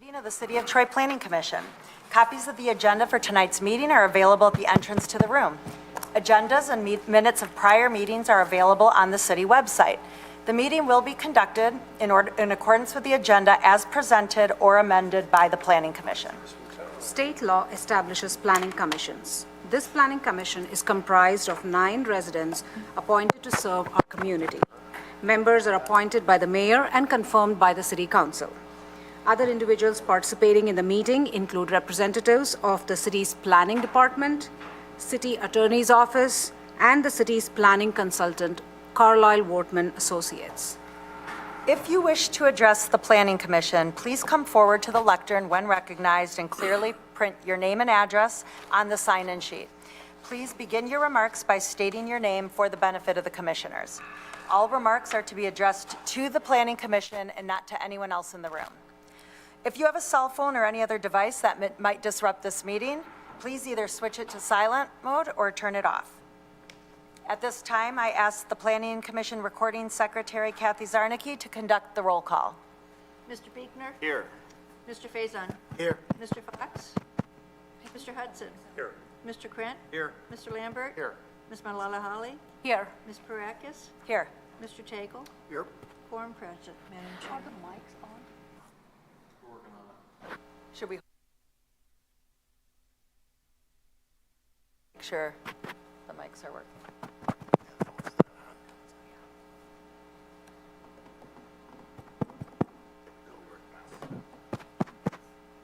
Meeting of the City of Troy Planning Commission. Copies of the agenda for tonight's meeting are available at the entrance to the room. Agendas and minutes of prior meetings are available on the city website. The meeting will be conducted in accordance with the agenda as presented or amended by the Planning Commission. State law establishes planning commissions. This planning commission is comprised of 9 residents appointed to serve our community. Members are appointed by the mayor and confirmed by the city council. Other individuals participating in the meeting include representatives of the city's planning department, city attorney's office, and the city's planning consultant, Carlisle Wortman Associates. If you wish to address the Planning Commission, please come forward to the lectern when recognized and clearly print your name and address on the sign-in sheet. Please begin your remarks by stating your name for the benefit of the commissioners. All remarks are to be addressed to the Planning Commission and not to anyone else in the room. If you have a cell phone or any other device that might disrupt this meeting, please either switch it to silent mode or turn it off. At this time, I ask the Planning Commission Recording Secretary Kathy Zarnicki to conduct the roll call. Mr. Buechner? Here. Mr. Faison? Here. Mr. Fox? Mr. Hudson? Here. Mr. Krent? Here. Mr. Lambert? Here. Ms. Malala Holly? Here. Ms. Parakis? Here. Mr. Tagle? Here. Quorum present, Madam Chair. Should we make sure the mics are working?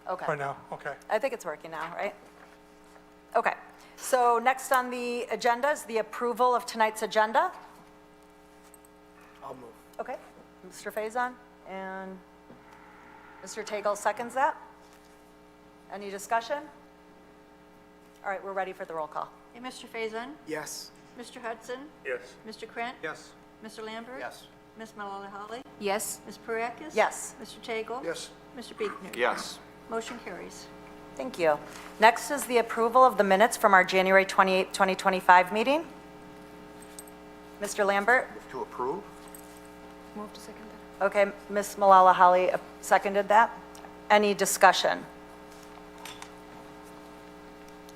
Okay. Right now, okay. I think it's working now, right? Okay. So next on the agenda is the approval of tonight's agenda. I'll move. Okay. Mr. Faison and Mr. Tagle seconds that. Any discussion? All right, we're ready for the roll call. Hey, Mr. Faison? Yes. Mr. Hudson? Yes. Mr. Krent? Yes. Mr. Lambert? Yes. Ms. Malala Holly? Yes. Ms. Parakis? Yes. Mr. Tagle? Yes. Mr. Buechner? Yes. Motion carries. Thank you. Next is the approval of the minutes from our January 28, 2025 meeting. Mr. Lambert? To approve? Move to second that. Okay, Ms. Malala Holly seconded that. Any discussion?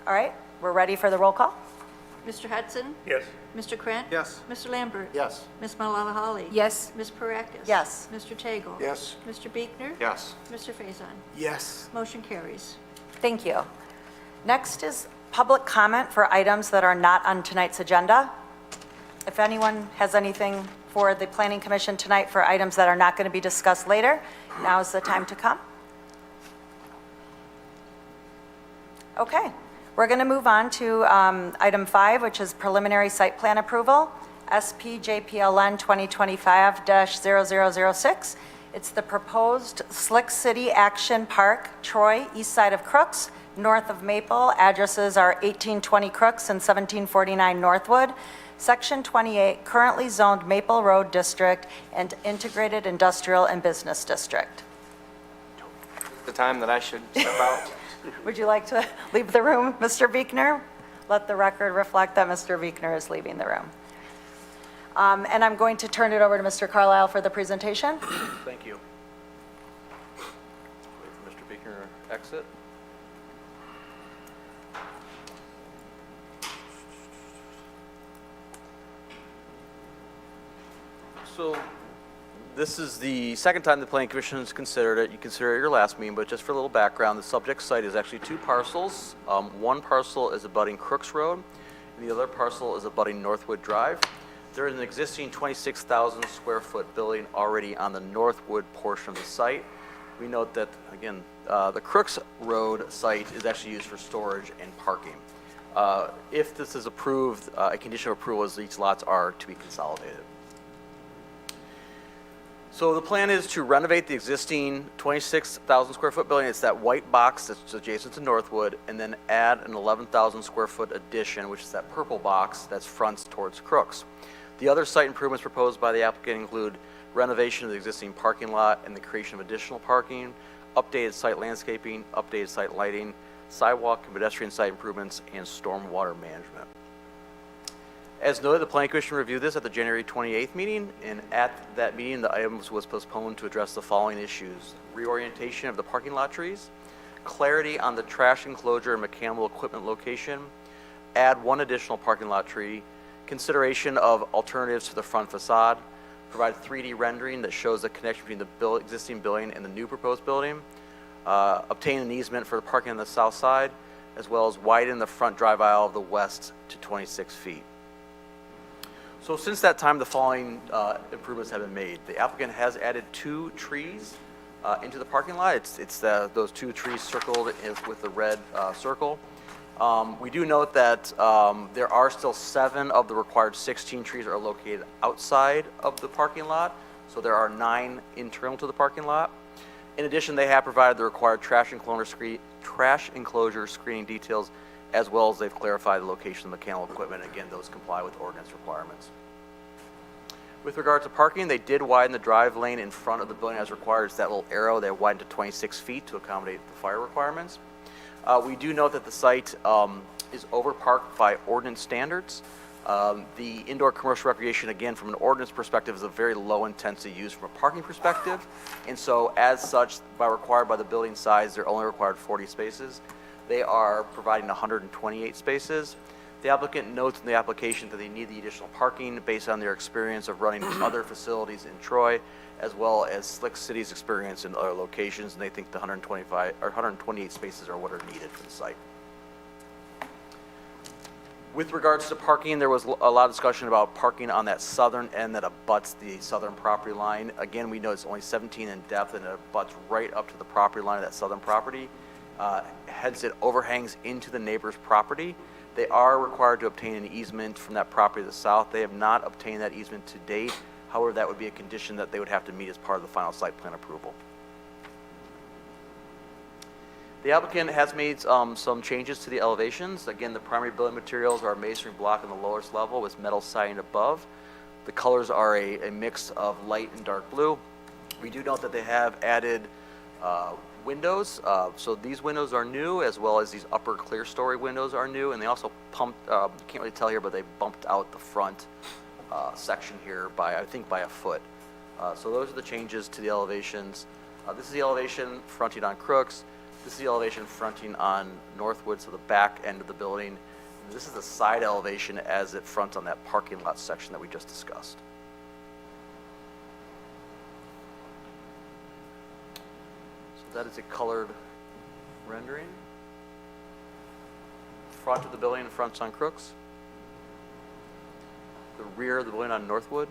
All right, we're ready for the roll call. Mr. Hudson? Yes. Mr. Krent? Yes. Mr. Lambert? Yes. Ms. Malala Holly? Yes. Ms. Parakis? Yes. Mr. Tagle? Yes. Mr. Buechner? Yes. Mr. Faison? Yes. Motion carries. Thank you. Next is public comment for items that are not on tonight's agenda. If anyone has anything for the Planning Commission tonight for items that are not going to be discussed later, now is the time to come. Okay, we're going to move on to item 5, which is preliminary site plan approval, SPJPLN 2025-0006. It's the proposed Slick City Action Park, Troy, east side of Crooks, north of Maple. Addresses are 1820 Crooks and 1749 Northwood. Section 28, currently zoned Maple Road District and Integrated Industrial and Business District. The time that I should step out? Would you like to leave the room, Mr. Buechner? Let the record reflect that Mr. Buechner is leaving the room. And I'm going to turn it over to Mr. Carlisle for the presentation. Thank you. Wait for Mr. Buechner to exit. So this is the second time the Planning Commission has considered it. You considered it your last meeting, but just for a little background, the subject site is actually 2 parcels. One parcel is abutting Crooks Road, and the other parcel is abutting Northwood Drive. There is an existing 26,000 square foot building already on the Northwood portion of the site. We note that, again, the Crooks Road site is actually used for storage and parking. If this is approved, a condition of approval is each lots are to be consolidated. So the plan is to renovate the existing 26,000 square foot building. It's that white box that's adjacent to Northwood, and then add an 11,000 square foot addition, which is that purple box that's fronts towards Crooks. The other site improvements proposed by the applicant include renovation of the existing parking lot and the creation of additional parking, updated site landscaping, updated site lighting, sidewalk and pedestrian site improvements, and stormwater management. As noted, the Planning Commission reviewed this at the January 28th meeting, and at that meeting, the item was postponed to address the following issues: reorientation of the parking lot trees, clarity on the trash enclosure and mechanical equipment location, add one additional parking lot tree, consideration of alternatives to the front facade, provide 3D rendering that shows the connection between the existing building and the new proposed building, obtain an easement for the parking on the south side, as well as widen the front drive aisle of the west to 26 feet. So since that time, the following improvements have been made. The applicant has added 2 trees into the parking lot. It's those 2 trees circled with the red circle. We do note that there are still 7 of the required 16 trees are located outside of the parking lot, so there are 9 internal to the parking lot. In addition, they have provided the required trash enclosure screening details, as well as they've clarified the location of mechanical equipment. Again, those comply with ordinance requirements. With regard to parking, they did widen the drive lane in front of the building as required. It's that little arrow. They widened to 26 feet to accommodate the fire requirements. We do note that the site is overparked by ordinance standards. The indoor commercial recreation, again, from an ordinance perspective, is a very low intensity use from a parking perspective. And so as such, required by the building size, they're only required 40 spaces. They are providing 128 spaces. The applicant notes in the application that they need the additional parking based on their experience of running other facilities in Troy, as well as Slick City's experience in other locations, and they think the 128 spaces are what are needed for the site. With regards to parking, there was a lot of discussion about parking on that southern end that abuts the southern property line. Again, we know it's only 17 in depth, and it abuts right up to the property line of that southern property. Hence, it overhangs into the neighbor's property. They are required to obtain an easement from that property to the south. They have not obtained that easement to date. However, that would be a condition that they would have to meet as part of the final site plan approval. The applicant has made some changes to the elevations. Again, the primary building materials are masonry block on the lowest level with metal siding above. The colors are a mix of light and dark blue. We do note that they have added windows. So these windows are new, as well as these upper clear story windows are new, and they also pumped, you can't really tell here, but they bumped out the front section here by, I think, by a foot. So those are the changes to the elevations. This is the elevation fronting on Crooks. This is the elevation fronting on Northwood, so the back end of the building. And this is the side elevation as it fronts on that parking lot section that we just discussed. So that is a colored rendering. Front of the building fronts on Crooks. The rear of the building on Northwood.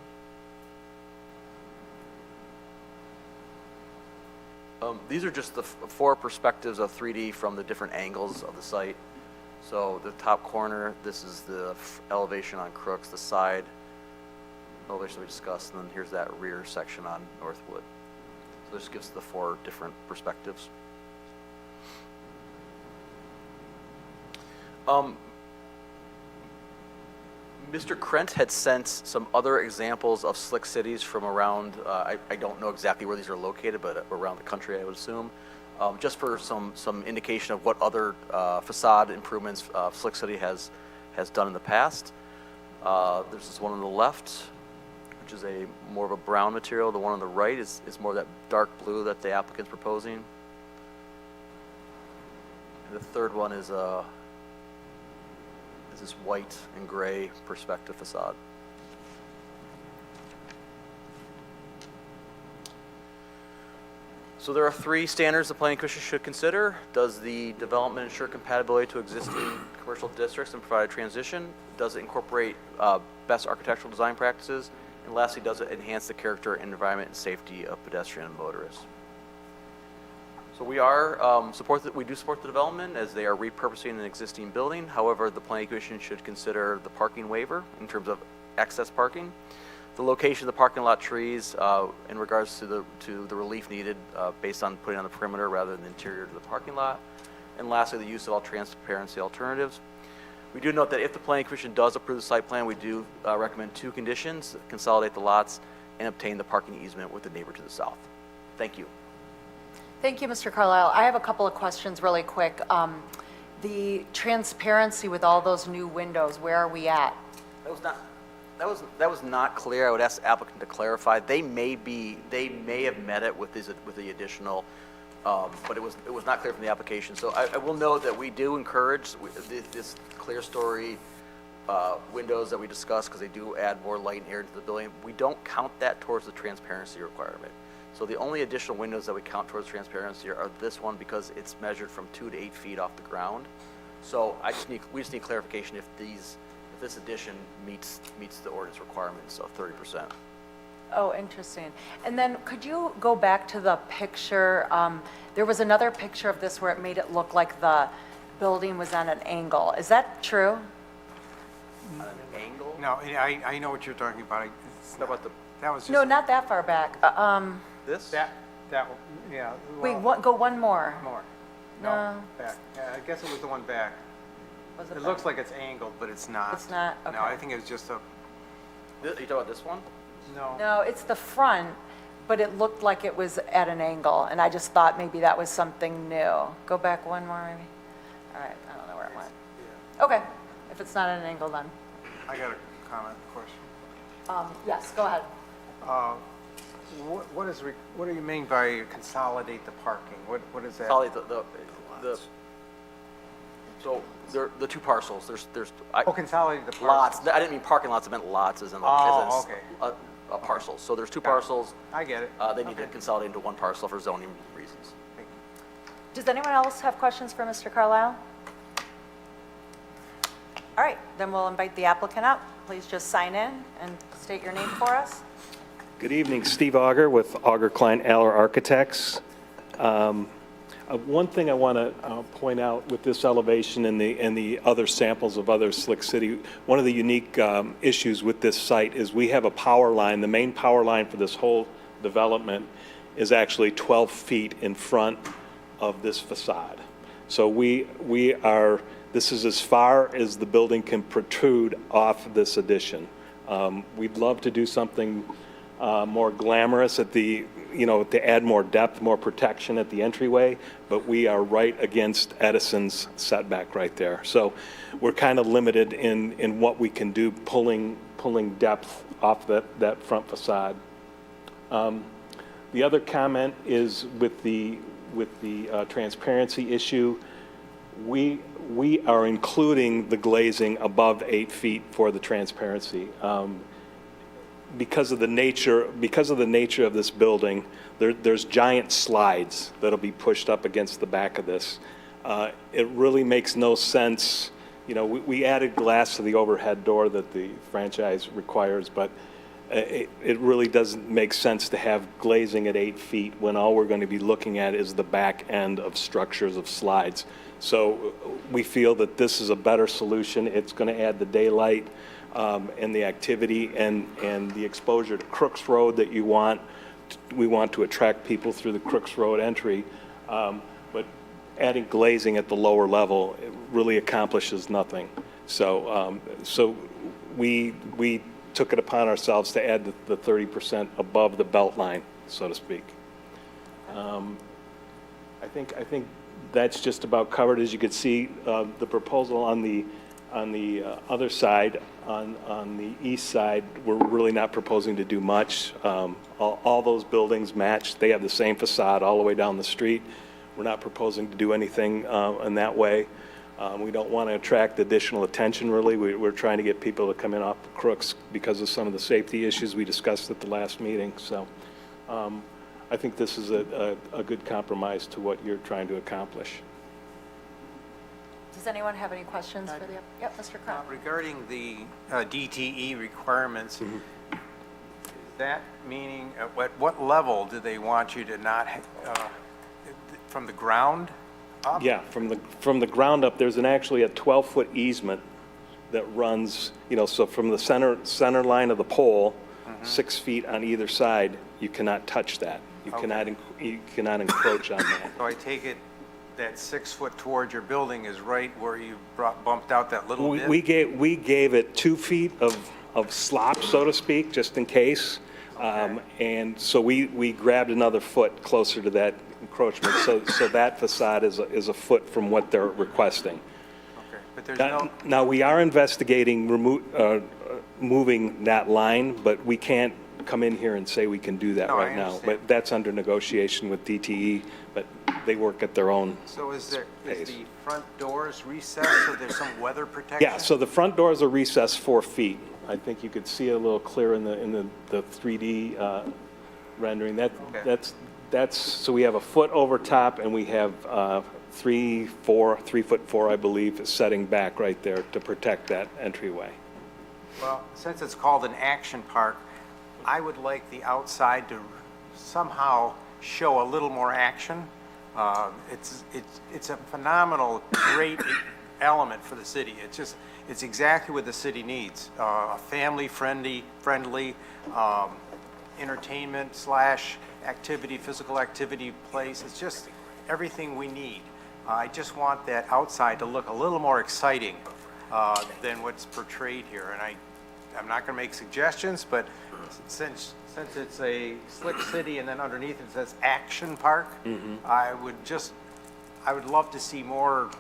These are just the 4 perspectives of 3D from the different angles of the site. So the top corner, this is the elevation on Crooks, the side elevation we discussed, and then here's that rear section on Northwood. So this gives the 4 different perspectives. Mr. Krent had sent some other examples of Slick Cities from around, I don't know exactly where these are located, but around the country, I would assume, just for some indication of what other facade improvements Slick City has done in the past. There's this one on the left, which is more of a brown material. The one on the right is more of that dark blue that the applicant's proposing. And the third one is this white and gray perspective facade. So there are 3 standards the Planning Commission should consider. Does the development ensure compatibility to existing commercial districts and provide a transition? Does it incorporate best architectural design practices? And lastly, does it enhance the character, environment, and safety of pedestrian and motorists? So we do support the development as they are repurposing an existing building. However, the Planning Commission should consider the parking waiver in terms of excess parking, the location of the parking lot trees in regards to the relief needed based on putting on the perimeter rather than the interior to the parking lot, and lastly, the use of all transparency alternatives. We do note that if the Planning Commission does approve the site plan, we do recommend 2 conditions: consolidate the lots and obtain the parking easement with the neighbor to the south. Thank you. Thank you, Mr. Carlisle. I have a couple of questions really quick. The transparency with all those new windows, where are we at? That was not clear. I would ask the applicant to clarify. They may have met it with the additional, but it was not clear from the application. So I will note that we do encourage this clear story windows that we discussed, because they do add more light and air into the building. We don't count that towards the transparency requirement. So the only additional windows that we count towards transparency are this one, because it's measured from 2 to 8 feet off the ground. So we just need clarification if this addition meets the ordinance requirements of 30%. Oh, interesting. And then could you go back to the picture? There was another picture of this where it made it look like the building was on an angle. Is that true? On an angle? No, I know what you're talking about. How about That was just. No, not that far back. this? That, yeah. Wait, well, go one more. More. No. Back. Yeah, I guess it was the one back. Was It back? looks like it's angled, but it's not. It's not? No, Okay. I think it was just a, You talking about this one? no. No, it's the front, but it looked like it was at an angle, and I just thought maybe that was something new. Go back one more, maybe? All right, I don't know where it went. Okay, if it's not at an angle, then. I got a comment, question. Yes, go ahead. What do you mean by consolidate the parking? What is that? Solid, so the two parcels, there's. Oh, consolidate the parking. Lots, I didn't mean parking lots, I meant lots as in Oh, okay. a parcel. So there's two Got it. parcels. I get it. They need to consolidate into one parcel for zoning reasons. Thank you. Does anyone else have questions for Mr. Carlisle? All right, then we'll invite the applicant up. Please just sign in and state your name for us. Good evening, Steve Auger with Auger Klein Aller Architects. One thing I want to point out with this elevation and the other samples of other Slick City, one of the unique issues with this site is we have a power line. The main power line for this whole development is actually 12 feet in front of this facade. So this is as far as the building can protrude off this addition. We'd love to do something more glamorous to add more depth, more protection at the entryway, but we are right against Edison's setback right there. So we're kind of limited in what we can do, pulling depth off that front facade. The other comment is with the transparency issue. We are including the glazing above 8 feet for the transparency. Because of the nature of this building, there's giant slides that'll be pushed up against the back of this. It really makes no sense. We added glass to the overhead door that the franchise requires, but it really doesn't make sense to have glazing at 8 feet when all we're going to be looking at is the back end of structures of slides. So we feel that this is a better solution. It's going to add the daylight and the activity and the exposure to Crooks Road that you want. We want to attract people through the Crooks Road entry, but adding glazing at the lower level, it really accomplishes nothing. So we took it upon ourselves to add the 30% above the belt line, so to speak. I think that's just about covered. As you can see, the proposal on the other side, on the east side, we're really not proposing to do much. All those buildings match. They have the same facade all the way down the street. We're not proposing to do anything in that way. We don't want to attract additional attention, really. We're trying to get people to come in off the Crooks because of some of the safety issues we discussed at the last meeting. So I think this is a good compromise to what you're trying to accomplish. Does anyone have any questions for the, yep, Mr. Crown? Regarding the DTE requirements, is that meaning at what level do they want you to not, from the ground up? Yeah, from the ground up, there's actually a 12-foot easement that runs, so from the center line of the pole, 6 feet on either side, you cannot touch that. You cannot encroach on that. So I take it that 6 foot towards your building is right where you bumped out that little bit? We gave it 2 feet of slop, so to speak, just in case. And so we grabbed another foot closer to that encroachment. So that facade is a foot from what they're requesting. Okay, but there's no, Now, we are investigating moving that line, but we can't come in here and say we can do that No, I right now. understand. But that's under negotiation with DTE, but they work at their own. So is the Pace. front doors recessed so there's some weather protection? Yeah, so the front doors are recessed 4 feet. I think you could see it a little clear in the 3D rendering. That's, so we have a foot over top, and we have 3 foot 4, I believe, setting back right there to protect that entryway. Well, since it's called an action park, I would like the outside to somehow show a little more action. It's a phenomenal, great element for the city. It's exactly what the city needs. A family-friendly, entertainment slash activity, physical activity place. It's just everything we need. I just want that outside to look a little more exciting than what's portrayed here. And I'm not going to make suggestions, but since it's a slick city and then underneath it says Action Park, I would love to see more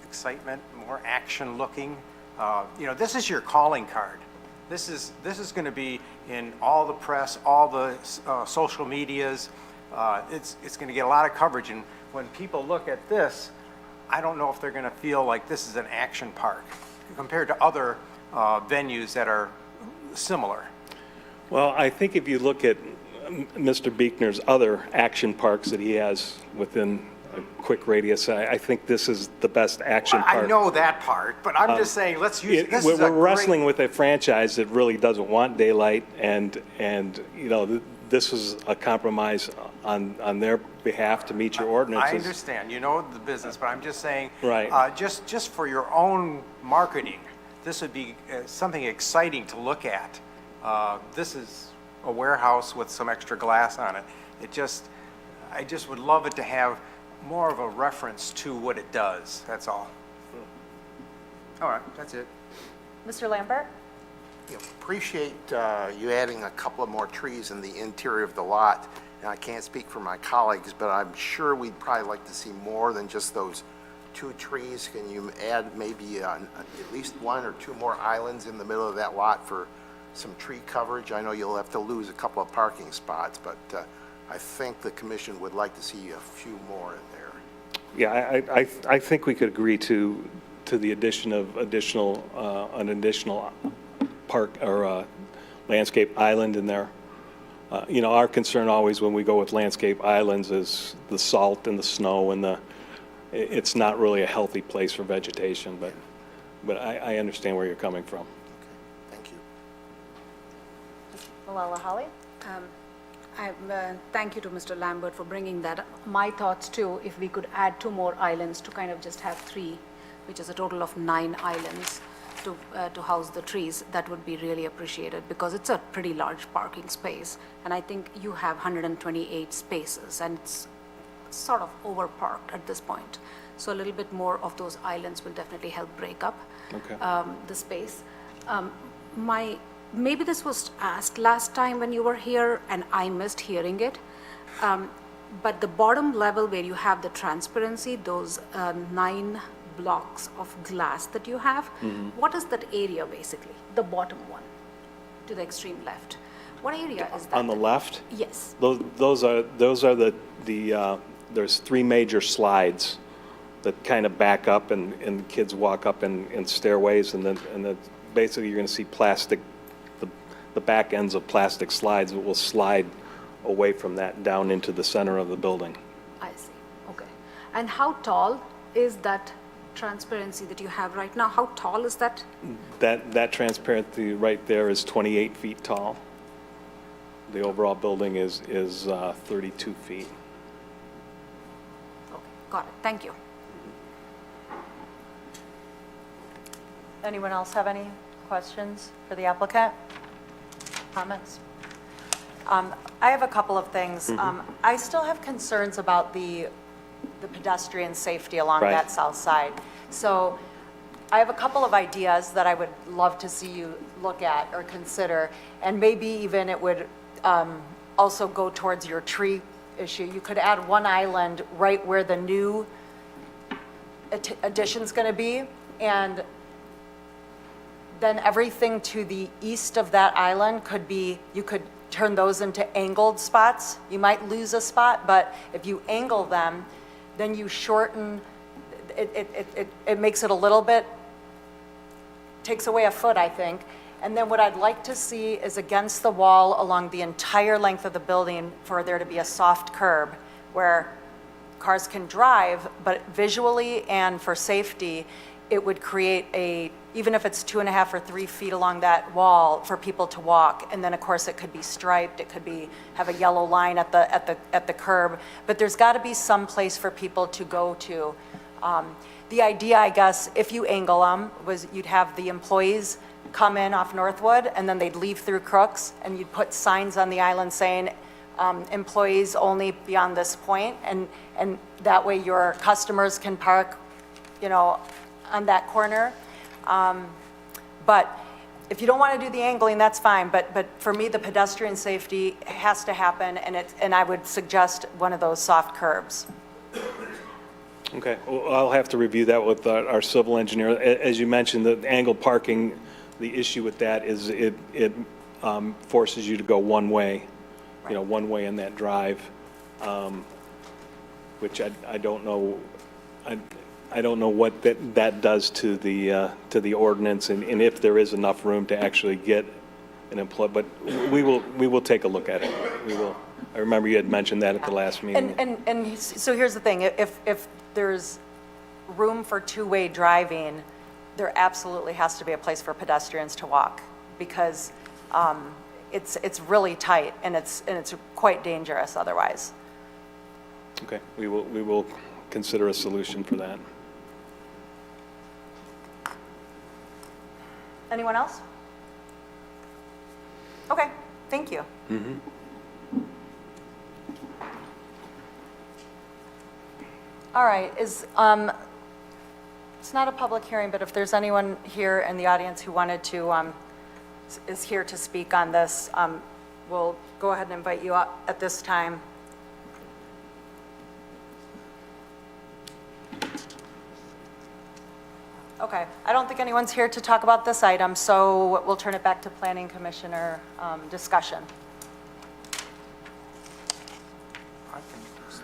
excitement, more action looking. This is your calling card. This is going to be in all the press, all the social medias. It's going to get a lot of coverage. And when people look at this, I don't know if they're going to feel like this is an action park compared to other venues that are similar. Well, I think if you look at Mr. Buechner's other action parks that he has within a quick radius, I think this is the best action park. I know that part, but I'm just saying, let's use, this is We're a great. wrestling with a franchise that really doesn't want daylight, and this is a compromise on their behalf to meet your ordinances. I understand, you know the business, but I'm just saying. Right. Just for your own marketing, this would be something exciting to look at. This is a warehouse with some extra glass on it. I just would love it to have more of a reference to what it does, that's all. All right, that's it. Mr. Lambert? Appreciate you adding a couple of more trees in the interior of the lot. And I can't speak for my colleagues, but I'm sure we'd probably like to see more than just those 2 trees. Can you add maybe at least 1 or 2 more islands in the middle of that lot for some tree coverage? I know you'll have to lose a couple of parking spots, but I think the commission would like to see a few more in there. Yeah, I think we could agree to the addition of an additional park or landscape island in there. Our concern always when we go with landscape islands is the salt and the snow and it's not really a healthy place for vegetation, but I understand where you're coming from. Thank you. Malala Holly? Thank you to Mr. Lambert for bringing that. My thoughts too, if we could add 2 more islands to kind of just have 3, which is a total of 9 islands to house the trees, that would be really appreciated because it's a pretty large parking space. And I think you have 128 spaces and it's sort of overparked at this point. So a little bit more of those islands will definitely help break up Okay. the space. Maybe this was asked last time when you were here, and I missed hearing it. But the bottom level where you have the transparency, those 9 blocks of glass that you have, what is that area basically? The bottom one, to the extreme left. What area is that? On the left? Yes. Those are there's 3 major slides that kind of back up and kids walk up in stairways and then basically you're going to see plastic, the back ends of plastic slides that will slide away from that down into the center of the building. I see, okay. And how tall is that transparency that you have right now? How tall is that? That transparency right there is 28 feet tall. The overall building is 32 feet. Okay, got it, thank you. Anyone else have any questions for the applicant? Comments? I have a couple of things. I still have concerns about the pedestrian safety along Right. that south side. So I have a couple of ideas that I would love to see you look at or consider, and maybe even it would also go towards your tree issue. You could add 1 island right where the new addition's going to be, and then everything to the east of that island could be, you could turn those into angled spots. You might lose a spot, but if you angle them, then you shorten, it makes it a little bit, takes away a foot, I think. And then what I'd like to see is against the wall along the entire length of the building for there to be a soft curb where cars can drive, but visually and for safety, it would create a, even if it's 2.5 or 3 feet along that wall for people to walk. And then, of course, it could be striped, it could be, have a yellow line at the curb, but there's got to be some place for people to go to. The idea, I guess, if you angle them, was you'd have the employees come in off Northwood, and then they'd leave through Crooks, and you'd put signs on the island saying, employees only beyond this point, and that way your customers can park, you know, on that corner. But if you don't want to do the angling, that's fine, but for me, the pedestrian safety has to happen, and I would suggest one of those soft curbs. Okay, well, I'll have to review that with our civil engineer. As you mentioned, the angled parking, the issue with that is it forces you to go one way, you know, one way in that drive, which I don't know, I don't know what that does to the ordinance and if there is enough room to actually get an employee, but we will take a look at it. We will. I remember you had mentioned that at the last meeting. And so here's the thing, if there's room for two-way driving, there absolutely has to be a place for pedestrians to walk, because it's really tight, and it's quite dangerous otherwise. Okay, we will consider a solution for that. Anyone else? Okay, thank you. All right, it's not a public hearing, but if there's anyone here in the audience who wanted to, is here to speak on this, we'll go ahead and invite you up at this time. Okay, I don't think anyone's here to talk about this item, so we'll turn it back to Planning Commissioner discussion.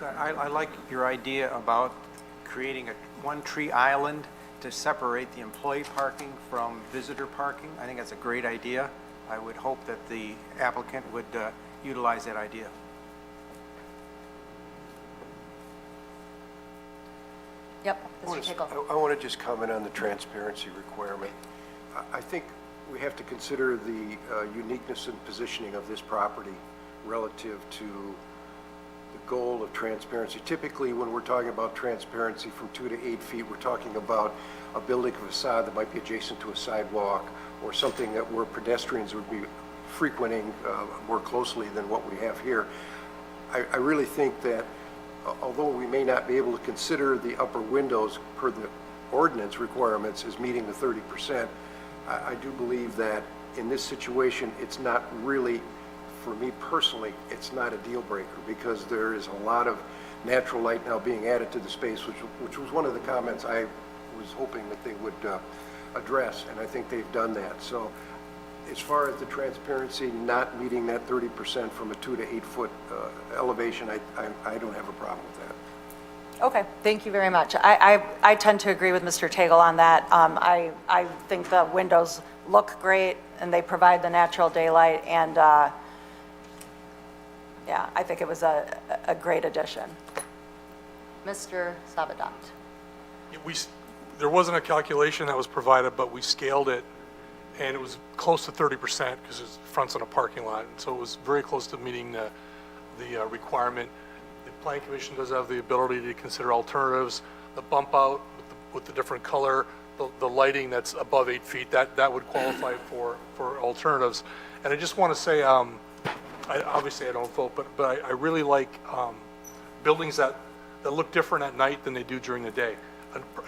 I like your idea about creating a one-tree island to separate the employee parking from visitor parking. I think that's a great idea. I would hope that the applicant would utilize that idea. Yep, Mr. Tickle. I want to just comment on the transparency requirement. I think we have to consider the uniqueness and positioning of this property relative to the goal of transparency. Typically, when we're talking about transparency from 2 to 8 feet, we're talking about a building facade that might be adjacent to a sidewalk or something that where pedestrians would be frequenting more closely than what we have here. I really think that although we may not be able to consider the upper windows per the ordinance requirements as meeting the 30%, I do believe that in this situation, it's not really, for me personally, it's not a deal breaker, because there is a lot of natural light now being added to the space, which was one of the comments I was hoping that they would address, and I think they've done that. So as far as the transparency not meeting that 30% from a 2 to 8 foot elevation, I don't have a problem with that. Okay, thank you very much. I tend to agree with Mr. Tagle on that. I think the windows look great, and they provide the natural daylight, and yeah, I think it was a great addition. Mr. Sabadant. There wasn't a calculation that was provided, but we scaled it, and it was close to 30% because it fronts on a parking lot. And so it was very close to meeting the requirement. The Planning Commission does have the ability to consider alternatives. The bump out with the different color, the lighting that's above 8 feet, that would qualify for alternatives. And I just want to say, obviously I don't vote, but I really like buildings that look different at night than they do during the day.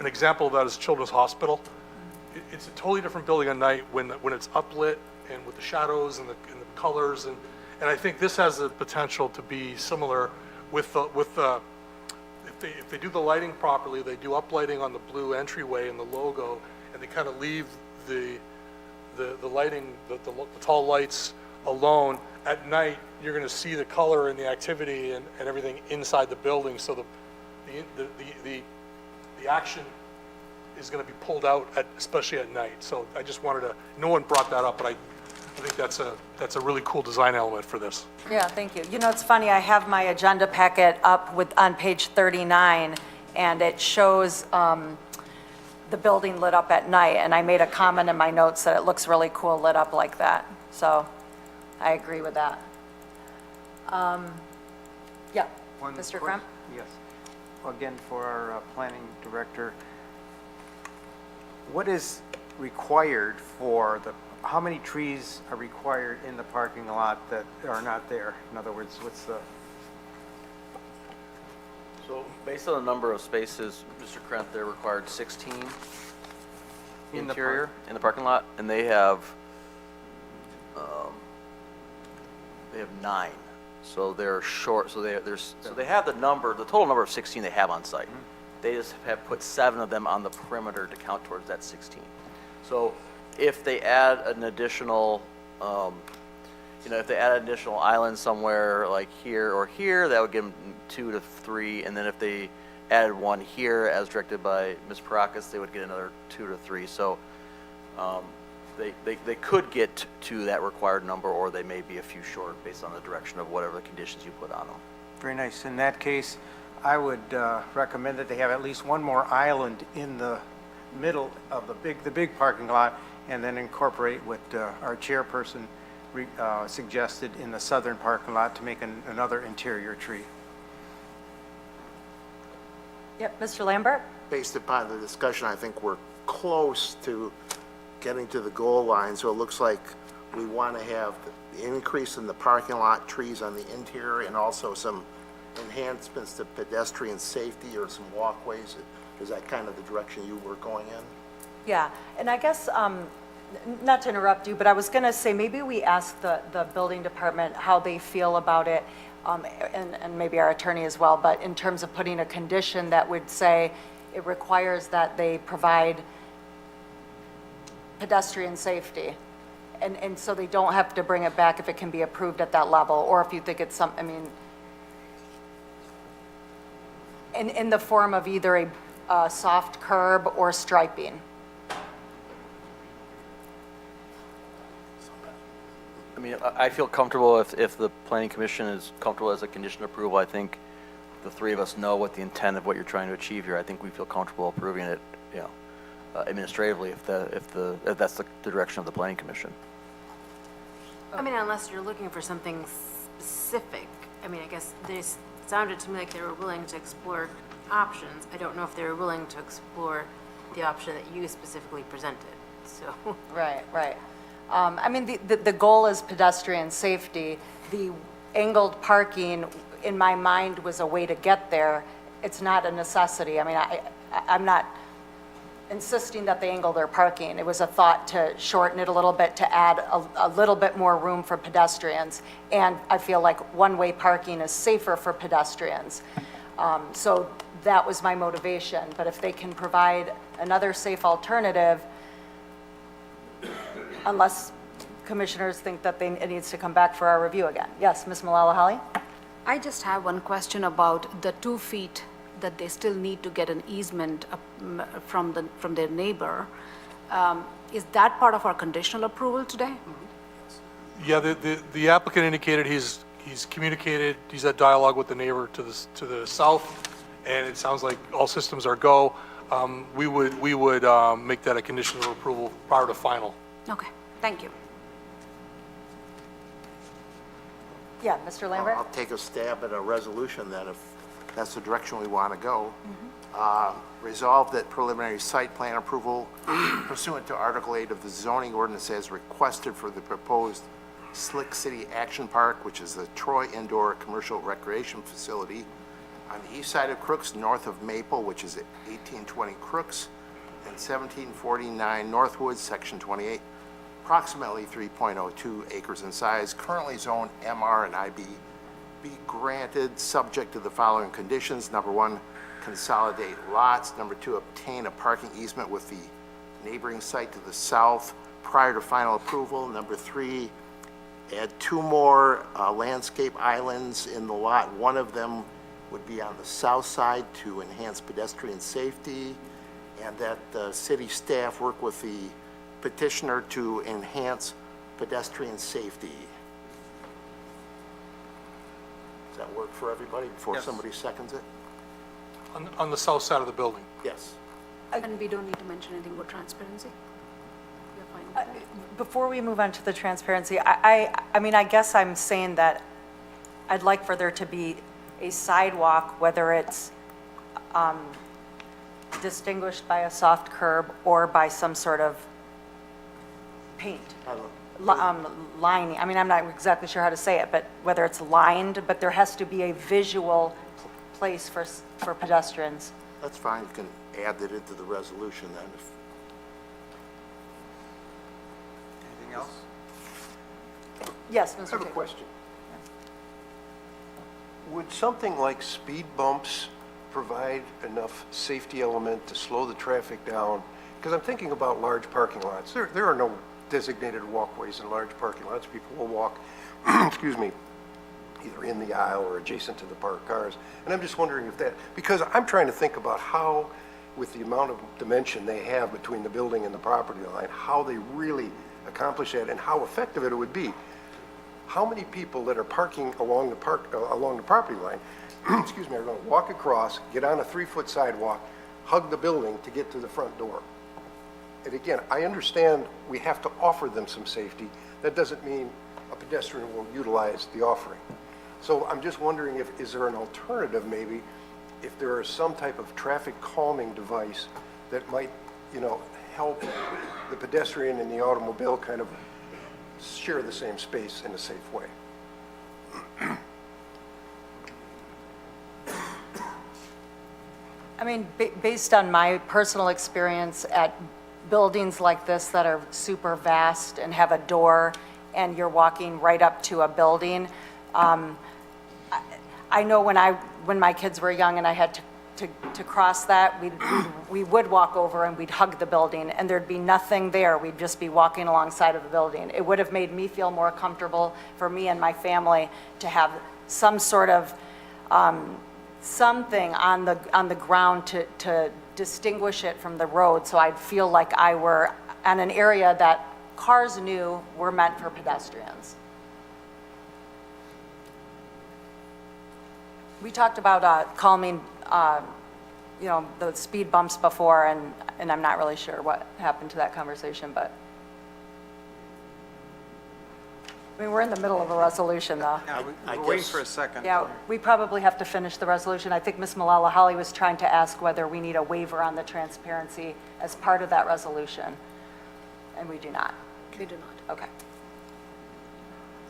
An example of that is Children's Hospital. It's a totally different building at night when it's uplit and with the shadows and the colors, and I think this has the potential to be similar with the if they do the lighting properly, they do uplighting on the blue entryway and the logo, and they kind of leave the the lighting, the tall lights alone, at night, you're going to see the color and the activity and everything inside the building, so the action is going to be pulled out, especially at night. So I just wanted to, no one brought that up, but I think that's a really cool design element for this. Yeah, thank you. You know, it's funny, I have my agenda packet up on page 39, and it shows the building lit up at night, and I made a comment in my notes that it looks really cool lit up like that. So I agree with that. Yeah, One Mr. question- Kremp? Yes. Again, for our planning director, what is required for how many trees are required in the parking lot that are not there? In other words, what's the, So based on the number of spaces, Mr. Krent, they're required 16 In the interior in the parking lot, and they have 9. So they're short, so they have the total number of 16 they have on site. They just have put 7 of them on the perimeter to count towards that 16. So if they add an additional, if they add an additional island somewhere like here or here, that would give them 2 to 3, and then if they added one here as directed by Ms. Parakis, they would get another 2 to 3. So they could get to that required number, or they may be a few short based on the direction of whatever the conditions you put on them. very nice. In that case, I would recommend that they have at least one more island in the middle of the big parking lot, and then incorporate what our chairperson suggested in the southern parking lot to make another interior tree. Yep, Mr. Lambert? Based upon the discussion, I think we're close to getting to the goal line, so it looks like we want to have the increase in the parking lot, trees on the interior, and also some enhancements to pedestrian safety or some walkways. Is that kind of the direction you were going in? Yeah, and I guess, not to interrupt you, but I was going to say, maybe we ask the building department how they feel about it, and maybe our attorney as well, but in terms of putting a condition that would say it requires that they provide pedestrian safety, and so they don't have to bring it back if it can be approved at that level, or if you think it's in the form of either a soft curb or striping. I mean, I feel comfortable if the planning commission is comfortable as a condition of approval. I think the three of us know what the intent of what you're trying to achieve here. I think we feel comfortable approving it, administratively if that's the direction of the planning commission. I mean, unless you're looking for something specific. I mean, I guess this sounded to me like they were willing to explore options. I don't know if they were willing to explore the option that you specifically presented, so. Right. I mean, the goal is pedestrian safety. The angled parking, in my mind, was a way to get there. It's not a necessity. I mean, I'm not insisting that they angle their parking. It was a thought to shorten it a little bit, to add a little bit more room for pedestrians. And I feel like one-way parking is safer for pedestrians. So that was my motivation. But if they can provide another safe alternative, unless commissioners think that it needs to come back for our review again. Yes, Ms. Malala-Holly? I just have one question about the 2 feet that they still need to get an easement from their neighbor. Is that part of our conditional approval today? Yeah, the applicant indicated he's communicated, he's had dialogue with the neighbor to the south, and it sounds like all systems are go. We would make that a condition of approval prior to final. Okay, thank you. Yeah, Mr. Lambert? I'll take a stab at a resolution then, if that's the direction we want to go. Resolve that preliminary site plan approval pursuant to Article 8 of the zoning ordinance as requested for the proposed Slick City Action Park, which is the Troy Indoor Commercial Recreation Facility on the east side of Crooks, north of Maple, which is at 1820 Crooks, and 1749 Northwood, Section 28, approximately 3.02 acres in size, currently zoned MR and IB, be granted subject to the following conditions. Number 1, consolidate lots. Number 2, obtain a parking easement with the neighboring site to the south prior to final approval. Number 3, add 2 more landscape islands in the lot. One of them would be on the south side to enhance pedestrian safety, and that the city staff work with the petitioner to enhance pedestrian safety. Does that work for everybody before Yes. somebody seconds it? On the south side of the building. Yes. And we don't need to mention anything about transparency? You're fine with that? Before we move on to the transparency, I mean, I guess I'm saying that I'd like for there to be a sidewalk, whether it's distinguished by a soft curb or by some sort of paint, lining. I mean, I'm not exactly sure how to say it, but whether it's lined, but there has to be a visual place for pedestrians. That's fine, you can add it into the resolution then. Anything else? Yes, I Mr. have a Taylor. question. Would something like speed bumps provide enough safety element to slow the traffic down? Because I'm thinking about large parking lots. There are no designated walkways in large parking lots. People will walk, excuse me, either in the aisle or adjacent to the parked cars. And I'm just wondering if that, because I'm trying to think about how, with the amount of dimension they have between the building and the property line, how they really accomplish that and how effective it would be. How many people that are parking along the property line, excuse me, are going to walk across, get on a 3-foot sidewalk, hug the building to get to the front door? And again, I understand we have to offer them some safety. That doesn't mean a pedestrian will utilize the offering. So I'm just wondering is there an alternative maybe, if there is some type of traffic calming device that might, help the pedestrian and the automobile kind of share the same space in a safe way. I mean, based on my personal experience at buildings like this that are super vast and have a door and you're walking right up to a building, I know when my kids were young and I had to cross that, we would walk over and we'd hug the building and there'd be nothing there. We'd just be walking alongside of the building. It would have made me feel more comfortable for me and my family to have some sort of something on the ground to distinguish it from the road, so I'd feel like I were on an area that cars knew were meant for pedestrians. We talked about calming, the speed bumps before, and I'm not really sure what happened to that conversation, but I mean, we're in the middle of a resolution, though. Yeah, I we're waiting guess- for a second. Yeah, we probably have to finish the resolution. I think Ms. Malala Holly was trying to ask whether we need a waiver on the transparency as part of that resolution, and we do not. We do not. Okay.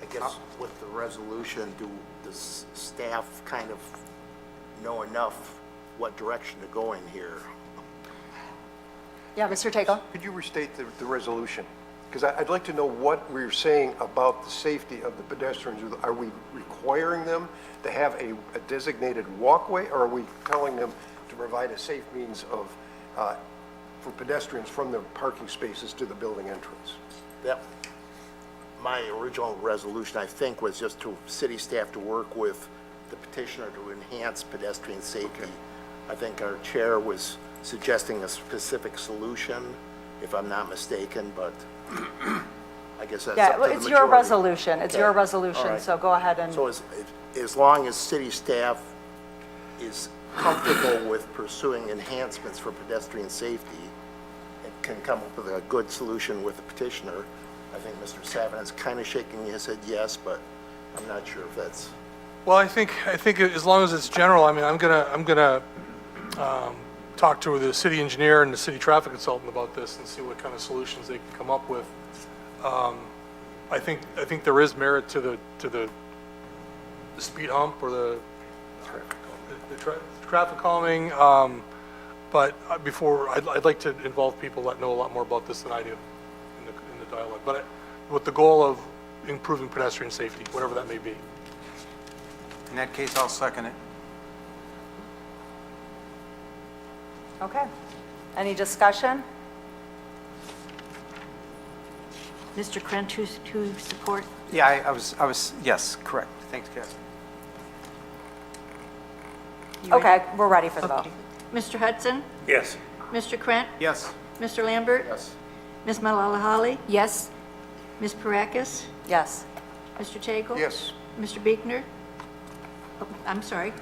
I guess with the resolution, does staff kind of know enough what direction to go in here? Yeah, Mr. Tagle? Could you restate the resolution? Because I'd like to know what we're saying about the safety of the pedestrians. Are we requiring them to have a designated walkway, or are we telling them to provide a safe means of, for pedestrians from the parking spaces to the building entrance? My original resolution, I think, was just to city staff to work with the petitioner to enhance pedestrian safety. I think our chair was suggesting a specific solution, if I'm not mistaken, but I guess that's up Yeah, to well, the it's your majority. resolution. It's Okay. your All resolution, right. so go ahead and, So as long as city staff is comfortable with pursuing enhancements for pedestrian safety and can come up with a good solution with the petitioner, I think Mr. Savin is kind of shaking his head yes, but I'm not sure if that's, Well, I think as long as it's general, I mean, I'm gonna talk to the city engineer and the city traffic consultant about this and see what kind of solutions they can come up with. I think there is merit to the speed hump or the traffic calming, but before, I'd like to involve people that know a lot more about this than I do in the dialogue, but with the goal of improving pedestrian safety, whatever that may be. In that case, I'll second it. okay. Any discussion? Mr. Krent to support? Yeah, I was, yes, correct. Thanks, Kathy. You ready? Okay, we're ready for the vote. Okay. Mr. Hudson? Yes. Mr. Krent? Yes. Mr. Lambert? Yes. Ms. Malala? Yes? Ms. Parakis? Yes. Mr. Tagle? Yes. Mr. Biekner? Oh, I'm sorry.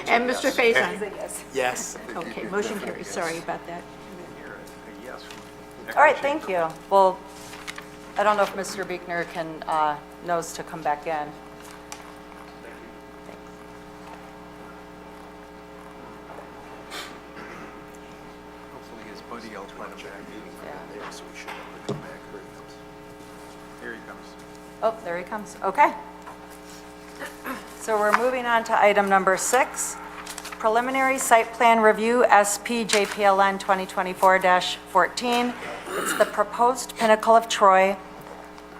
And Mr. Faison? Yes. Okay, motion carries. Sorry about that. Yes. All right, thank you. Well, I don't know if Mr. Biekner knows to come back in. Hopefully his buddy will let him back. Yeah. So we should have to come back. Here he comes. Here he comes. Oh, there he comes. Okay. So we're moving on to item number 6, preliminary site plan review, SPJPLN 2024-14. It's the proposed Pinnacle of Troy,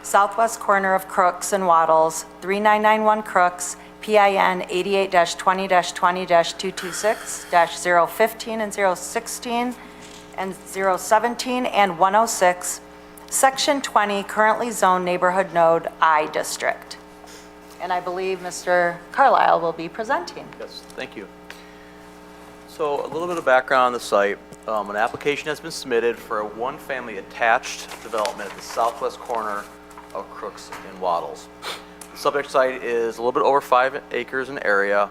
southwest corner of Crooks and Waddles, 3991 Crooks, PIN 88-20-20-226-015 and 016 and 017 and 106, Section 20, currently zoned neighborhood node I district. And I believe Mr. Carlisle will be presenting. Yes, thank you. So a little bit of background on the site. An application has been submitted for a one-family attached development at the southwest corner of Crooks and Waddles. The subject site is a little bit over 5 acres in area,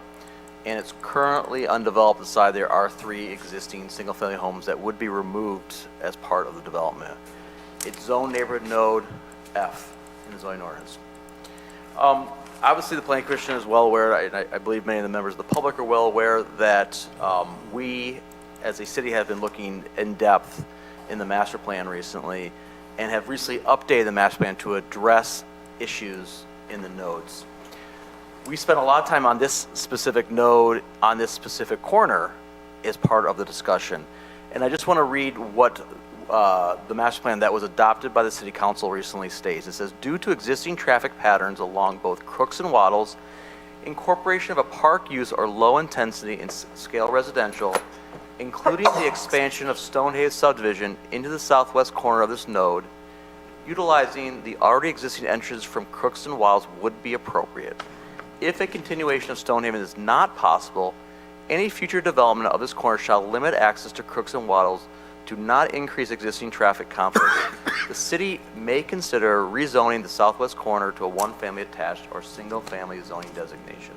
and it's currently undeveloped. Aside, there are 3 existing single-family homes that would be removed as part of the development. It's zoned neighborhood node F in the zoning ordinance. Obviously, the Planning Commission is well aware, and I believe many of the members of the public are well aware, that we, as a city, have been looking in depth in the master plan recently, and have recently updated the master plan to address issues in the nodes. We spent a lot of time on this specific node, on this specific corner, as part of the discussion. And I just want to read what the master plan that was adopted by the City Council recently states. It says, due to existing traffic patterns along both Crooks and Waddles, incorporation of a park use or low intensity and scale residential, including the expansion of Stonehaven subdivision into the southwest corner of this node, utilizing the already existing entrances from Crooks and Waddles would be appropriate. If a continuation of Stonehaven is not possible, any future development of this corner shall limit access to Crooks and Waddles to not increase existing traffic conflicts. The city may consider rezoning the southwest corner to a one-family attached or single-family zoning designation.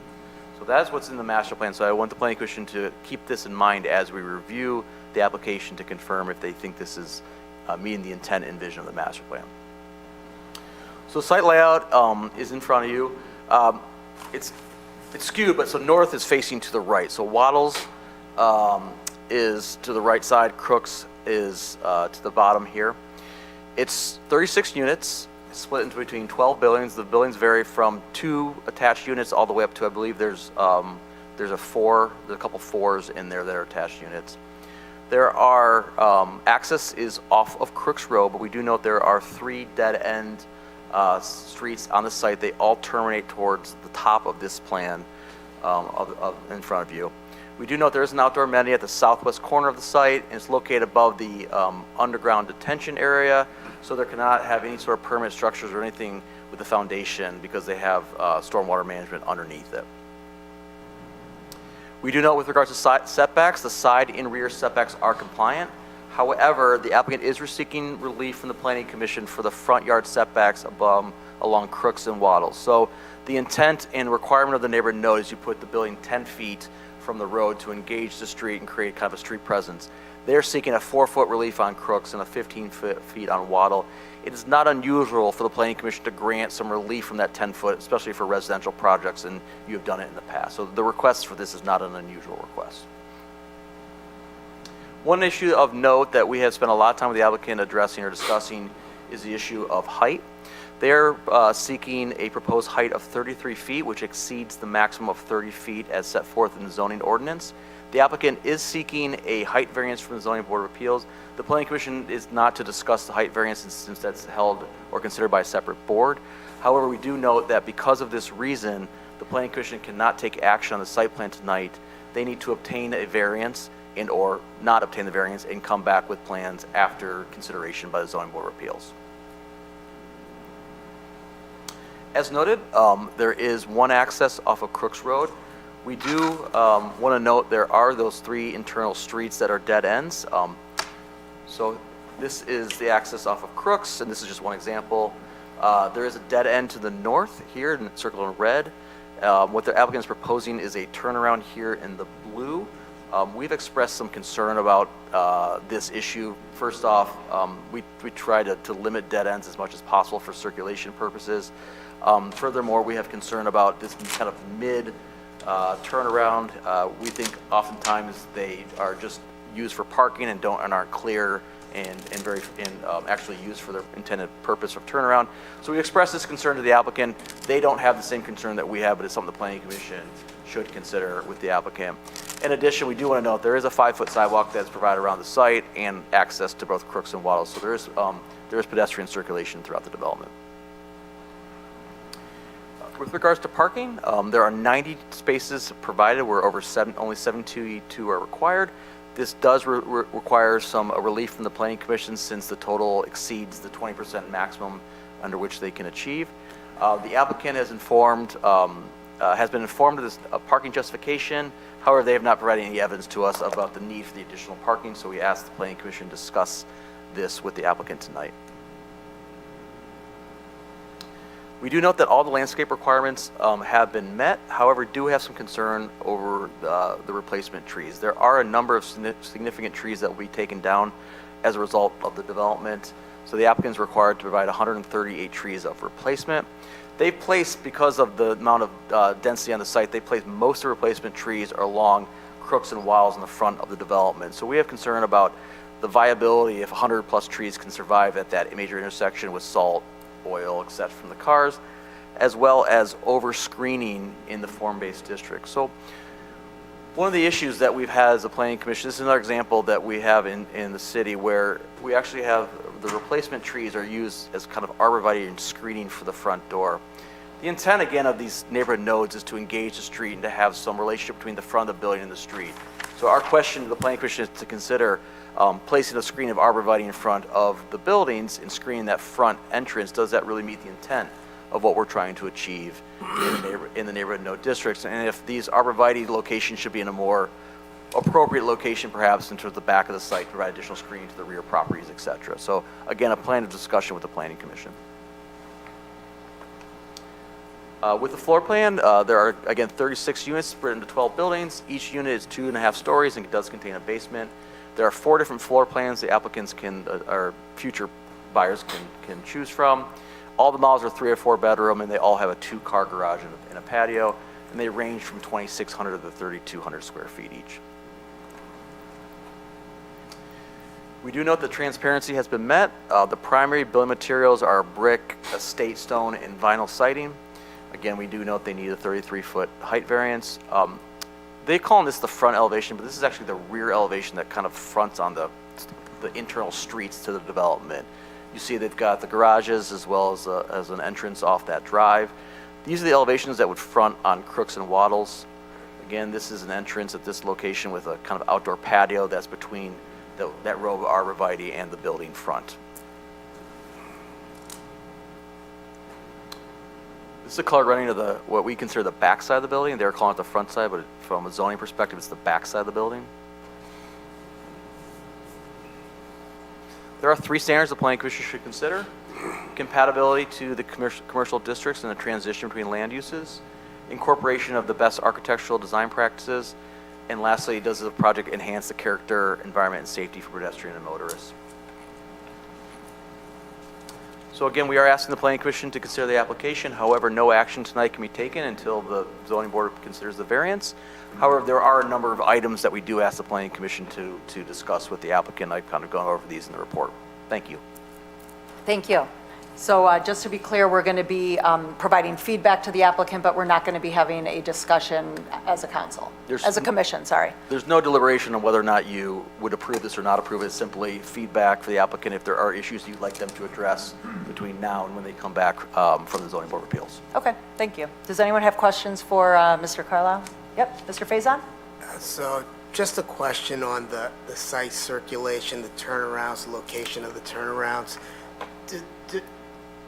So that's what's in the master plan. So I want the Planning Commission to keep this in mind as we review the application to confirm if they think this is meeting the intent and vision of the master plan. So site layout is in front of you. It's skewed, but so north is facing to the right. So Waddles is to the right side, Crooks is to the bottom here. It's 36 units, split into between 12 buildings. The buildings vary from 2 attached units all the way up to, I believe there's a couple 4s in there that are attached units. There are, access is off of Crooks Road, but we do note there are 3 dead-end streets on the site. They all terminate towards the top of this plan in front of you. We do note there is an outdoor amenity at the southwest corner of the site, and it's located above the underground detention area, so there cannot have any sort of permanent structures or anything with the foundation because they have stormwater management underneath it. We do note with regards to setbacks, the side and rear setbacks are compliant. However, the applicant is seeking relief from the Planning Commission for the front yard setbacks along Crooks and Waddles. So the intent and requirement of the neighborhood node is you put the building 10 feet from the road to engage the street and create kind of a street presence. They're seeking a 4-foot relief on Crooks and a 15 feet on Waddle. It is not unusual for the Planning Commission to grant some relief from that 10 foot, especially for residential projects, and you have done it in the past. So the request for this is not an unusual request. One issue of note that we have spent a lot of time with the applicant addressing or discussing is the issue of height. They're seeking a proposed height of 33 feet, which exceeds the maximum of 30 feet as set forth in the zoning ordinance. The applicant is seeking a height variance from the Zoning Board of Appeals. The Planning Commission is not to discuss the height variance since that's held or considered by a separate board. However, we do note that because of this reason, the Planning Commission cannot take action on the site plan tonight. They need to obtain a variance and or not obtain the variance and come back with plans after consideration by the Zoning Board of Appeals. As noted, there is one access off of Crooks Road. We do want to note there are those 3 internal streets that are dead ends. So this is the access off of Crooks, and this is just one example. There is a dead end to the north here, circled in red. What the applicant is proposing is a turnaround here in the blue. We've expressed some concern about this issue. First off, we try to limit dead ends as much as possible for circulation purposes. Furthermore, we have concern about this kind of mid turnaround. We think oftentimes they are just used for parking and aren't clear and actually used for their intended purpose of turnaround. So we expressed this concern to the applicant. They don't have the same concern that we have, but it's something the Planning Commission should consider with the applicant. In addition, we do want to note there is a 5-foot sidewalk that's provided around the site and access to both Crooks and Waddles. So there is pedestrian circulation throughout the development. With regards to parking, there are 90 spaces provided where only 72 are required. This does require some relief from the Planning Commission since the total exceeds the 20% maximum under which they can achieve. The applicant has been informed of this parking justification. However, they have not provided any evidence to us about the need for the additional parking, so we asked the Planning Commission to discuss this with the applicant tonight. We do note that all the landscape requirements have been met, however, do have some concern over the replacement trees. There are a number of significant trees that will be taken down as a result of the development, so the applicant is required to provide 138 trees of replacement. They've placed, because of the amount of density on the site, they placed most of the replacement trees along Crooks and Waddles in the front of the development. So we have concern about the viability if 100+ trees can survive at that major intersection with salt, oil, etc. from the cars, as well as over-screening in the form-based district. So one of the issues that we've had as a Planning Commission, this is another example that we have in the city where we actually have the replacement trees are used as kind of arborvitae and screening for the front door. The intent, again, of these neighborhood nodes is to engage the street and to have some relationship between the front of the building and the street. So our question to the Planning Commission is to consider placing a screen of arborvitae in front of the buildings and screening that front entrance. Does that really meet the intent of what we're trying to achieve in the neighborhood node districts? And if these arborvitae locations should be in a more appropriate location, perhaps in terms of the back of the site, provide additional screening to the rear properties, etc. So again, a plan of discussion with the Planning Commission. With the floor plan, there are, again, 36 units split into 12 buildings. Each unit is 2.5 stories and it does contain a basement. There are 4 different floor plans the applicants or future buyers can choose from. All the models are 3 or 4 bedroom, and they all have a 2-car garage and a patio, and they range from 2,600 to 3,200 square feet each. We do note that transparency has been met. The primary building materials are brick, estate stone, and vinyl siding. Again, we do note they need a 33-foot height variance. They call this the front elevation, but this is actually the rear elevation that kind of fronts on the internal streets to the development. You see they've got the garages as well as an entrance off that drive. These are the elevations that would front on Crooks and Waddles. Again, this is an entrance at this location with a kind of outdoor patio that's between that row of arborvitae and the building front. This is the color running to what we consider the back side of the building. They're calling it the front side, but from a zoning perspective, it's the back side of the building. There are 3 standards the Planning Commission should consider: compatibility to the commercial districts and the transition between land uses, incorporation of the best architectural design practices, and lastly, does the project enhance the character, environment, and safety for pedestrian and motorists? So again, we are asking the Planning Commission to consider the application. However, no action tonight can be taken until the Zoning Board considers the variance. However, there are a number of items that we do ask the Planning Commission to discuss with the applicant. I've kind of gone over these in the report. Thank you. Thank you. So just to be clear, we're going to be providing feedback to the applicant, but we're not going to be having a discussion as a council, as a commission, sorry. There's no deliberation on whether or not you would approve this or not approve it. It's simply feedback for the applicant if there are issues you'd like them to address between now and when they come back from the Zoning Board of Appeals. Okay, thank you. Does anyone have questions for Mr. Carlisle? Yep, Mr. Faison? So just a question on the site circulation, the turnarounds, the location of the turnarounds.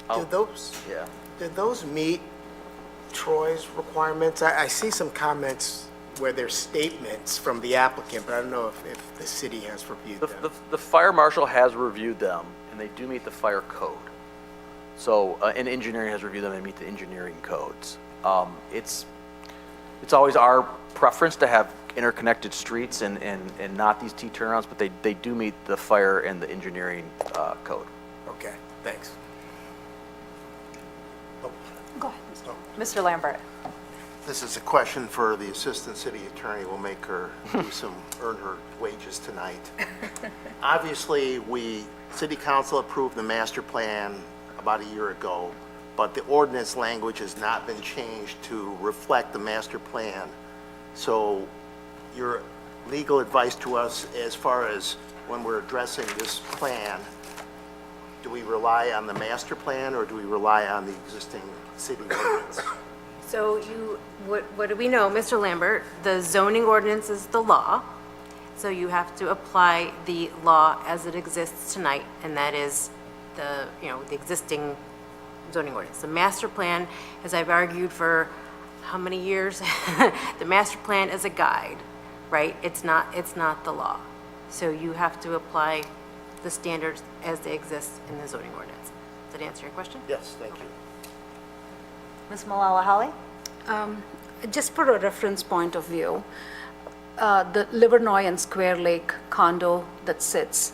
Yeah. do those meet Troy's requirements? I see some comments where there's statements from the applicant, but I don't know if the city has reviewed them. The fire marshal has reviewed them, and they do meet the fire code. So, and engineering has reviewed them and meet the engineering codes. It's always our preference to have interconnected streets and not these T-turnarounds, but they do meet the fire and the engineering code. Okay, thanks. Go ahead, Mr. Mr. Lambert. This is a question for the Assistant City Attorney. We'll make her earn her wages tonight. Obviously, City Council approved the master plan about a year ago, but the ordinance language has not been changed to reflect the master plan. So your legal advice to us as far as when we're addressing this plan, do we rely on the master plan or do we rely on the existing city ordinance? So what do we know, Mr. Lambert? The zoning ordinance is the law, so you have to apply the law as it exists tonight, and that is the existing zoning ordinance. The master plan, as I've argued for how many years, the master plan is a guide, right? It's not the law. So you have to apply the standards as they exist in the zoning ordinance. Does that answer your question? Yes, thank you. Ms. Malala-Holly? Just for a reference point of view, the Livernois and Square Lake condo that sits,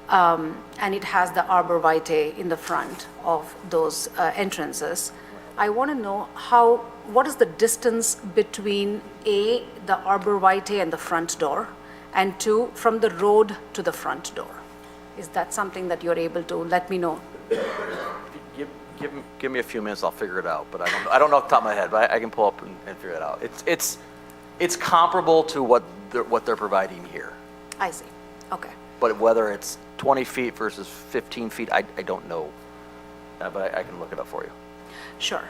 and it has the arborvitae in the front of those entrances. I want to know what is the distance between A, the arborvitae and the front door, and 2, from the road to the front door? Is that something that you're able to let me know? Give me a few minutes, I'll figure it out, but I don't know off the top of my head, but I can pull up and figure it out. It's comparable to what they're providing here, I see, okay. but whether it's 20 feet versus 15 feet, I don't know, but I can look it up for you. Sure.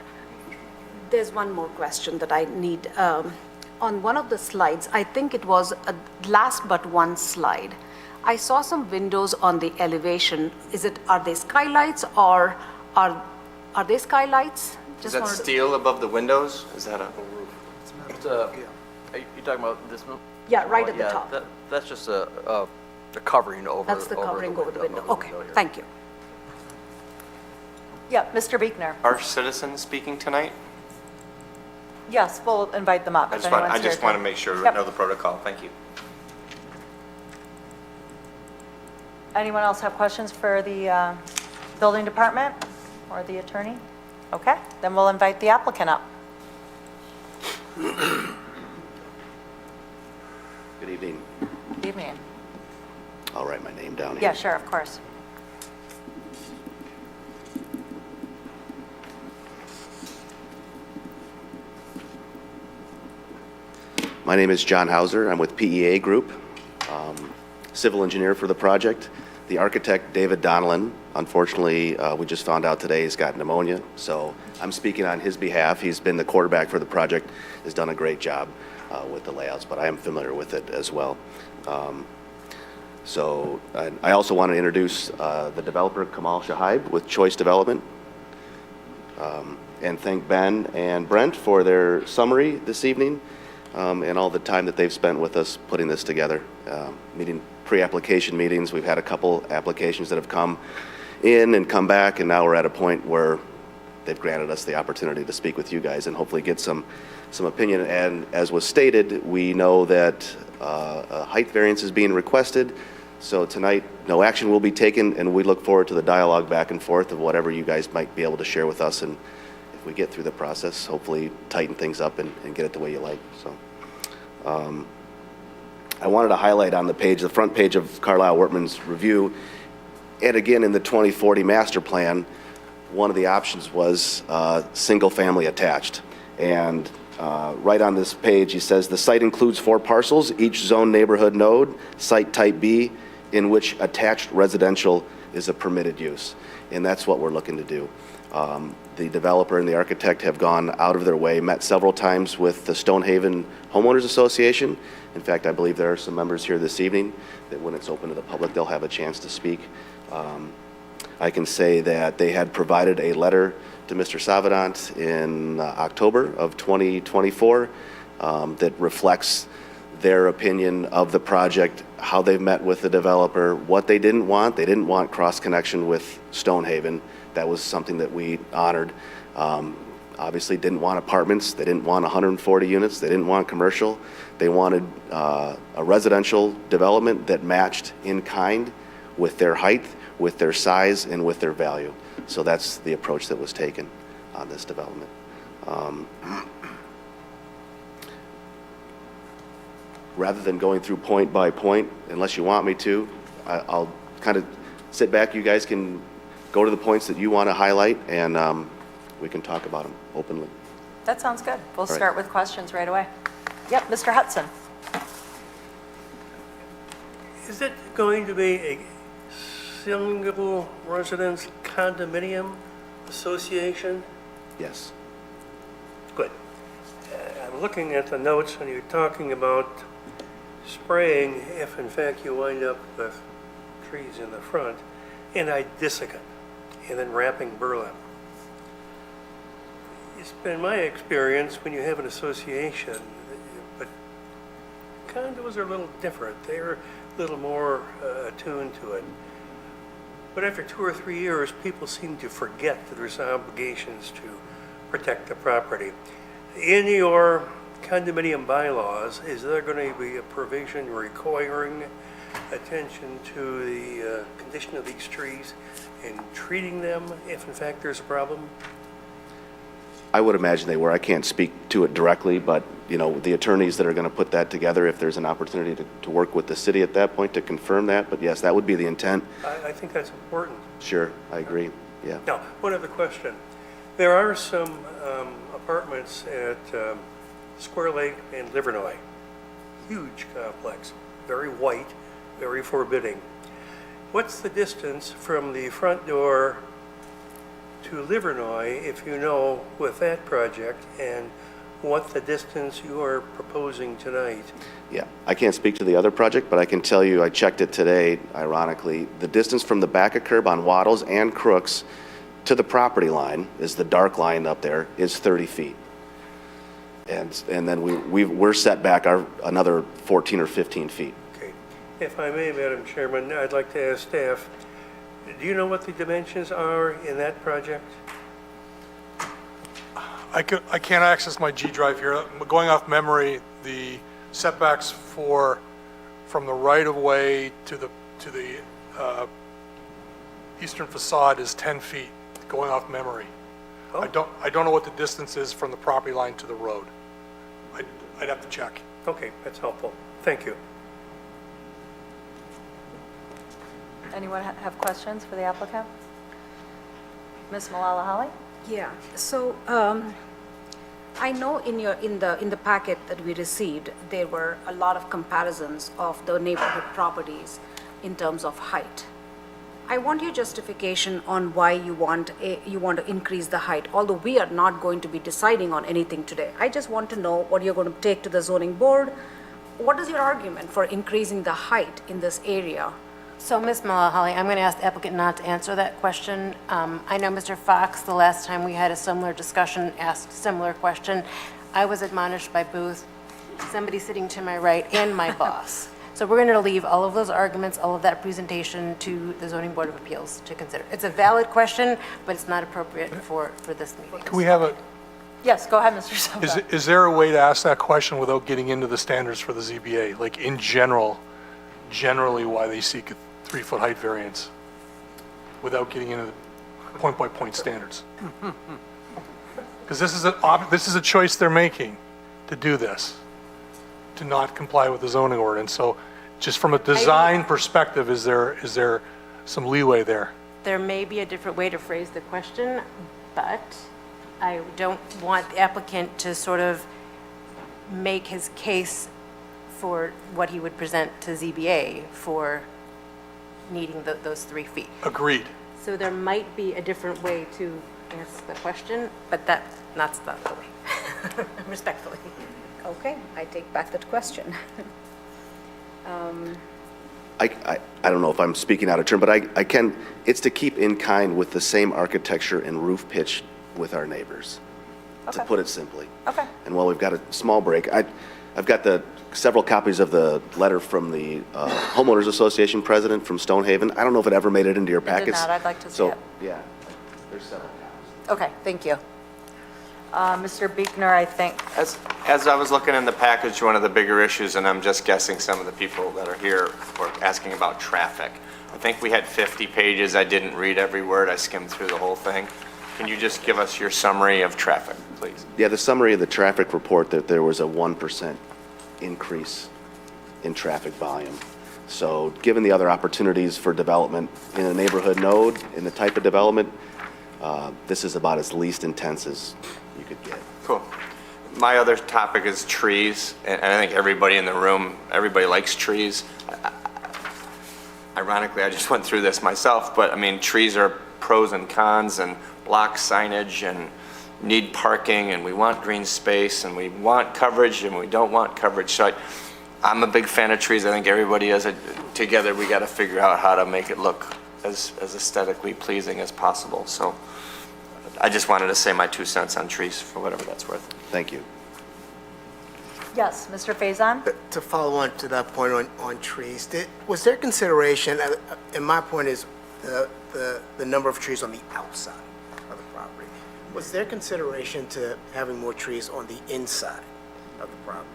There's one more question that I need. On one of the slides, I think it was a last but one slide, I saw some windows on the elevation. Are they skylights or are they skylights? Is that steel above the windows? Is that a? Are you talking about this one? Yeah, right at the Yeah, top. that's just a covering over. That's the covering over the window. Okay, here. thank you. Yeah, Mr. Buechner? Are citizens speaking tonight? Yes, we'll invite them up. I if just anyone's here want to make sure we Yep. know the protocol. Thank you. Anyone else have questions for the building department or the attorney? Okay, then we'll invite the applicant up. Good evening. Good evening. I'll write my name down here. Yeah, sure, of course. My name is John Hauser. I'm with PEA Group, civil engineer for the project. The architect, David Donnellan, unfortunately, we just found out today he's got pneumonia, so I'm speaking on his behalf. He's been the quarterback for the project, has done a great job with the layouts, but I am familiar with it as well. So I also want to introduce the developer, Kamal Shahaib, with Choice Development, and thank Ben and Brent for their summary this evening, and all the time that they've spent with us putting this together. Meeting pre-application meetings, we've had a couple applications that have come in and come back, and now we're at a point where they've granted us the opportunity to speak with you guys and hopefully get some opinion. And as was stated, we know that a height variance is being requested, so tonight no action will be taken, and we look forward to the dialogue back and forth of whatever you guys might be able to share with us, and if we get through the process, hopefully tighten things up and get it the way you like. So I wanted to highlight on the page, the front page of Carlisle Workman's review, and again in the 2040 master plan, one of the options was single-family attached. And right on this page, he says, the site includes 4 parcels, each zone neighborhood node, site type B, in which attached residential is a permitted use. And that's what we're looking to do. The developer and the architect have gone out of their way, met several times with the Stonehaven Homeowners Association. In fact, I believe there are some members here this evening that when it's open to the public, they'll have a chance to speak. I can say that they had provided a letter to Mr. Savadant in October of 2024 that reflects their opinion of the project, how they've met with the developer, what they didn't want. They didn't want cross-connection with Stonehaven. That was something that we honored. Obviously didn't want apartments. They didn't want 140 units. They didn't want commercial. They wanted a residential development that matched in kind with their height, with their size, and with their value. So that's the approach that was taken on this development. Rather than going through point by point, unless you want me to, I'll kind of sit back. You guys can go to the points that you want to highlight, and we can talk about them openly. That sounds good. We'll right. start with questions right away. Yep, Mr. Hudson. Is it going to be a single residence condominium association? Yes. Good. I'm looking at the notes and you're talking about spraying if in fact you wind up with trees in the front and desiccant and then wrapping burlap. It's been my experience when you have an association, but condos are a little different. They're a little more attuned to it. But after 2 or 3 years, people seem to forget that there's obligations to protect the property. In your condominium bylaws, is there going to be a provision requiring attention to the condition of these trees and treating them if in fact there's a problem? I would imagine they were. I can't speak to it directly, but, you know, the attorneys that are going to put that together, if there's an opportunity to work with the city at that point to confirm that, but yes, that would be the intent. I think that's important. Sure, I agree, yeah. Now, one other question. There are some apartments at Square Lake and Livernois. Huge complex, very white, very forbidding. What's the distance from the front door to Livernois, if you know, with that project, and what the distance you are proposing tonight? Yeah, I can't speak to the other project, but I can tell you, I checked it today, ironically, the distance from the back of curb on Waddles and Crooks to the property line, is the dark line up there, is 30 feet. And then we're set back another 14 or 15 feet. Okay. If I may, Madam Chairman, I'd like to ask staff, do you know what the dimensions are in that project? I can't access my G drive here. Going off memory, the setbacks from the right-of-way to the eastern facade is 10 feet, going off memory. Oh. I don't know what the distance is from the property line to the road. I'd have to check. Okay, that's helpful. Thank you. Anyone have questions for the applicant? Ms. Malala Holly? Yeah, so I know in the packet that we received, there were a lot of comparisons of the neighborhood properties in terms of height. I want your justification on why you want to increase the height, although we are not going to be deciding on anything today. I just want to know what you're going to take to the zoning board. What is your argument for increasing the height in this area? So, Ms. Malahali, I'm going to ask the applicant not to answer that question. I know Mr. Fox, the last time we had a similar discussion, asked a similar question. I was admonished by Booth, somebody sitting to my right, and my boss. So we're going to leave all of those arguments, all of that presentation to the Zoning Board of Appeals to consider. It's a valid question, but it's not appropriate for this meeting. Can we have a, Yes, go ahead, Mr. Silva. is there a way to ask that question without getting into the standards for the ZBA? Like in generally why they seek a 3-foot height variance without getting into the point-by-point standards? Because this is a choice they're making to do this, to not comply with the zoning ordinance. So just from a design perspective, is there some leeway there? There may be a different way to phrase the question, but I don't want the applicant to sort of make his case for what he would present to ZBA for needing those 3 feet. Agreed. So there might be a different way to ask the question, but that's not the way, respectfully. Okay, I take back that question. I don't know if I'm speaking out of turn, but I can, it's to keep in kind with the same architecture and roof pitch with our neighbors, to put it simply. Okay. And while we've got a small break, I've got several copies of the letter from the Homeowners Association president from Stonehaven. I don't know if it ever made it into your It did packets. not. I'd like to see So, it. yeah, there's several copies. Okay, thank you. Mr. Biegner, I think, As I was looking in the package, one of the bigger issues, and I'm just guessing some of the people that are here were asking about traffic. I think we had 50 pages. I didn't read every word. I skimmed through the whole thing. Can you just give us your summary of traffic, please? Yeah, the summary of the traffic report, that there was a 1% increase in traffic volume. So given the other opportunities for development in a neighborhood node, in the type of development, this is about as least intense as you could get. Cool. My other topic is trees, and I think everybody in the room, everybody likes trees. Ironically, I just went through this myself, but I mean, trees are pros and cons, and block signage, and need parking, and we want green space, and we want coverage, and we don't want coverage. So I'm a big fan of trees. I think everybody is. Together, we got to figure out how to make it look as aesthetically pleasing as possible. So I just wanted to say my 2 cents on trees, for whatever that's worth. Thank you. yes, Mr. Faison? To follow on to that point on trees, was there consideration, and my point is the number of trees on the outside of the property, was there consideration to having more trees on the inside of the property?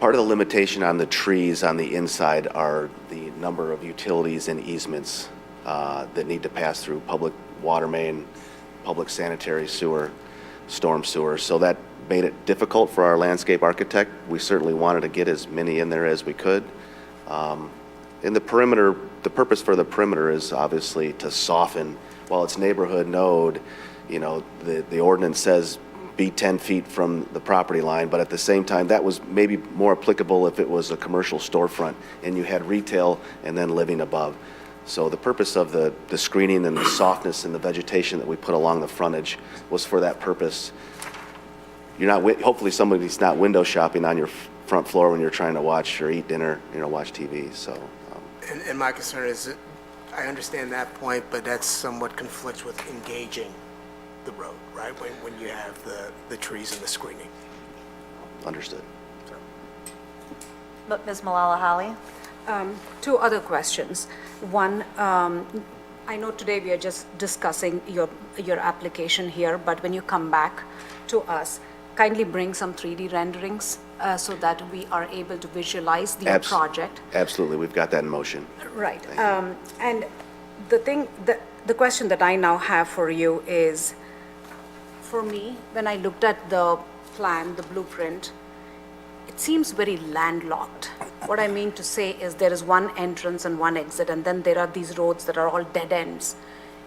Part of the limitation on the trees on the inside are the number of utilities and easements that need to pass through public water main, public sanitary sewer, storm sewer. So that made it difficult for our landscape architect. We certainly wanted to get as many in there as we could. In the perimeter, the purpose for the perimeter is obviously to soften. While it's neighborhood node, you know, the ordinance says be 10 feet from the property line, but at the same time, that was maybe more applicable if it was a commercial storefront and you had retail and then living above. So the purpose of the screening and the softness and the vegetation that we put along the frontage was for that purpose. You're not, hopefully somebody's not window shopping on your front floor when you're trying to watch or eat dinner, you know, watch TV, so. And my concern is, I understand that point, but that somewhat conflicts with engaging the road, right? When you have the trees and the screening. Understood. Ms. Malala Holly? Two other questions. One, I know today we are just discussing your application here, but when you come back to us, kindly bring some 3D renderings so that we are able to visualize the project. Absolutely, we've got that in motion. Right. And the question that I now have for you is, for me, when I looked at the plan, the blueprint, it seems very landlocked. What I mean to say is there is one entrance and one exit, and then there are these roads that are all dead ends.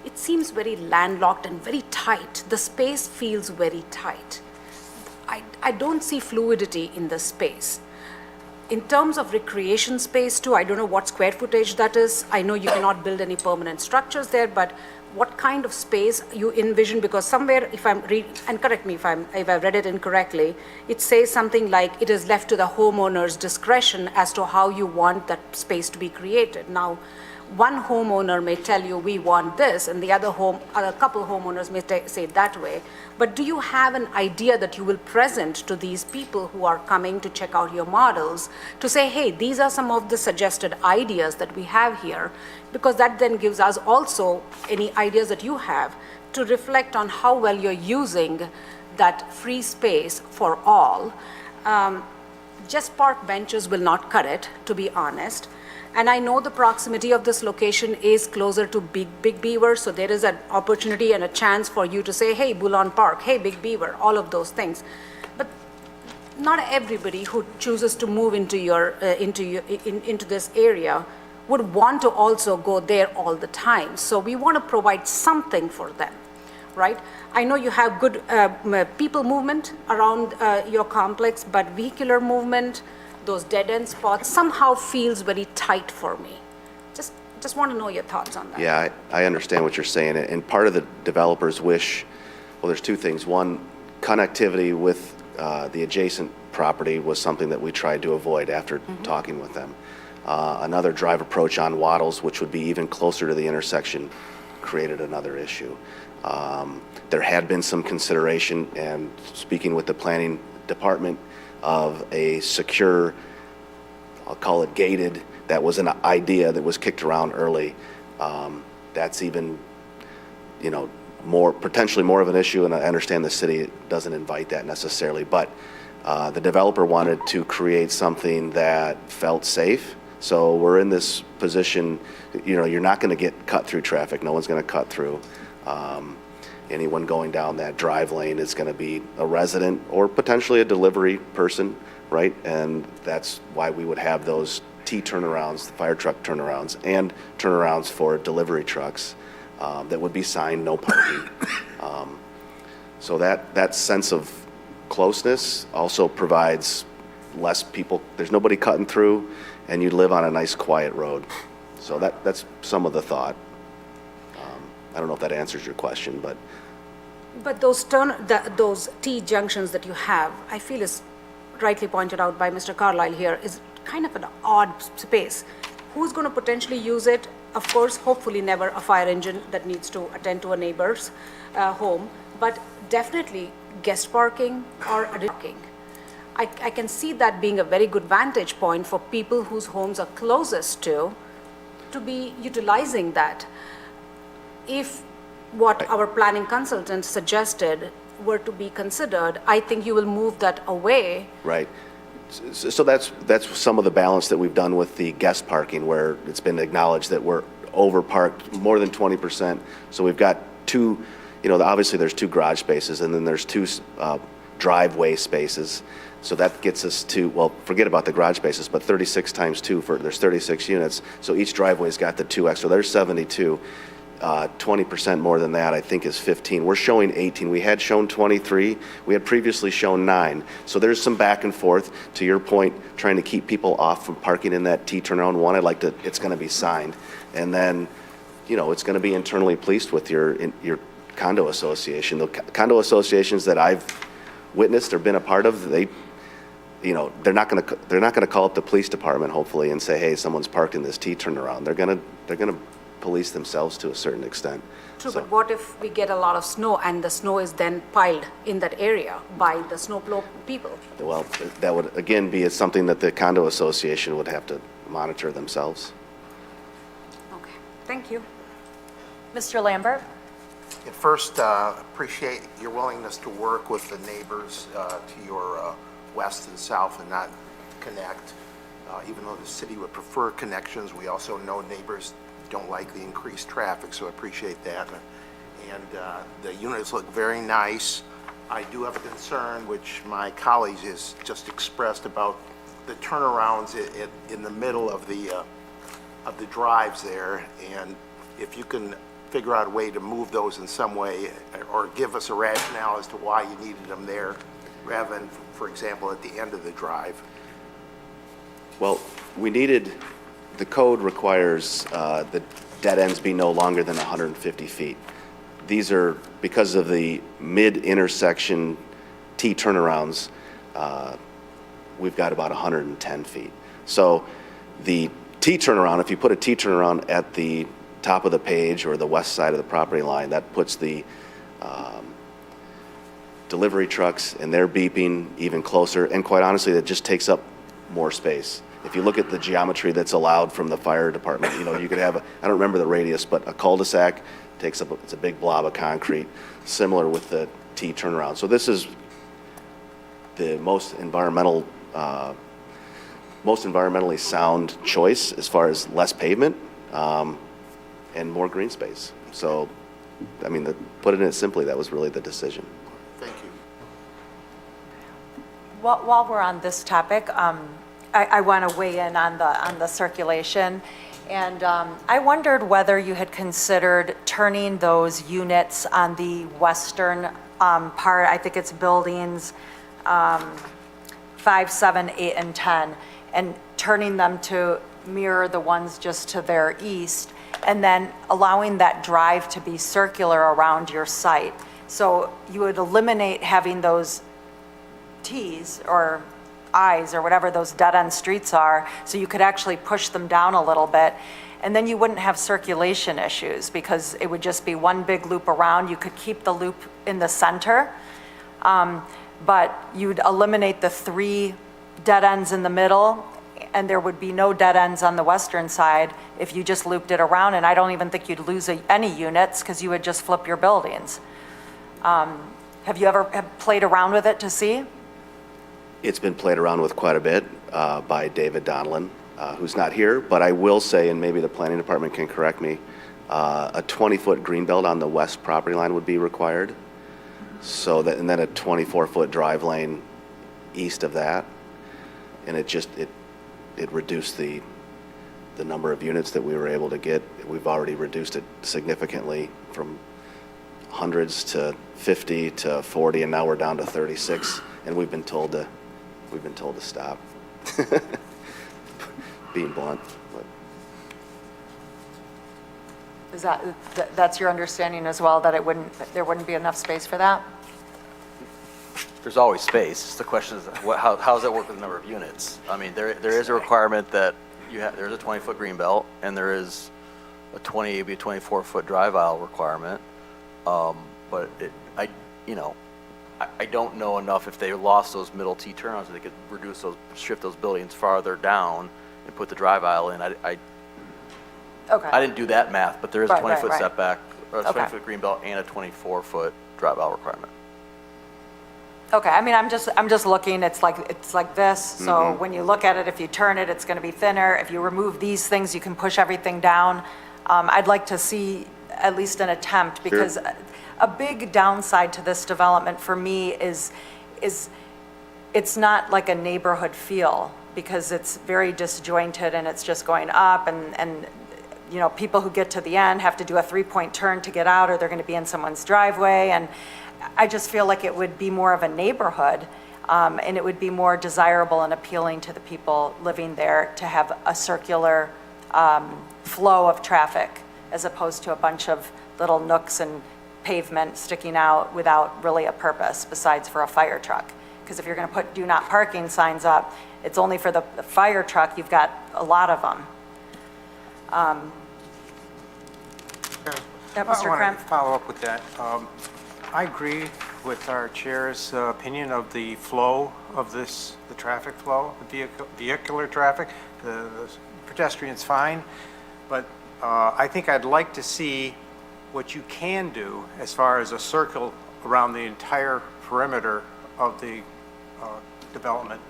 It seems very landlocked and very tight. The space feels very tight. I don't see fluidity in the space. In terms of recreation space too, I don't know what square footage that is. I know you cannot build any permanent structures there, but what kind of space you envision? Because somewhere, if I'm and correct me if I've read it incorrectly, it says something like it is left to the homeowner's discretion as to how you want that space to be created. Now, one homeowner may tell you we want this, and the other couple homeowners may say it that way. But do you have an idea that you will present to these people who are coming to check out your models to say, hey, these are some of the suggested ideas that we have here? Because that then gives us also any ideas that you have to reflect on how well you're using that free space for all. Just park benches will not cut it, to be honest. And I know the proximity of this location is closer to Big Beaver, so there is an opportunity and a chance for you to say, hey, Bullon Park, hey, Big Beaver, all of those things. But not everybody who chooses to move into this area would want to also go there all the time. So we want to provide something for them, right? I know you have good people movement around your complex, but vehicular movement, those dead-end spots somehow feels very tight for me. Just want to know your thoughts on that. Yeah, I understand what you're saying, and part of the developer's wish, well, there's two things. One, connectivity with the adjacent property was something that we tried to avoid after talking with them. Another drive approach on Waddles, which would be even closer to the intersection, created another issue. There had been some consideration, and speaking with the planning department, of a secure, I'll call it gated, that was an idea that was kicked around early. That's even, you know, potentially more of an issue, and I understand the city doesn't invite that necessarily, but the developer wanted to create something that felt safe. So we're in this position, you know, you're not going to get cut through traffic. No one's going to cut through. Anyone going down that drive lane is going to be a resident or potentially a delivery person, right? And that's why we would have those T turnarounds, the fire truck turnarounds, and turnarounds for delivery trucks that would be signed no parking. So that sense of closeness also provides less people, there's nobody cutting through, and you live on a nice quiet road. So that's some of the thought. I don't know if that answers your question, but. But those T junctions that you have, I feel is rightly pointed out by Mr. Carlisle here, is kind of an odd space. Who's going to potentially use it? Of course, hopefully never a fire engine that needs to attend to a neighbor's home, but definitely guest parking or parking. I can see that being a very good vantage point for people whose homes are closest to be utilizing that. If what our planning consultant suggested were to be considered, I think you will move that away. Right. So that's some of the balance that we've done with the guest parking, where it's been acknowledged that we're over-parked more than 20%. So we've got two, you know, obviously there's two garage spaces, and then there's two driveway spaces. So that gets us to, well, forget about the garage spaces, but 36 times 2, there's 36 units. So each driveway's got the 2 extra. There's 72. 20% more than that, I think, is 15. We're showing 18. We had shown 23. We had previously shown 9. So there's some back and forth. To your point, trying to keep people off from parking in that T turnaround one, it's going to be signed. And then, you know, it's going to be internally policed with your condo association. The condo associations that I've witnessed or been a part of, they're not going to call up the police department, hopefully, and say, hey, someone's parked in this T turnaround. They're going to police themselves to a certain extent. True, but what if we get a lot of snow and the snow is then piled in that area by the snowplow people? Well, that would, again, be something that the condo association would have to monitor themselves. Okay, thank you. Mr. Lambert? At first, appreciate your willingness to work with the neighbors to your west and south and not connect. Even though the city would prefer connections, we also know neighbors don't like the increased traffic, so I appreciate that. And the units look very nice. I do have a concern, which my colleagues has just expressed, about the turnarounds in the middle of the drives there. And if you can figure out a way to move those in some way, or give us a rationale as to why you needed them there, rather than, for example, at the end of the drive. Well, the code requires the dead ends be no longer than 150 feet. These are, because of the mid-intersection T turnarounds, we've got about 110 feet. So the T turnaround, if you put a T turnaround at the top of the page or the west side of the property line, that puts the delivery trucks and their beeping even closer, and quite honestly, that just takes up more space. If you look at the geometry that's allowed from the fire department, you know, you could have, I don't remember the radius, but a cul-de-sac takes up, it's a big blob of concrete, similar with the T turnaround. So this is the most environmentally sound choice as far as less pavement and more green space. So, I mean, putting it simply, that was really the decision. Thank you. While we're on this topic, I want to weigh in on the circulation. And I wondered whether you had considered turning those units on the western part, I think it's buildings 5, 7, 8, and 10, and turning them to mirror the ones just to their east, and then allowing that drive to be circular around your site. So you would eliminate having those Ts or Is or whatever those dead-end streets are, so you could actually push them down a little bit. And then you wouldn't have circulation issues because it would just be one big loop around. You could keep the loop in the center, but you'd eliminate the 3 dead ends in the middle, and there would be no dead ends on the western side if you just looped it around, and I don't even think you'd lose any units because you would just flip your buildings. Have you ever played around with it to see? It's been played around with quite a bit by David Donlin, who's not here, but I will say, and maybe the planning department can correct me, a 20-foot greenbelt on the west property line would be required. So that, and then a 24-foot drive lane east of that, and it reduced the number of units that we were able to get. We've already reduced it significantly from hundreds to 50 to 40, and now we're down to 36, and we've been told to stop. Being blunt. But. Is that's your understanding as well, that there wouldn't be enough space for that? There's always space. The question is, how does that work with the number of units? I mean, there is a requirement that there's a 20-foot green belt, and there is a 24-foot drive aisle requirement. But I don't know enough if they lost those middle T turnarounds, they could shift those buildings farther down and put the drive aisle in. Okay. I didn't do that math, but there is a Right, 20-foot right. setback, or a Okay. 20-foot green belt and a 24-foot drive aisle requirement. Okay, I mean, I'm just looking, it's like this, so when you look at it, if you turn it, it's gonna be thinner. If you remove these things, you can push everything down. I'd like to see at least an attempt, because a big downside to this development for me is it's not like a neighborhood feel, because it's very disjointed and it's just going up, and people who get to the end have to do a 3-point turn to get out, or they're gonna be in someone's driveway, and I just feel like it would be more of a neighborhood, and it would be more desirable and appealing to the people living there to have a circular flow of traffic, as opposed to a bunch of little nooks and pavement sticking out without really a purpose besides for a fire truck. Because if you're going to put do not parking signs up, it's only for the fire truck. You've got a lot of them. I Mr. want Kremp? to follow up with that. I agree with our chair's opinion of the flow of the traffic flow, the vehicular traffic. The pedestrian's fine, but I think I'd like to see what you can do as far as a circle around the entire perimeter of the development.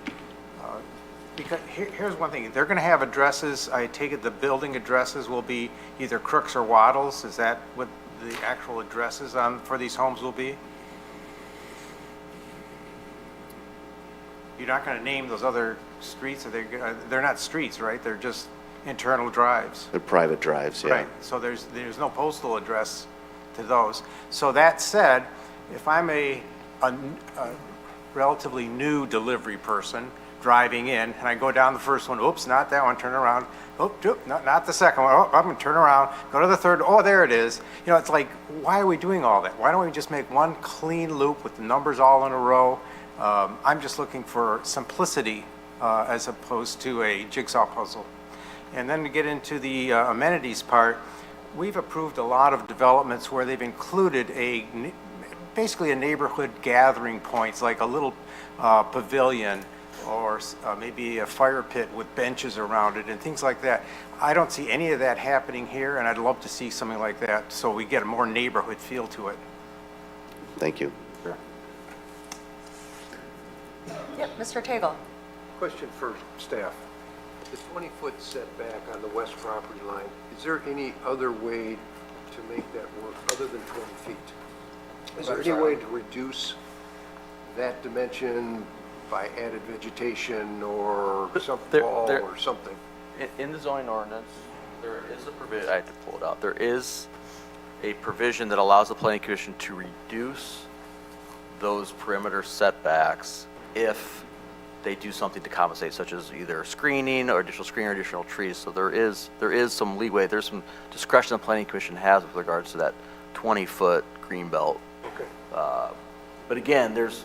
Because here's one thing, they're going to have addresses. I take it the building addresses will be either Crooks or Waddles. Is that what the actual addresses for these homes will be? You're not going to name those other streets? They're not streets, right? They're just internal drives. They're private drives, yeah. Right, so there's no postal address to those. So that said, if I'm a relatively new delivery person driving in, and I go down the first one, oops, not that one, turn around, oops, not the second one, oh, I'm gonna turn around, go to the third, oh, there it is. It's like, why are we doing all that? Why don't we just make one clean loop with the numbers all in a row? I'm just looking for simplicity as opposed to a jigsaw puzzle. And then to get into the amenities part, we've approved a lot of developments where they've included basically a neighborhood gathering points, like a little pavilion, or maybe a fire pit with benches around it and things like that. I don't see any of that happening here, and I'd love to see something like that so we get a more neighborhood feel to it. Thank you. Sure. Yep, Mr. Tagle. Question for staff. The 20-foot setback on the west property line, is there any other way to make that work other than 20 feet? Is there any way to reduce that dimension by added vegetation or some wall or something? In the zoning ordinance, there is a provision, I have to pull it out, there is a provision that allows the planning commission to reduce those perimeter setbacks if they do something to compensate, such as either screening or additional trees. So there is some leeway, there's some discretion the planning commission has with regards to that 20-foot green belt. Okay. But again, there's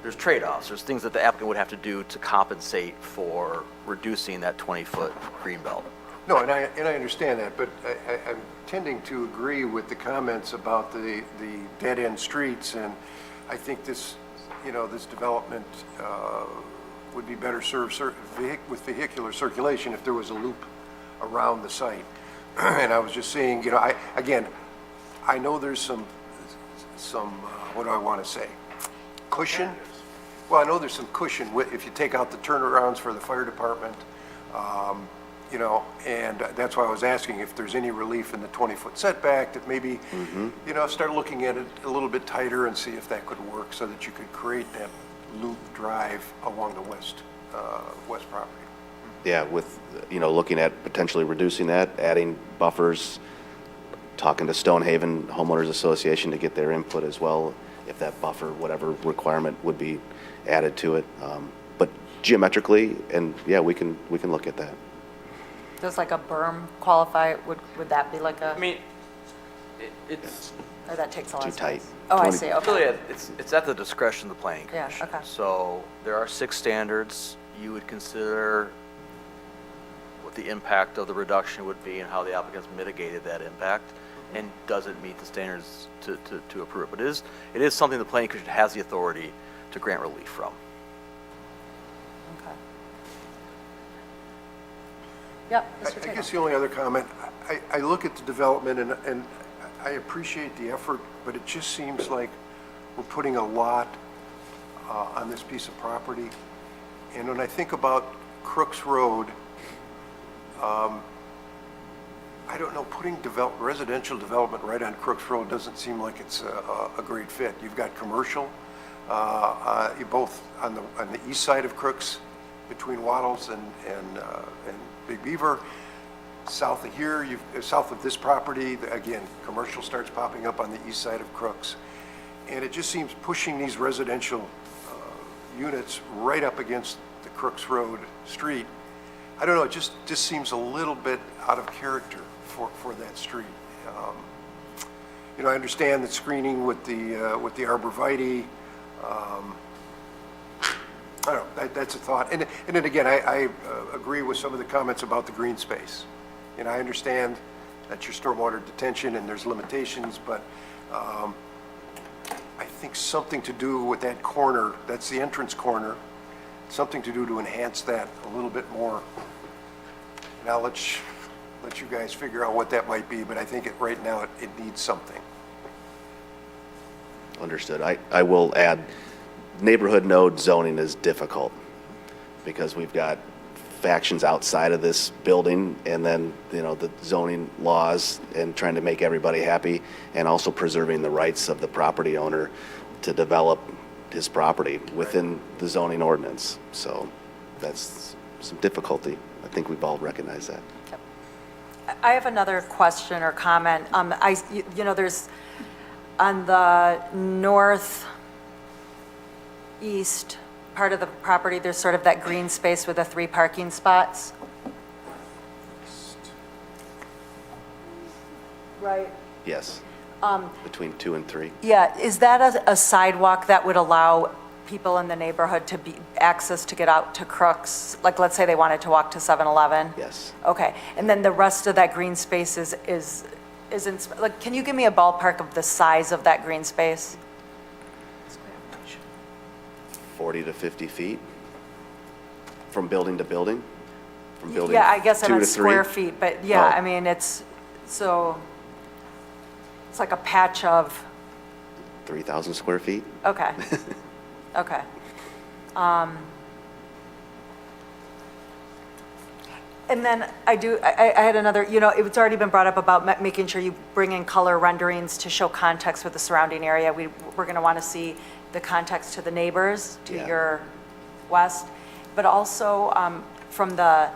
there's trade-offs. There's things that the applicant would have to do to compensate for reducing that 20-foot green belt. No, and I understand that, but I'm tending to agree with the comments about the dead-end streets, and I think this, this development would be better served with vehicular circulation if there was a loop around the site. And I was just saying, I know there's some, what do I want to say? Cushion? Well, I know there's some cushion if you take out the turnarounds for the fire department, and that's why I was asking if there's any relief in the 20-foot setback, that maybe, start looking at it a little bit tighter and see if that could work so that you could create that loop drive along the west property. Yeah, with, looking at potentially reducing that, adding buffers, talking to Stonehaven Homeowners Association to get their input as well, if that buffer, whatever requirement would be added to it. But geometrically, and yeah, we can look at that. Does like a berm qualify? Would that be like a? I mean, it's Or that takes a lot Too of space? tight. Oh, I 20 see, really, okay. it's at the discretion of the planning Yeah, commission. okay. So there are 6 standards. You would consider what the impact of the reduction would be and how the applicant's mitigated that impact, and does it meet the standards to approve it. But it is something the planning commission has the authority to grant relief from. Okay. Yep, Mr. I Tatum. guess the only other comment, I look at the development and I appreciate the effort, but it just seems like we're putting a lot on this piece of property. And when I think about Crooks Road, I don't know, putting residential development right on Crooks Road doesn't seem like it's a great fit. You've got commercial, you both on the east side of Crooks, between Waddles and Big Beaver. South of here, south of this property, again, commercial starts popping up on the east side of Crooks. And it just seems pushing these residential units right up against the Crooks Road street. I don't know, it just seems a little bit out of character for that street. I understand the screening with the arborvitae. I don't know, that's a thought. And then again, I agree with some of the comments about the green space. And I understand that's your stormwater detention and there's limitations, but I think something to do with that corner, that's the entrance corner, something to do to enhance that a little bit more. Now let you guys figure out what that might be, but I think right now it needs something. Understood. I will add, neighborhood node zoning is difficult because we've got factions outside of this building, and then, the zoning laws and trying to make everybody happy, and also preserving the rights of the property owner to develop his property within the zoning ordinance. So that's some difficulty. I think we've all recognized that. I have another question or comment. There's, on the northeast part of the property, there's sort of that green space with the 3 parking spots. Right. Yes. Between 2 and 3. Yeah, is that a sidewalk that would allow people in the neighborhood to be, access to get out to Crooks? Like, let's say they wanted to walk to 7-Eleven? Yes. Okay, and then the rest of that green space isn't, like, can you give me a ballpark of the size of that green space? 40 to 50 feet from building to building? From building Yeah, I guess I 2 meant to 3? square feet, but yeah, Oh. I mean, it's like a patch of, 3,000 square feet? okay, okay. And then I had another, it's already been brought up about making sure you bring in color renderings to show context with the surrounding area. We're going to want to see the context to the neighbors to Yeah. your west, but also from the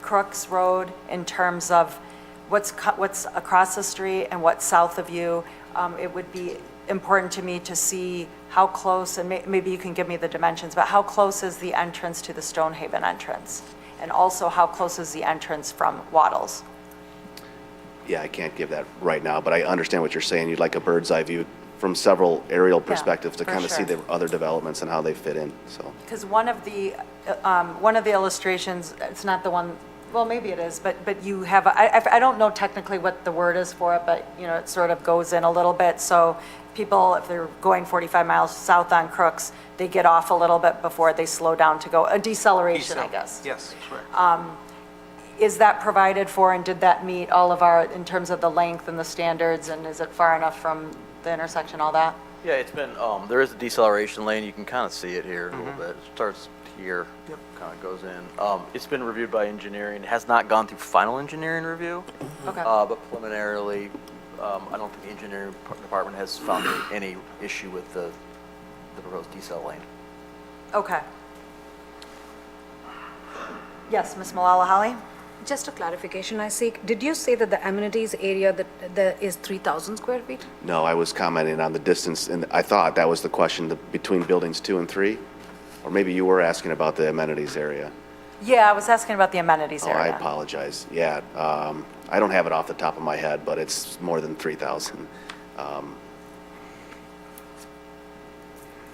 Crooks Road in terms of what's across the street and what's south of you. It would be important to me to see how close, and maybe you can give me the dimensions, but how close is the entrance to the Stonehaven entrance? And also, how close is the entrance from Waddles? Yeah, I can't give that right now, but I understand what you're saying. You'd like a bird's eye view from several aerial perspectives to for kind of see sure. the other developments and how they fit in, so. Because one of the illustrations, it's not the one, well, maybe it is, but you have, I don't know technically what the word is for it, but, you know, it sort of goes in a little bit, so people, if they're going 45 miles south on Crooks, they get off a little bit before they slow down to go, a deceleration, I guess. Yes, correct. Is that provided for, and did that meet all of our, in terms of the length and the standards, and is it far enough from the intersection, all that? Yeah, it's been, there is a deceleration lane, you can kind of see it here a little bit. It starts here, kind of goes in. It's been reviewed by engineering, it has not gone through final engineering review. Okay. But preliminarily, I don't think the engineering department has found any issue with the proposed decel lane. Okay. Yes, Ms. Malala Holly? Just a clarification I seek. Did you say that the amenities area that is 3,000 square feet? No, I was commenting on the distance, and I thought that was the question between buildings 2 and 3? Or maybe you were asking about the amenities area. Yeah, I was asking about the amenities Oh, I area. apologize. Yeah, I don't have it off the top of my head, but it's more than 3,000.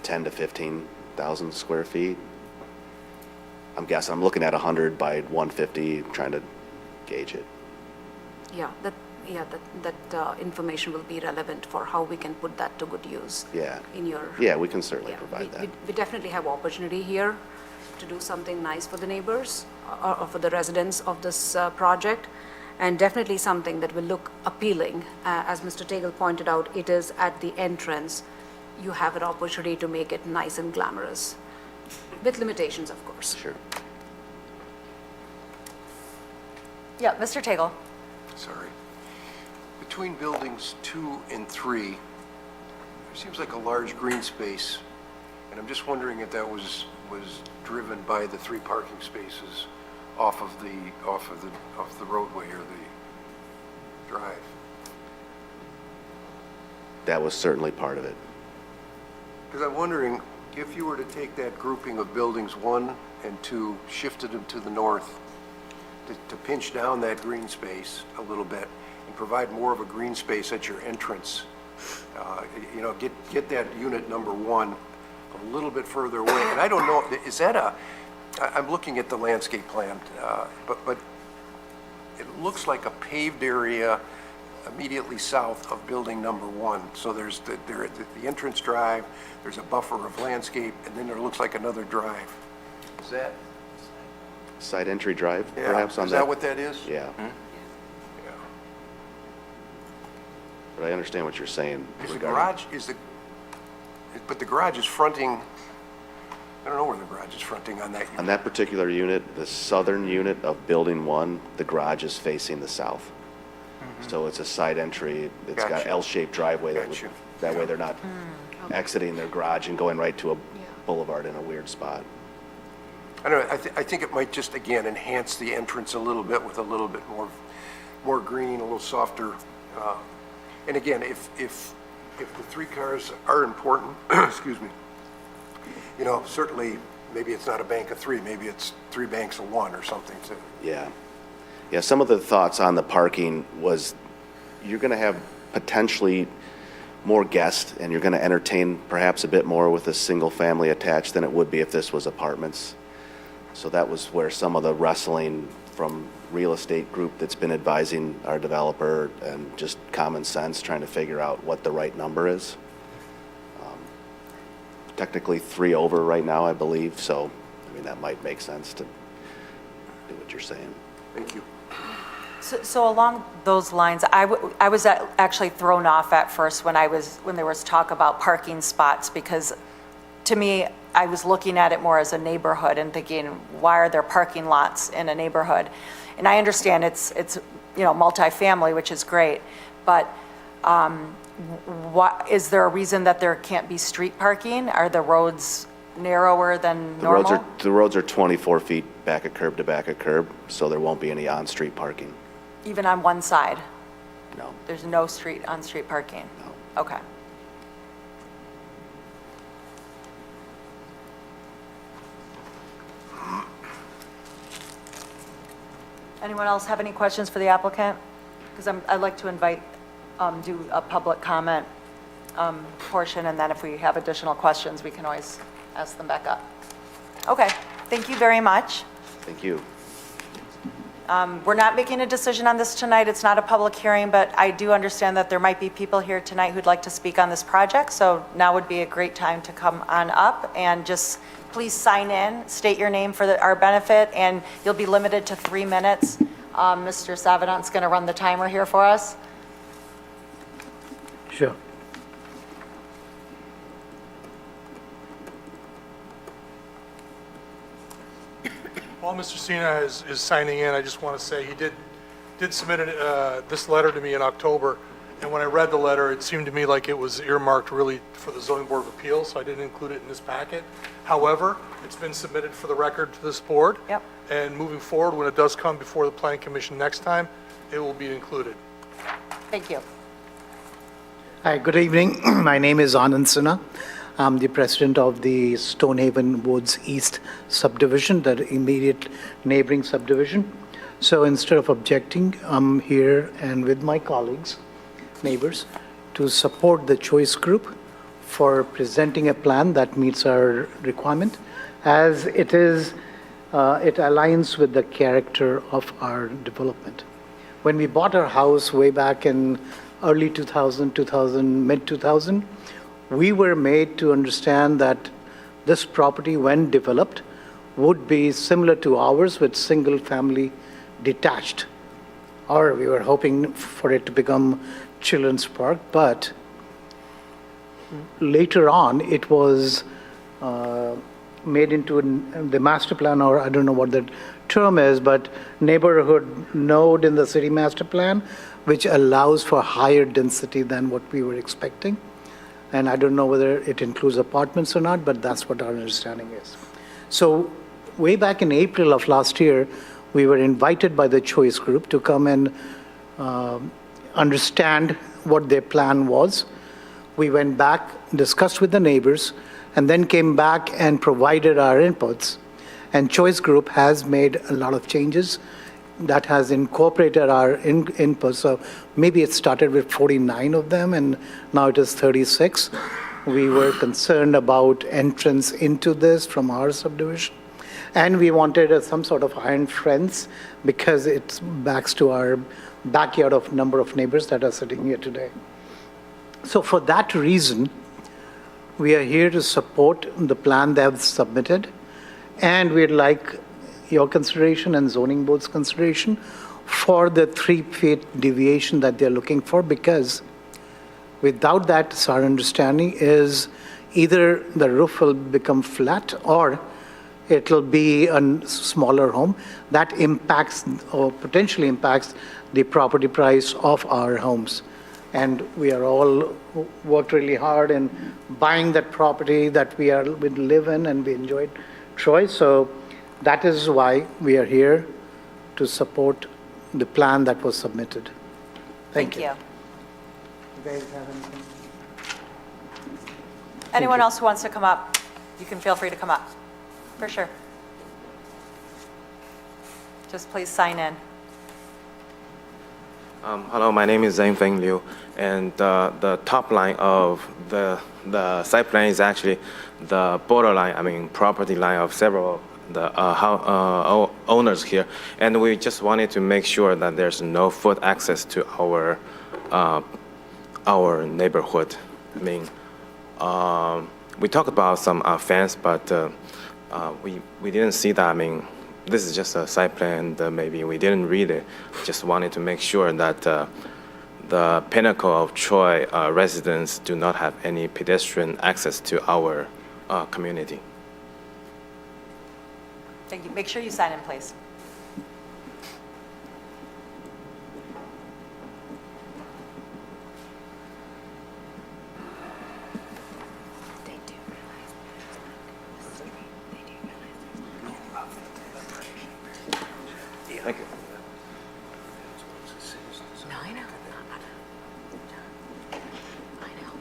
10 to 15,000 square feet. I'm guessing, I'm looking at 100 by 150, trying to gauge it. Yeah, that information will be relevant for how we can put that to good use. Yeah. In your. Yeah, we can certainly Yeah, provide that. we definitely have opportunity here to do something nice for the neighbors or for the residents of this project, and definitely something that will look appealing. As Mr. Tagle pointed out, it is at the entrance. You have an opportunity to make it nice and glamorous, with limitations, of course. Sure. Yeah, Mr. Tagle? Sorry. Between buildings 2 and 3, there seems like a large green space, and I'm just wondering if that was driven by the 3 parking spaces off of the roadway or the drive. That was certainly part of it. Because I'm wondering, if you were to take that grouping of buildings 1 and 2, shifted them to the north, to pinch down that green space a little bit and provide more of a green space at your entrance, you know, get that unit number 1 a little bit further away. And I don't know, is that I'm looking at the landscape plan, but it looks like a paved area immediately south of building number 1. So there's the entrance drive, there's a buffer of landscape, and then there looks like another drive. Is that? Side entry drive, Yeah, perhaps, on that? Is that what that is? Yeah, Yeah. but I understand what you're saying. Is the regarding- garage, but the garage is fronting, I don't know where the garage is fronting on that On unit. that particular unit, the southern unit of Building 1, the garage is facing the south. So it's a side entry, it's got Gotcha. L-shaped driveway Gotcha. that way they're not exiting their garage and going right to a boulevard in a weird spot. I don't know, I think it might just, again, enhance the entrance a little bit with a little bit more green, a little softer. And again, if the 3 cars are important, excuse me, you know, certainly, maybe it's not a bank of 3, maybe it's 3 banks of 1 or something. So Yeah. Yeah, some of the thoughts on the parking was you're going to have potentially more guests, and you're going to entertain perhaps a bit more with a single family attached than it would be if this was apartments. So that was where some of the wrestling from real estate group that's been advising our developer and just common sense, trying to figure out what the right number is. Technically 3 over right now, I believe, so, I mean, that might make sense to do what you're saying. thank you. So along those lines, I was actually thrown off at first when there was talk about parking spots, because to me, I was looking at it more as a neighborhood and thinking, why are there parking lots in a neighborhood? And I understand it's you know, multifamily, which is great, but is there a reason that there can't be street parking? Are the roads narrower than normal? The roads are 24 feet back of curb to back of curb, so there won't be any on-street parking. Even on one side? No. There's no on-street parking? No. Okay. Anyone else have any questions for the applicant? Because I'd like to invite, do a public comment portion, and then if we have additional questions, we can always ask them back up. Okay, thank you very much. Thank you. We're not making a decision on this tonight. It's not a public hearing, but I do understand that there might be people here tonight who'd like to speak on this project, so now would be a great time to come on up and just please sign in, state your name for our benefit, and you'll be limited to 3 minutes. Mr. Savadant's going to run the timer here for us. Sure. While Mr. Sina is signing in, I just want to say he did submit this letter to me in October, and when I read the letter, it seemed to me like it was earmarked really for the Zoning Board of Appeals, so I didn't include it in this packet. However, it's been submitted for the record to this board. Yep. And moving forward, when it does come before the Planning Commission next time, it will be included. Thank you. Hi, good evening. My name is Anand Sinha. I'm the president of the Stonehaven Woods East subdivision, the immediate neighboring subdivision. So instead of objecting, I'm here and with my colleagues, neighbors, to support the choice group for presenting a plan that meets our requirement, as it is, it aligns with the character of our development. When we bought our house way back in early 2000, mid 2000, we were made to understand that this property, when developed, would be similar to ours with single family detached. Or we were hoping for it to become children's park, but later on it was made into the master plan, or I don't know what the term is, but neighborhood node in the city master plan, which allows for higher density than what we were expecting. And I don't know whether it includes apartments or not, but that's what our understanding is. So way back in April of last year, we were invited by the choice group to come and understand what their plan was. We went back, discussed with the neighbors, and then came back and provided our inputs. And choice group has made a lot of changes that has incorporated our inputs. So maybe it started with 49 of them, and now it is 36. We were concerned about entrance into this from our subdivision. And we wanted some sort of iron fence because it backs to our backyard of number of neighbors that are sitting here today. So for that reason, we are here to support the plan they have submitted, and we'd like your consideration and zoning board's consideration for the 3 feet deviation that they're looking for, because without that, our understanding is either the roof will become flat or it'll be a smaller home that impacts or potentially impacts the property price of our homes. And we are all worked really hard in buying that property that we live in and we enjoyed Troy. So that is why we are here to support the plan that was submitted. Thank you. you. You guys have anything? Anyone else who wants to come up, you can feel free to come up, for sure. Just please sign in. Hello, my name is Zheng Feng Liu, and the top line of the site plan is actually the borderline, I mean property line of several the owners here, and we just wanted to make sure that there's no foot access to our neighborhood. I mean, we talked about some fence, but we didn't see that. I mean, this is just a site plan. Maybe we didn't read it. Just wanted to make sure that the Pinnacle of Troy residents do not have any pedestrian access to our community. Thank you. Make sure you sign in, please. Thank you. No, I know. I know.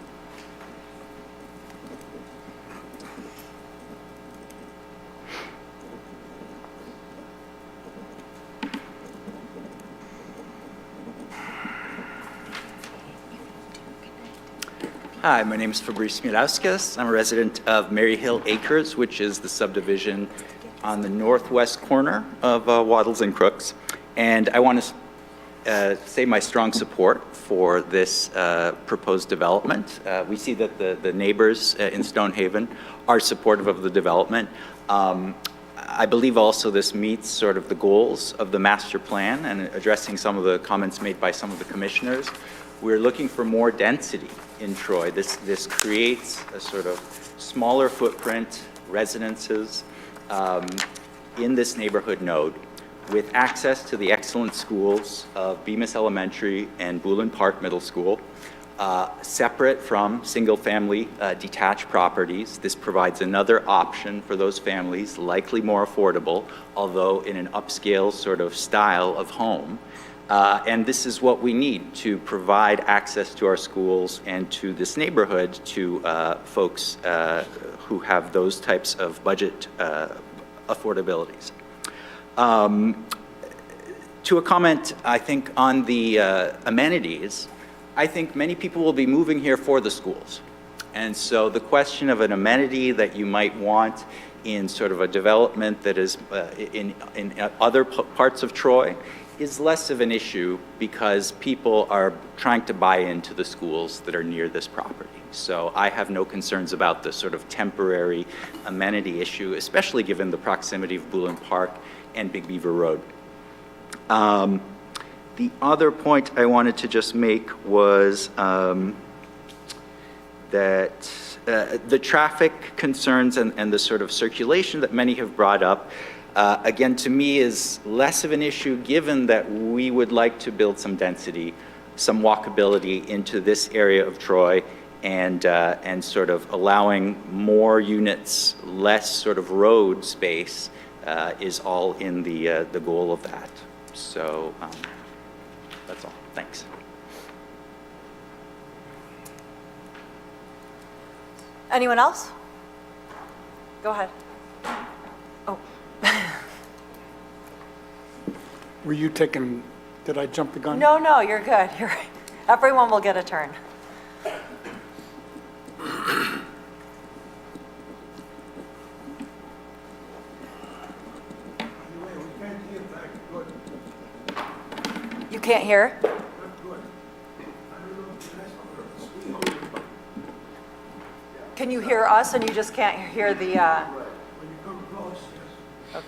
Hi, my name is Fabrice Milauskas. I'm a resident of Mary Hill Acres, which is the subdivision on the northwest corner of Waddles and Crooks. And I want to say my strong support for this proposed development. We see that the neighbors in Stonehaven are supportive of the development. I believe also this meets sort of the goals of the master plan and addressing some of the comments made by some of the commissioners. We're looking for more density in Troy. This creates a sort of smaller footprint residences in this neighborhood node with access to the excellent schools of Bemis Elementary and Bullen Park Middle School, separate from single-family detached properties. This provides another option for those families, likely more affordable, although in an upscale sort of style of home. And this is what we need to provide access to our schools and to this neighborhood to folks who have those types of budget affordabilities. To a comment, I think, on the amenities, I think many people will be moving here for the schools. And so the question of an amenity that you might want in sort of a development that is in other parts of Troy is less of an issue because people are trying to buy into the schools that are near this property. So I have no concerns about the sort of temporary amenity issue, especially given the proximity of Bullen Park and Big Beaver Road. The other point I wanted to just make was that the traffic concerns and the sort of circulation that many have brought up, again, to me is less of an issue given that we would like to build some density, some walkability into this area of Troy and sort of allowing more units, less sort of road space is all in the goal of that. So that's all. Thanks. Anyone else? Go ahead. Oh. Were you taking, did I jump the gun? No, you're good. Everyone will get a turn. You can't hear? Can you hear us and you just can't hear the, Okay.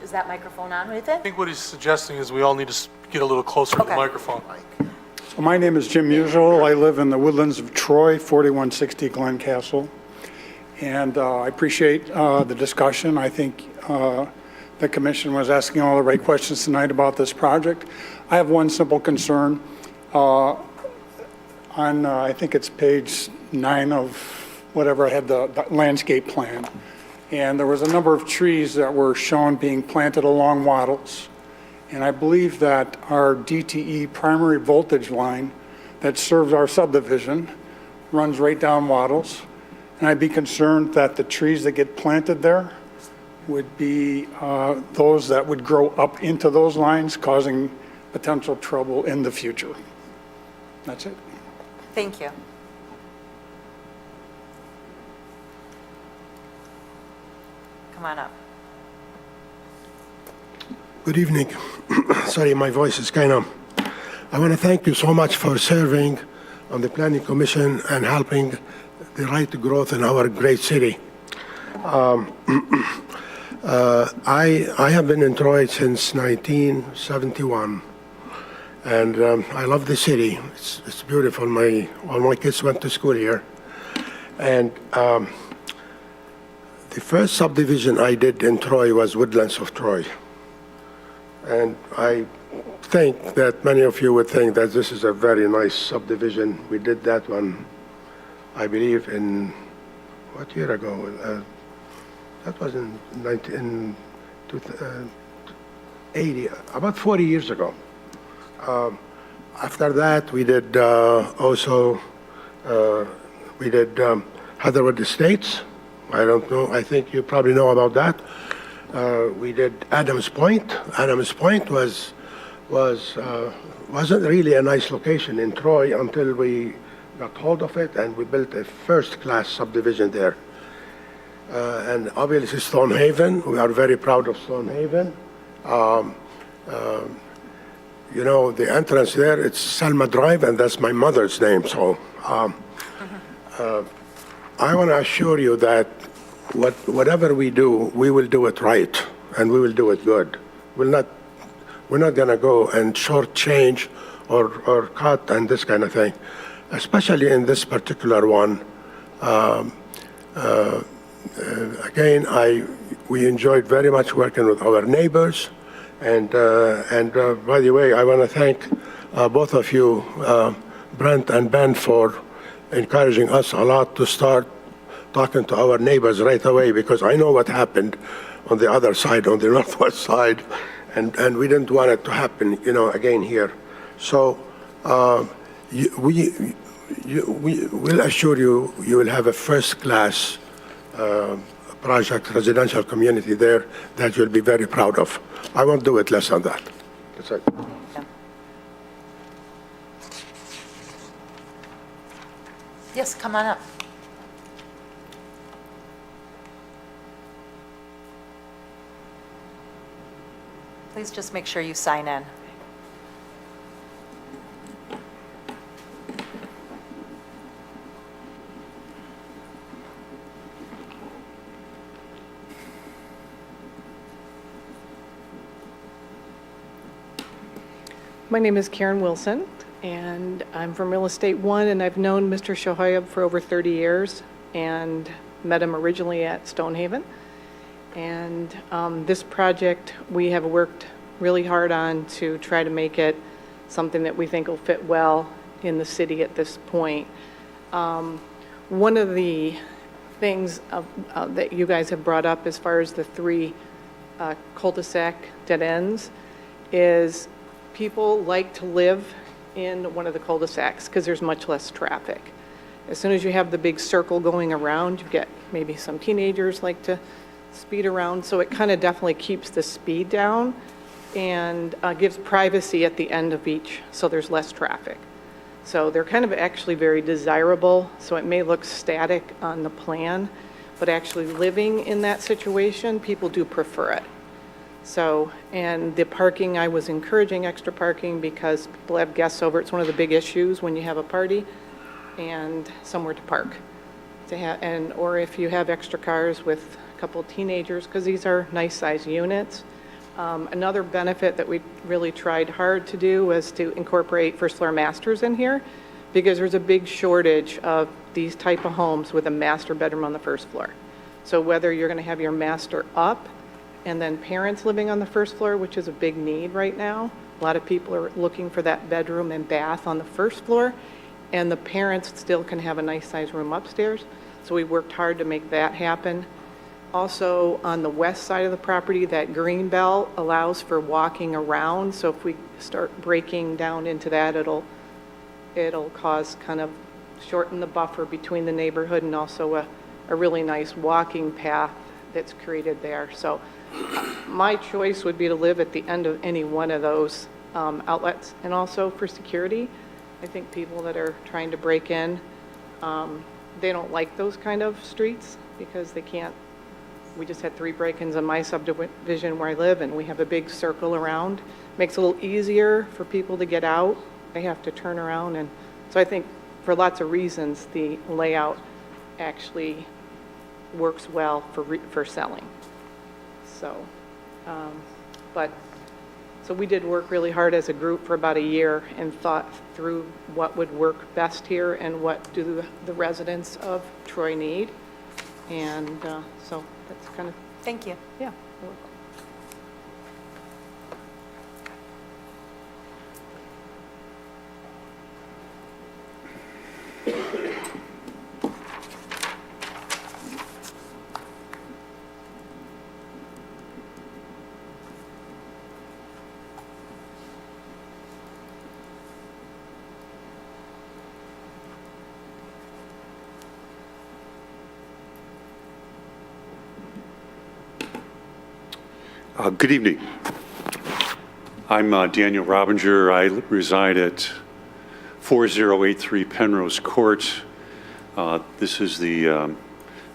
Is that microphone on, what do you think? I think what he's suggesting is we all need to get a little closer to the microphone. So my name is Jim Musial. I live in the Woodlands of Troy, 4160 Glencastle. And I appreciate the discussion. I think the commission was asking all the right questions tonight about this project. I have one simple concern. On, I think it's page 9 of whatever I had the landscape plan. And there was a number of trees that were shown being planted along Waddles. And I believe that our DTE primary voltage line that serves our subdivision runs right down Waddles. And I'd be concerned that the trees that get planted there would be those that would grow up into those lines, causing potential trouble in the future. That's it. Thank you. Come on up. Good evening. Sorry, my voice is kind of... I want to thank you so much for serving on the Planning Commission and helping the right to growth in our great city. I have been in Troy since 1971, and I love the city. It's beautiful. All my kids went to school here. And the first subdivision I did in Troy was Woodlands of Troy. And I think that many of you would think that this is a very nice subdivision. We did that one, I believe, in what year ago? That was in 1980, about 40 years ago. After that, we did Heatherwood Estates. I don't know, I think you probably know about that. We did Adams Point. Adams Point wasn't really a nice location in Troy until we got hold of it, and we built a first-class subdivision there. And obviously Stonehaven, we are very proud of Stonehaven. You know, the entrance there, it's Selma Drive, and that's my mother's name, so I want to assure you that whatever we do, we will do it right, and we will do it good. We're not going to go and shortchange or cut and this kind of thing, especially in this particular one. Again, we enjoyed very much working with our neighbors, and by the way, I want to thank both of you, Brent and Ben, for encouraging us a lot to start talking to our neighbors right away, because I know what happened on the other side, on the northwest side, and we didn't want it to happen, you know, again here. So we will assure you, you will have a first-class project, residential community there that you'll be very proud of. I won't do it less than that. That's it. Yes, come on up. Please just make sure you sign in. My name is Karen Wilson, and I'm from Real Estate One, and I've known Mr. Shohaib for over 30 years and met him originally at Stonehaven. And this project, we have worked really hard on to try to make it something that we think will fit well in the city at this point. One of the things that you guys have brought up as far as the three cul-de-sac dead ends is people like to live in one of the cul-de-sacs because there's much less traffic. As soon as you have the big circle going around, you get maybe some teenagers like to speed around, so it kind of definitely keeps the speed down and gives privacy at the end of each, so there's less traffic. So they're kind of actually very desirable, so it may look static on the plan, but actually living in that situation, people do prefer it. So, and the parking, I was encouraging extra parking because people have guests over. It's one of the big issues when you have a party and somewhere to park. Or if you have extra cars with a couple of teenagers, because these are nice size units. Another benefit that we really tried hard to do was to incorporate first floor masters in here, because there's a big shortage of these type of homes with a master bedroom on the first floor. So whether you're going to have your master up and then parents living on the first floor, which is a big need right now. A lot of people are looking for that bedroom and bath on the first floor, and the parents still can have a nice size room upstairs. So we worked hard to make that happen. Also, on the west side of the property, that green belt allows for walking around. So if we start breaking down into that, it'll cause kind of shorten the buffer between the neighborhood and also a really nice walking path that's created there. So my choice would be to live at the end of any one of those outlets. And also for security, I think people that are trying to break in, they don't like those kind of streets because they can't. We just had 3 break-ins in my subdivision where I live, and we have a big circle around. Makes it a little easier for people to get out. They have to turn around. And so I think for lots of reasons, the layout actually works well for selling. So, so we did work really hard as a group for about a year and thought through what would work best here and what do the residents of Troy need. And so that's kind of. Thank you. Yeah. Good evening. I'm Daniel Robinger. I reside at 4083 Penrose Court. This is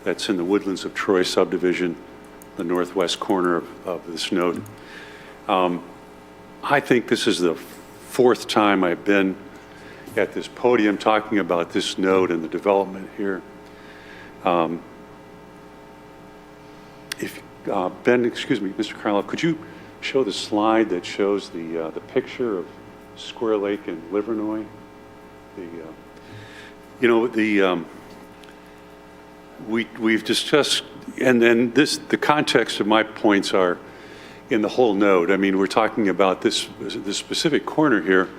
that's in the Woodlands of Troy subdivision, the northwest corner of this node. I think this is the fourth time I've been at this podium talking about this node and the development here. Ben, excuse me, Mr. Krylov, could you show the slide that shows the picture of Square Lake and Livernois? We've discussed, and then the context of my points are in the whole node. I mean, we're talking about this specific corner here,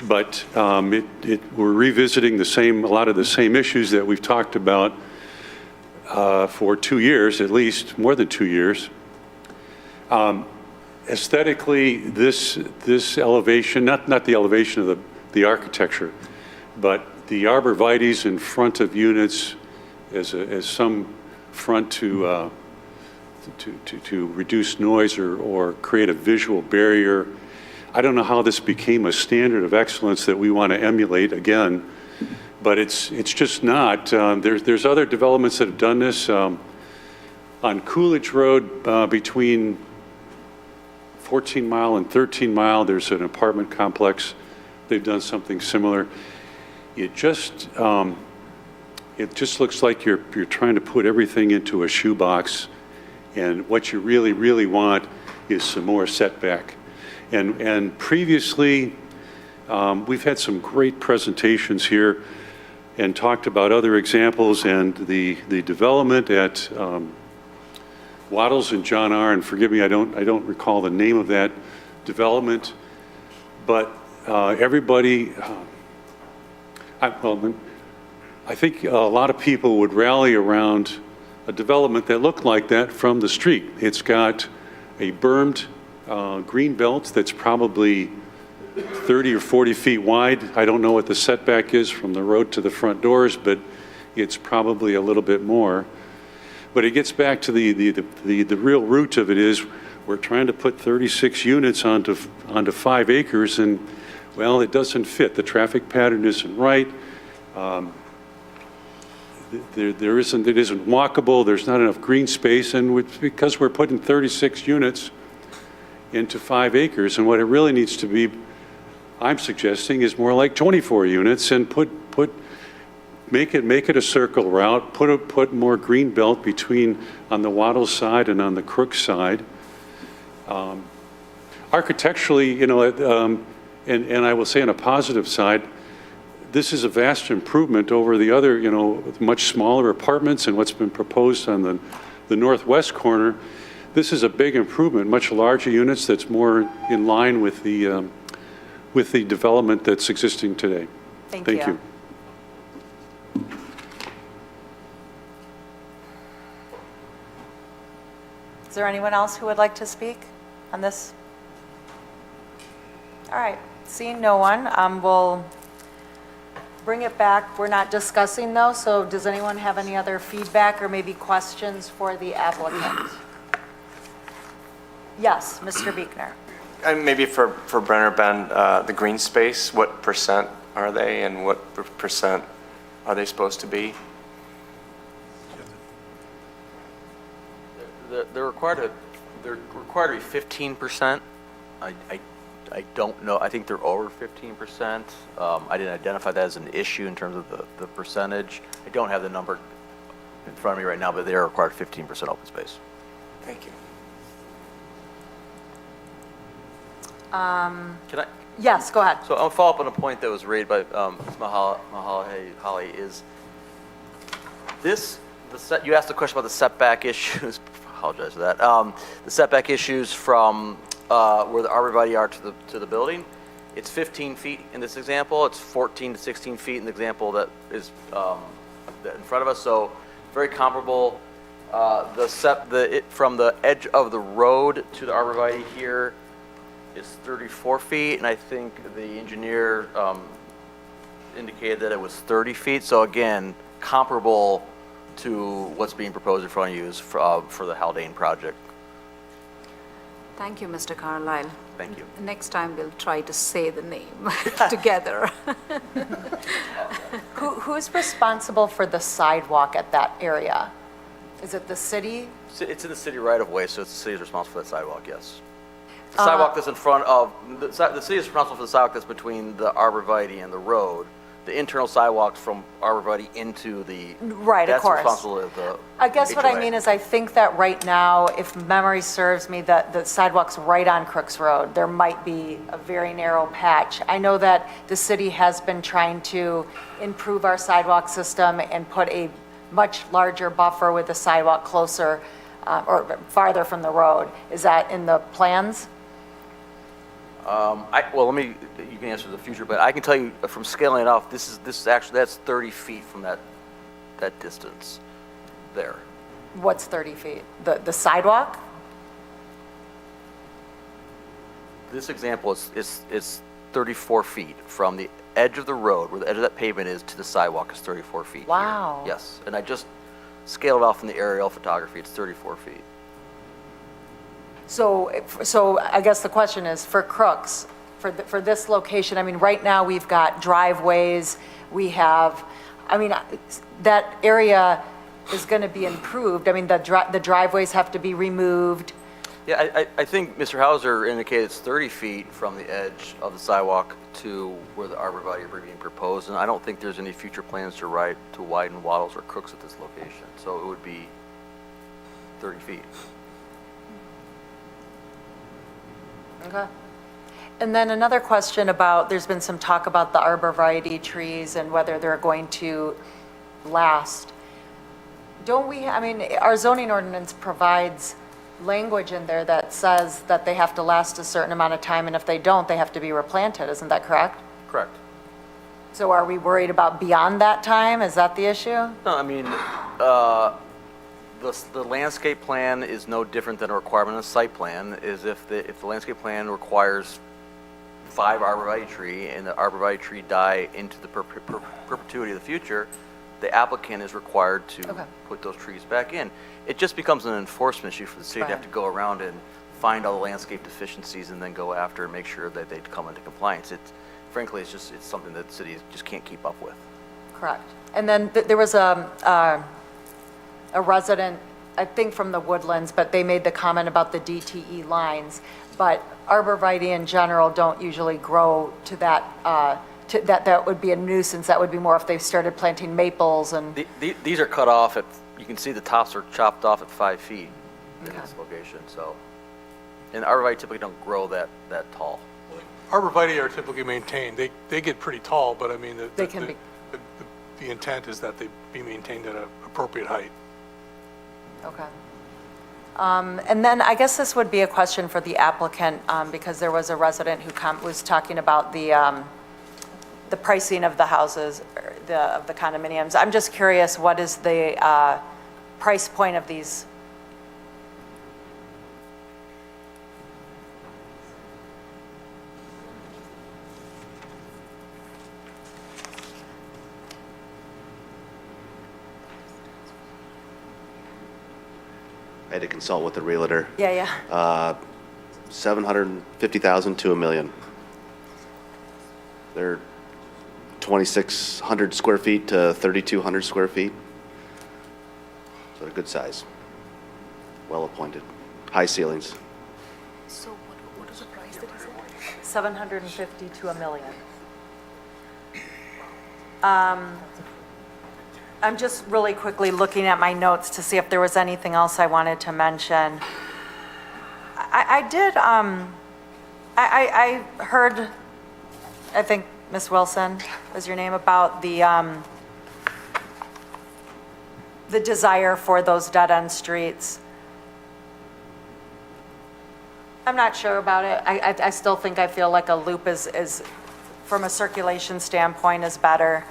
but we're revisiting a lot of the same issues that we've talked about for 2 years, at least, more than 2 years. Aesthetically, this elevation, not the elevation of the architecture, but the arborvitaes in front of units as some front to reduce noise or create a visual barrier. I don't know how this became a standard of excellence that we want to emulate again, but it's just not. There's other developments that have done this. On Coolidge Road, between 14 Mile and 13 Mile, there's an apartment complex. They've done something similar. It just looks like you're trying to put everything into a shoebox, and what you really, really want is some more setback. And previously, we've had some great presentations here and talked about other examples, and the development at Waddles and John R., and forgive me, I don't recall the name of that development, but everybody, I think a lot of people would rally around a development that looked like that from the street. It's got a bermed green belt that's probably 30 or 40 feet wide. I don't know what the setback is from the road to the front doors, but it's probably a little bit more. But it gets back to the real root of it is we're trying to put 36 units onto 5 acres, and, well, it doesn't fit. The traffic pattern isn't right. It isn't walkable. There's not enough green space, and because we're putting 36 units into 5 acres, and what it really needs to be, I'm suggesting, is more like 24 units, and make it a circle route. Put more green belt between on the Waddle side and on the Crook side. Architecturally, and I will say on a positive side, this is a vast improvement over the other, much smaller apartments and what's been proposed on the northwest corner. This is a big improvement, much larger units that's more in line with the development that's existing today. Thank you. Is there anyone else who would like to speak on this? All right, seeing no one, we'll bring it back. We're not discussing though, so does anyone have any other feedback or maybe questions for the applicant? Yes, Mr. Buechner. And maybe for Brenner, Ben, the green space, what percent are they and what percent are they supposed to be? They're required to be 15%. I don't know. I think they're over 15%. I didn't identify that as an issue in terms of the percentage. I don't have the number in front of me right now, but they are required 15% open space. Thank you. Can I? Yes, go ahead. So I'll follow up on a point that was raised by Ms. Holly is this, you asked the question about the setback issues. Apologize for that. The setback issues from where the arborvitae are to the building. It's 15 feet in this example. It's 14 to 16 feet in the example that is in front of us. So very comparable. From the edge of the road to the arborvitae here is 34 feet, and I think the engineer indicated that it was 30 feet. So again, comparable to what's being proposed in front of you is for the Haldane project. Thank you, Mr. Carlisle. Thank you. Next time, we'll try to say the name together. Who's responsible for the sidewalk at that area? Is it the city? It's in the city right of way, so it's the city's responsible for that sidewalk, yes. The sidewalk that's in front of, the city is responsible for the sidewalk that's between the arborvitae and the road. The internal sidewalks from arborvitae into the. Right, of course. That's responsible of the. I guess what I HOA. mean is I think that right now, if memory serves me, that the sidewalks right on Crooks Road, there might be a very narrow patch. I know that the city has been trying to improve our sidewalk system and put a much larger buffer with the sidewalk closer or farther from the road. Is that in the plans? Well, you can answer the future, but I can tell you from scaling it off, this is actually, that's 30 feet from that distance there. What's 30 feet? The sidewalk? This example is 34 feet from the edge of the road, where the edge of that pavement is, to the sidewalk is 34 feet. Wow. Here. Yes, and I just scaled it off in the aerial photography, it's 34 feet. So I guess the question is, for Crooks, for this location, I mean, right now, we've got driveways, we have, I mean, that area is going to be improved. I mean, the driveways have to be removed. Yeah, I think Mr. Hauser indicated it's 30 feet from the edge of the sidewalk to where the arborvitae are being proposed, and I don't think there's any future plans to widen Waddles or Crooks at this location, so it would be 30 feet. Okay. And then another question about, there's been some talk about the arborvitae trees and whether they're going to last. Don't we, I mean, our zoning ordinance provides language in there that says that they have to last a certain amount of time, and if they don't, they have to be replanted. Isn't that correct? Correct. So are we worried about beyond that time? Is that the issue? No, I mean, the landscape plan is no different than a requirement of site plan, is if the landscape plan requires 5 arborvitae tree and the arborvitae tree die into the perpetuity of the future, the applicant is required to put those trees back in. It just becomes an enforcement issue for the city to have to go around and find all the landscape deficiencies and then go after and make sure that they come into compliance. Frankly, it's something that the city just can't keep up with. Correct. And then there was a resident, I think from the Woodlands, but they made the comment about the DTE lines. But arborvitae in general don't usually grow to that, that would be a nuisance. That would be more if they started planting maples and. These are cut off at, you can see the tops are chopped off at 5 feet in this location, so. And arborvitae typically don't grow that tall. Arborvitae are typically maintained. They get pretty tall, but I mean, the intent is that they be maintained at an appropriate height. Okay. And then I guess this would be a question for the applicant, because there was a resident who was talking about the pricing of the houses, of the condominiums. I'm just curious, what is the price point of these? I had to consult with the realtor. Yeah. 750,000 to $1 million. They're 2,600 square feet to 3,200 square feet. So they're good size. Well appointed. High ceilings. So what is the price that he said? 750 to $1 million. I'm just really quickly looking at my notes to see if there was anything else I wanted to mention. I did, I heard, I think Ms. Wilson was your name, about the desire for those dead-end streets. I'm not sure about it. I still think I feel like a loop is from a circulation standpoint, is better.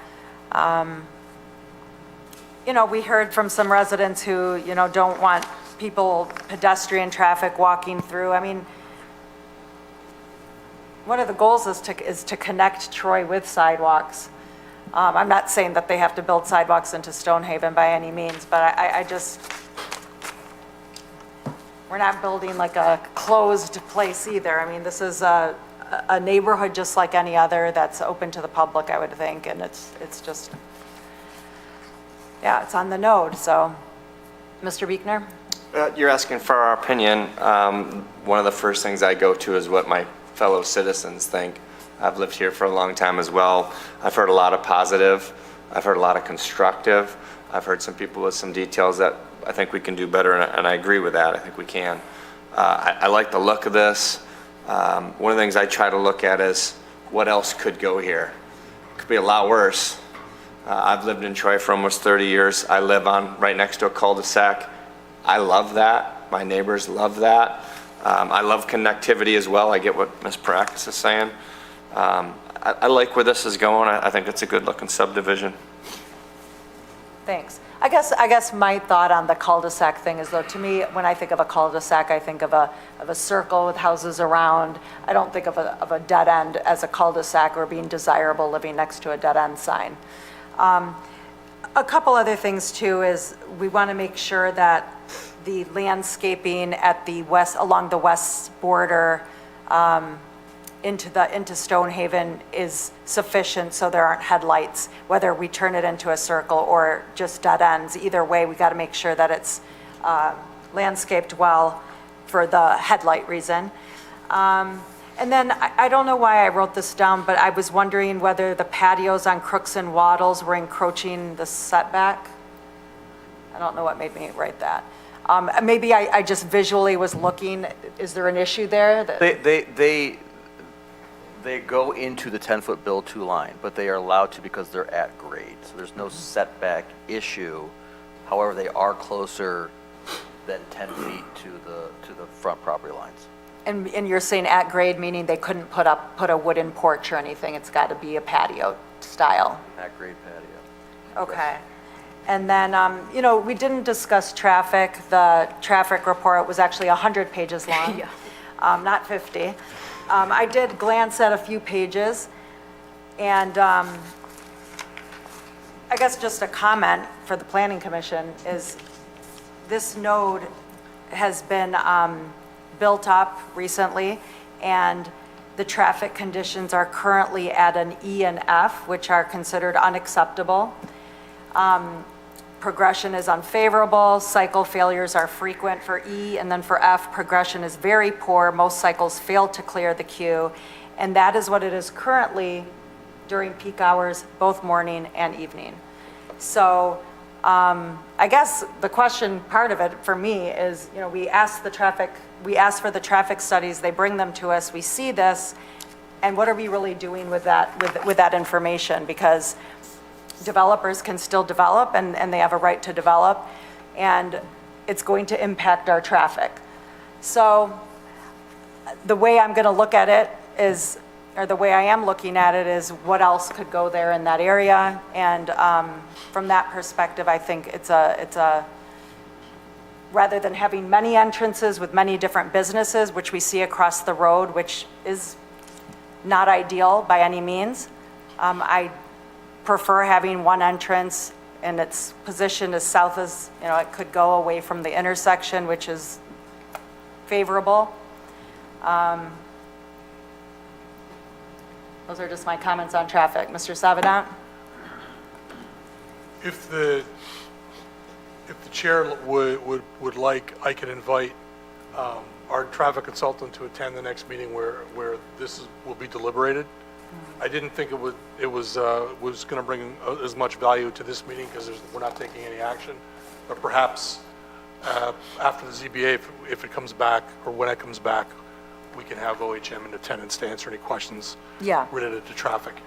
You know, we heard from some residents who, you know, don't want people, pedestrian traffic walking through. I mean, one of the goals is to connect Troy with sidewalks. I'm not saying that they have to build sidewalks into Stonehaven by any means, but I we're not building like a closed place either. I mean, this is a neighborhood just like any other that's open to the public, I would think, and it's just, yeah, it's on the node, so. Mr. Buechner? You're asking for our opinion. One of the first things I go to is what my fellow citizens think. I've lived here for a long time as well. I've heard a lot of positive. I've heard a lot of constructive. I've heard some people with some details that I think we can do better, and I agree with that. I think we can. I like the look of this. One of the things I try to look at is what else could go here. It could be a lot worse. I've lived in Troy for almost 30 years. I live right next to a cul-de-sac. I love that. My neighbors love that. I love connectivity as well. I get what Ms. Parakis is saying. I like where this is going. I think it's a good-looking subdivision. Thanks. I guess my thought on the cul-de-sac thing is, though, to me, when I think of a cul-de-sac, I think of a circle with houses around. I don't think of a dead end as a cul-de-sac or being desirable living next to a dead end sign. A couple other things too is we want to make sure that the landscaping at the west, along the west border, into Stonehaven is sufficient so there aren't headlights, whether we turn it into a circle or just dead ends. Either way, we got to make sure that it's landscaped well for the headlight reason. And then I don't know why I wrote this down, but I was wondering whether the patios on Crooks and Waddles were encroaching the setback. I don't know what made me write that. Maybe I just visually was looking. Is there an issue there? They go into the 10-foot build-to line, but they are allowed to because they're at grade. So there's no setback issue. However, they are closer than 10 feet to the front property lines. And you're saying at grade, meaning they couldn't put a wooden porch or anything? It's got to be a patio style? At grade patio. Okay. And then, we didn't discuss traffic. The traffic report was actually 100 pages long, not 50. I did glance at a few pages, and I guess just a comment for the Planning Commission is this node has been built up recently, and the traffic conditions are currently at an E and F, which are considered unacceptable. Progression is unfavorable, cycle failures are frequent for E, and then for F, progression is very poor. Most cycles fail to clear the queue, and that is what it is currently during peak hours, both morning and evening. So I guess the question part of it for me is, we ask for the traffic studies, they bring them to us, we see this, and what are we really doing with that information? Because developers can still develop, and they have a right to develop, and it's going to impact our traffic. So the way I'm going to look at it is, or the way I am looking at it is, what else could go there in that area? And from that perspective, I think it's a rather than having many entrances with many different businesses, which we see across the road, which is not ideal by any means, I prefer having one entrance, and it's positioned as south as, it could go away from the intersection, which is favorable. Those are just my comments on traffic. Mr. Savedant? If the chair would like, I could invite our traffic consultant to attend the next meeting where this will be deliberated. I didn't think it was going to bring as much value to this meeting because we're not taking any action. But perhaps after the ZBA, if it comes back or when it comes back, we can have OHM in attendance to answer any questions related to traffic.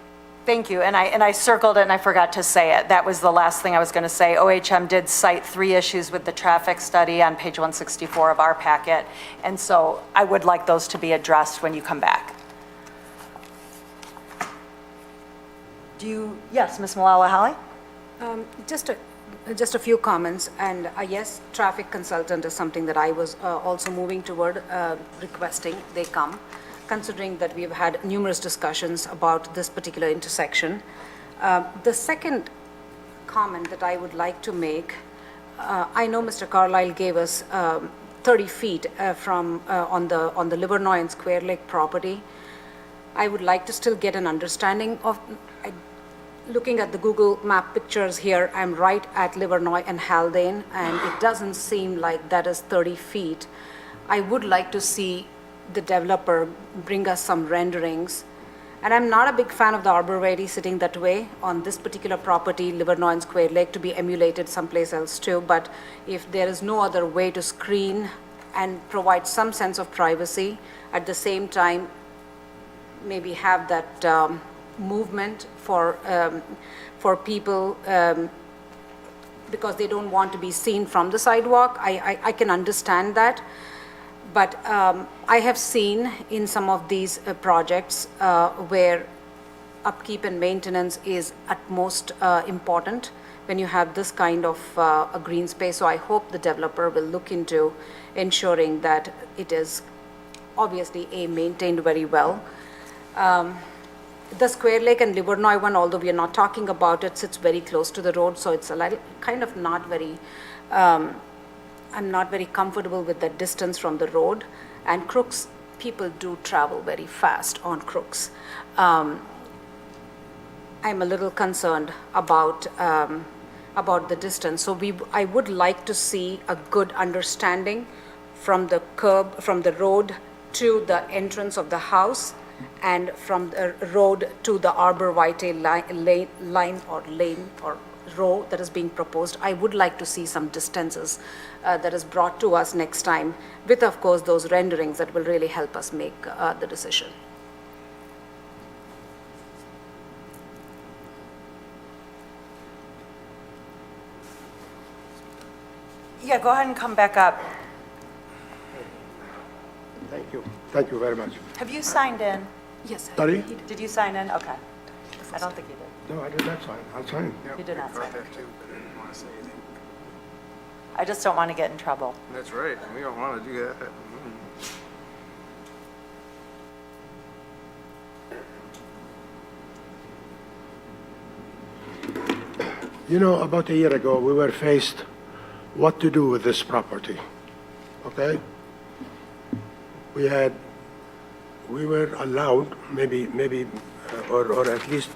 Thank you. And I circled it and I forgot to say it. That was the last thing I was going to say. OHM did cite 3 issues with the traffic study on page 164 of our packet. And so I would like those to be addressed when you come back. Yes, Ms. Malala Holly? Just a few comments, and yes, traffic consultant is something that I was also moving toward requesting they come, considering that we've had numerous discussions about this particular intersection. The second comment that I would like to make, I know Mr. Carlisle gave us 30 feet from, on the Livernois and Square Lake property. I would like to still get an understanding of, looking at the Google map pictures here, I'm right at Livernois and Haldane, and it doesn't seem like that is 30 feet. I would like to see the developer bring us some renderings. And I'm not a big fan of the arborvitae sitting that way on this particular property, Livernois and Square Lake, to be emulated someplace else too. But if there is no other way to screen and provide some sense of privacy, at the same time, maybe have that movement for people because they don't want to be seen from the sidewalk, I can understand that. But I have seen in some of these projects where upkeep and maintenance is at most important when you have this kind of a green space. So I hope the developer will look into ensuring that it is obviously maintained very well. The Square Lake and Livernois one, although we are not talking about it, sits very close to the road, so it's a little, kind of not very, I'm not very comfortable with the distance from the road. And Crooks, people do travel very fast on Crooks. I'm a little concerned about the distance. So I would like to see a good understanding from the curb, from the road to the entrance of the house, and from the road to the arborvitae line or lane or row that is being proposed. I would like to see some distances that is brought to us next time, with, of course, those renderings that will really help us make the decision. Yeah, go ahead and come back up. Thank you. Thank you very much. Have you signed in? Yes. Sorry? Did you sign in? Okay. I don't think you did. No, I did not sign. I'll sign. You did not sign. I just don't want to get in trouble. That's right. We don't want to do that. You know, about a year ago, we were faced what to do with this property, okay? We were allowed, maybe, or at least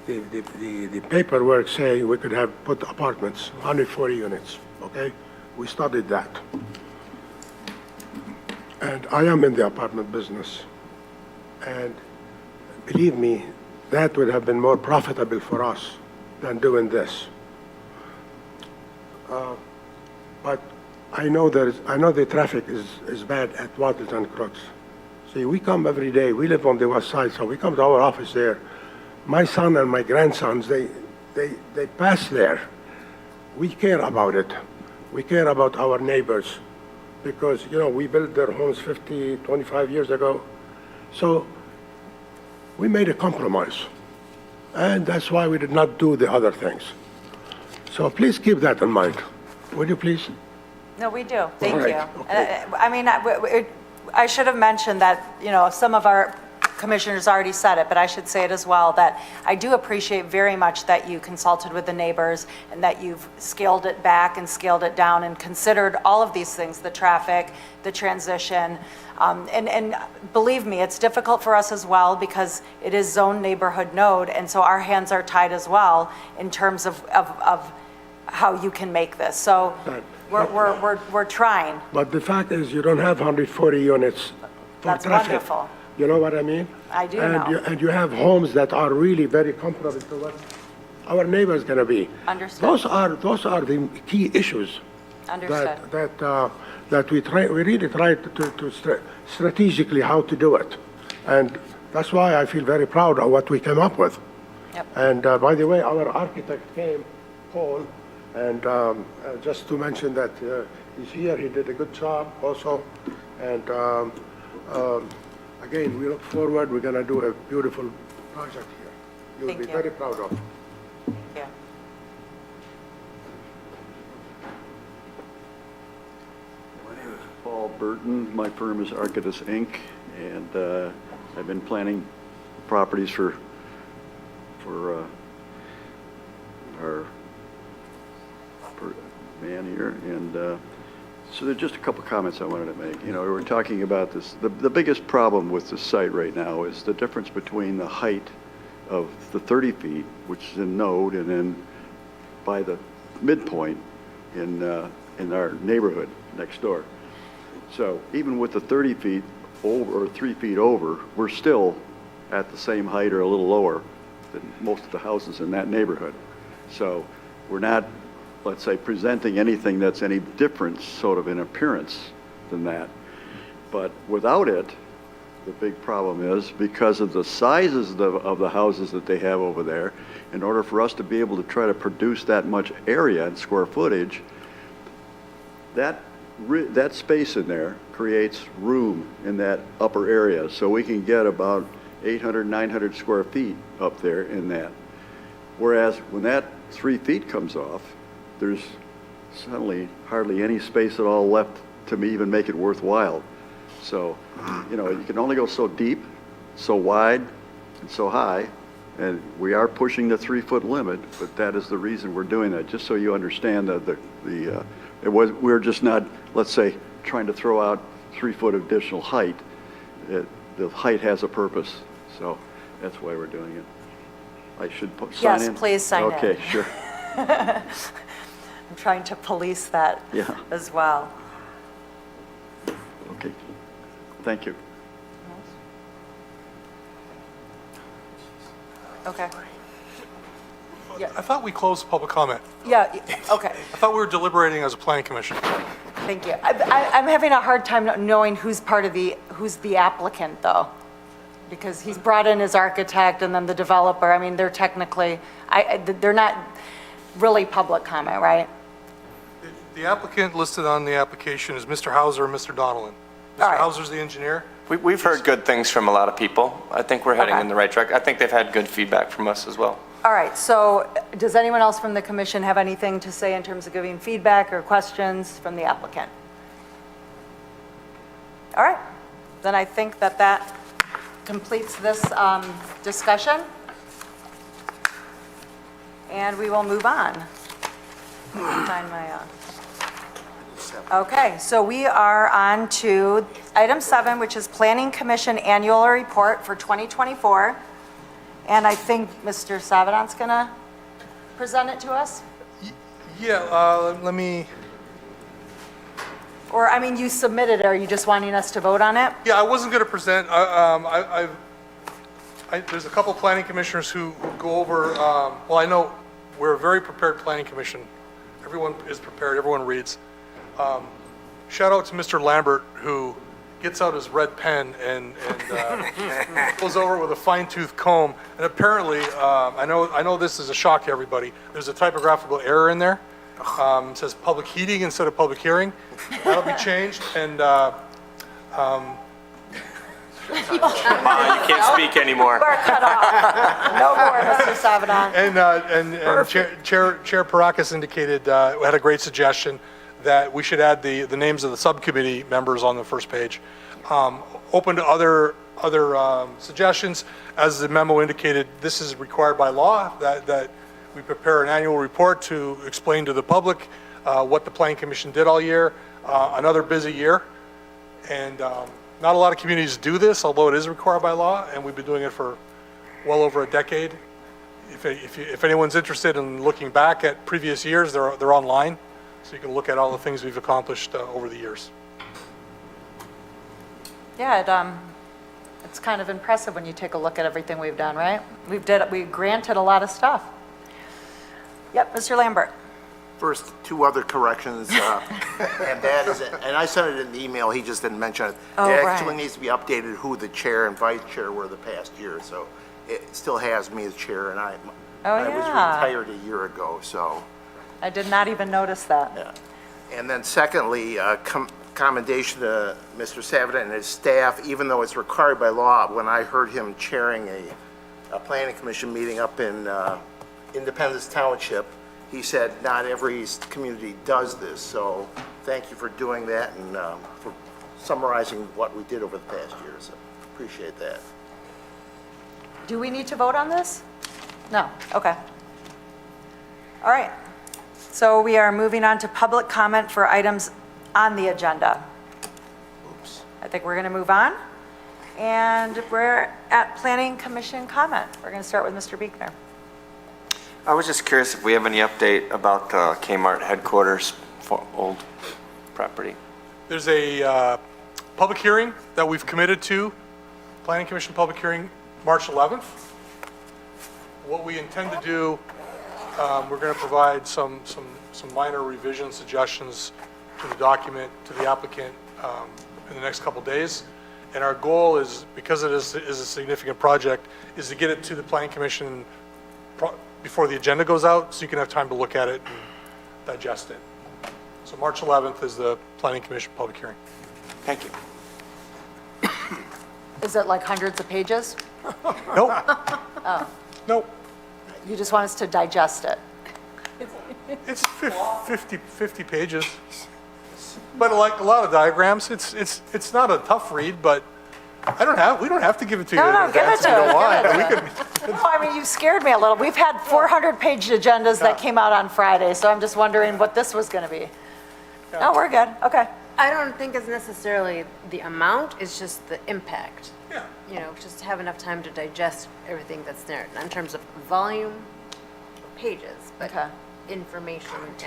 the paperwork say we could have put apartments, 140 units, okay? We studied that. And I am in the apartment business. And believe me, that would have been more profitable for us than doing this. But I know the traffic is bad at Wattles and Crooks. See, we come every day. We live on the west side, so we come to our office there. My son and my grandsons, they pass there. We care about it. We care about our neighbors because, you know, we built their homes 50, 25 years ago. So we made a compromise. And that's why we did not do the other things. So please keep that in mind. Would you please? No, we do. Thank All right. you. Okay. I mean, I should have mentioned that, you know, some of our commissioners already said it, but I should say it as well, that I do appreciate very much that you consulted with the neighbors and that you've scaled it back and scaled it down and considered all of these things, the traffic, the transition. And believe me, it's difficult for us as well because it is zone neighborhood node, and so our hands are tied as well in terms of how you can make this. So we're trying. But the fact is, you don't have 140 units for That's traffic. wonderful. You know what I mean? I do and know. And you have homes that are really very comparable to what our neighbors going to be. Understood. Those are the key issues. Understood. That we really try to strategically how to do it, and that's why I feel very proud of what we came up with. Yep. And by the way, our architect came, Paul, and just to mention that he's here. He did a good job also, and again, we look forward. We're going to do a beautiful project here. You'll Thank be you. very proud of. Yeah. My name is Paul Burton. My firm is Arcadis Inc., and I've been planning properties for our man here, and So there's just a couple comments I wanted to make. You know, we were talking about this, the biggest problem with the site right now is the difference between the height of the 30 feet, which is in node, and then by the midpoint in our neighborhood next door. So even with the 30 feet over, or 3 feet over, we're still at the same height or a little lower than most of the houses in that neighborhood. So we're not, let's say, presenting anything that's any different sort of in appearance than that. But without it, the big problem is because of the sizes of the houses that they have over there, in order for us to be able to try to produce that much area and square footage, that space in there creates room in that upper area. So we can get about 800, 900 square feet up there in that. Whereas when that 3 feet comes off, there's suddenly hardly any space at all left to even make it worthwhile. So, you know, you can only go so deep, so wide, and so high, and we are pushing the 3-foot limit, but that is the reason we're doing that, just so you understand that we're just not, let's say, trying to throw out 3-foot additional height. The height has a purpose, so that's why we're doing it. I should sign in? Yes, please sign in. Okay, sure. I'm trying to police that Yeah. as well. Okay, thank you. Okay. I thought we closed public comment. Yeah, okay, I thought we were deliberating as a planning commission. thank you. I'm having a hard time knowing who's the applicant, though, because he's brought in his architect and then the developer. I mean, they're technically, they're not really public comment, right? The applicant listed on the application is Mr. Hauser and Mr. Donnellan. All Mr. right. Hauser's the engineer. We've heard good things from a lot of people. I think we're heading Okay. in the right direction. I think they've had good feedback from us as well. All right, so does anyone else from the commission have anything to say in terms of giving feedback or questions from the applicant? All right, then I think that completes this discussion. And we will move on. Find my, Okay, so we are on to item 7, which is Planning Commission Annual Report for 2024. And I think Mr. Savidan's going to present it to us? Yeah, let me, Or, I mean, you submitted it, are you just wanting us to vote on it? yeah, I wasn't going to present. There's a couple planning commissioners who go over, well, I know we're a very prepared planning commission. Everyone is prepared, everyone reads. Shout out to Mr. Lambert, who gets out his red pen and goes over with a fine-tooth comb. And apparently, I know this is a shock to everybody, there's a typographical error in there. It says public heating instead of public hearing. That'll be changed, and You can't speak anymore. We're cut off. No more, Mr. Savidan. And Chair Parakis indicated, had a great suggestion, that we should add the names of the subcommittee members on the first page. Open to other suggestions. As the memo indicated, this is required by law, that we prepare an annual report to explain to the public what the Planning Commission did all year, another busy year. And not a lot of communities do this, although it is required by law, and we've been doing it for well over a decade. If anyone's interested in looking back at previous years, they're online, so you can look at all the things we've accomplished over the years. Yeah, it's kind of impressive when you take a look at everything we've done, right? We granted a lot of stuff. Yep, Mr. Lambert. First, 2 other corrections, and that is, and I sent it in the email, he just didn't mention it. Oh, It right. actually needs to be updated who the chair and vice chair were the past year, so it still has me as chair, and I was yeah. retired a year ago, so. I did not even notice that. Yeah. And then secondly, commendation to Mr. Savidan and his staff, even though it's required by law, when I heard him chairing a planning commission meeting up in Independence Township, he said not every community does this, so thank you for doing that and for summarizing what we did over the past year, so appreciate that. Do we need to vote on this? No, okay. All right. So we are moving on to public comment for items on the agenda. I think we're going to move on. And we're at Planning Commission comment. We're going to start with Mr. Buechner. I was just curious if we have any update about the Kmart headquarters for old property. There's a public hearing that we've committed to, Planning Commission public hearing, March 11th. What we intend to do, we're going to provide some minor revision suggestions to the document, to the applicant in the next couple days. And our goal is, because it is a significant project, is to get it to the Planning Commission before the agenda goes out, so you can have time to look at it and digest it. So March 11th is the Planning Commission public hearing. Thank you. Is it like hundreds of pages? Nope. Oh, Nope. you just want us to digest it? It's 50 pages. But like a lot of diagrams, it's not a tough read, but we don't have to give it to you in No, give it advance to if you us. don't want. Give We it could- to us. No, I mean, you scared me a little. We've had 400-page agendas that came out on Friday, so I'm just wondering what this was going to be. No, we're good. Okay. I don't think it's necessarily the amount, it's just the impact. Yeah. You know, just to have enough time to digest everything that's there, not in terms of volume, or pages, but Okay. information and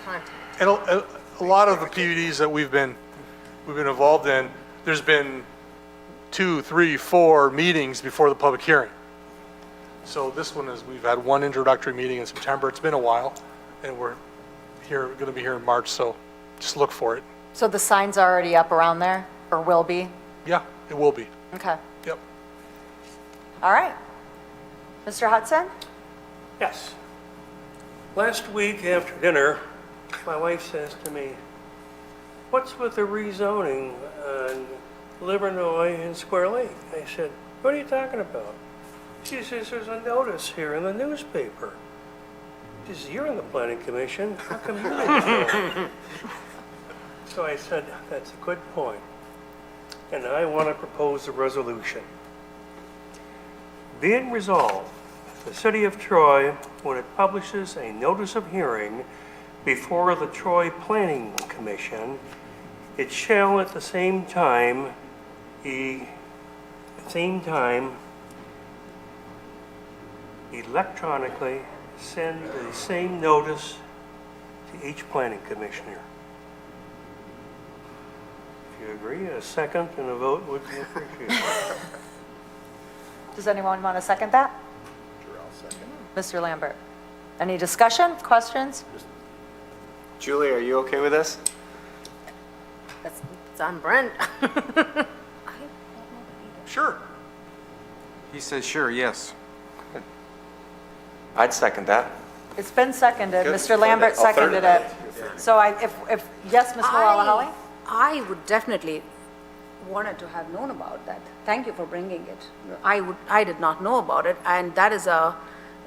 content. And a lot of the PUDs that we've been involved in, there's been 2, 3, 4 meetings before the public hearing. So this one is, we've had one introductory meeting in September. It's been a while, and we're going to be here in March, so just look for it. So the sign's already up around there, or will be? Yeah, it will be. Okay. Yep. All right. Mr. Hudson? Yes. Last week after dinner, my wife says to me, "What's with the rezoning on Livernois and Square Lake?" I said, "What are you talking about?" She says, "There's a notice here in the newspaper." She says, "You're in the Planning Commission. How come you didn't know?" So I said, "That's a good point. And I want to propose a resolution. Be it resolved, the City of Troy, when it publishes a notice of hearing before the Troy Planning Commission, it shall at the same time electronically send the same notice to each planning commissioner." If you agree, a second and a vote would be appreciated. Does anyone want to second that? Sure, I'll second. Mr. Lambert? Any discussion, questions? Julie, are you okay with this? It's on Brent. Sure. He says, sure, yes. I'd second that. It's been seconded. Good. Mr. Lambert I'll third seconded it. it. So yes, Ms. Malala-Holly? I would definitely wanted to have known about that. Thank you for bringing it. I did not know about it, and that is a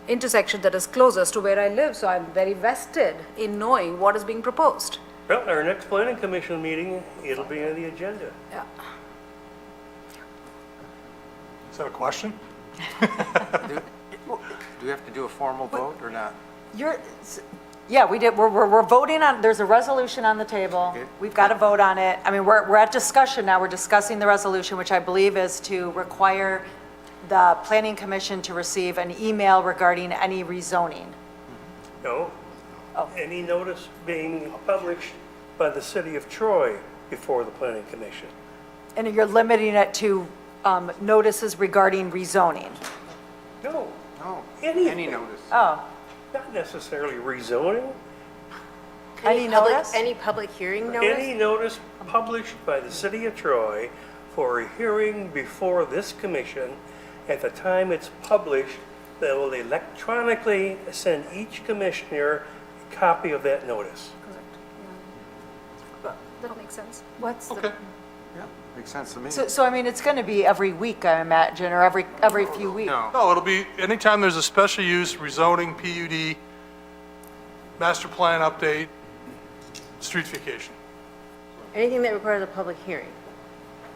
intersection that is closest to where I live, so I'm very vested in knowing what is being proposed. Well, our next planning commission meeting, it'll be on the agenda. Yeah. Is that a question? Do we have to do a formal vote or not? Yeah, we did. We're voting on, there's a resolution on the table. Okay. We've got to vote on it. I mean, we're at discussion now. We're discussing the resolution, which I believe is to require the Planning Commission to receive an email regarding any rezoning. No? Oh. Any notice being published by the city of Troy before the planning commission. And you're limiting it to notices regarding rezoning. No, No. Anything. Any notice. Oh, not necessarily rezoning. Any notice? Any public hearing notice? Any notice published by the city of Troy for a hearing before this commission, at the time it's published, they will electronically send each commissioner a copy of that notice. That makes sense. What's Okay. Yeah, makes sense to me. So I mean, it's going to be every week, I imagine, or every few weeks. No. No, it'll be anytime there's a special use, rezoning, PUD, master plan update, streetification. Anything that requires a public hearing.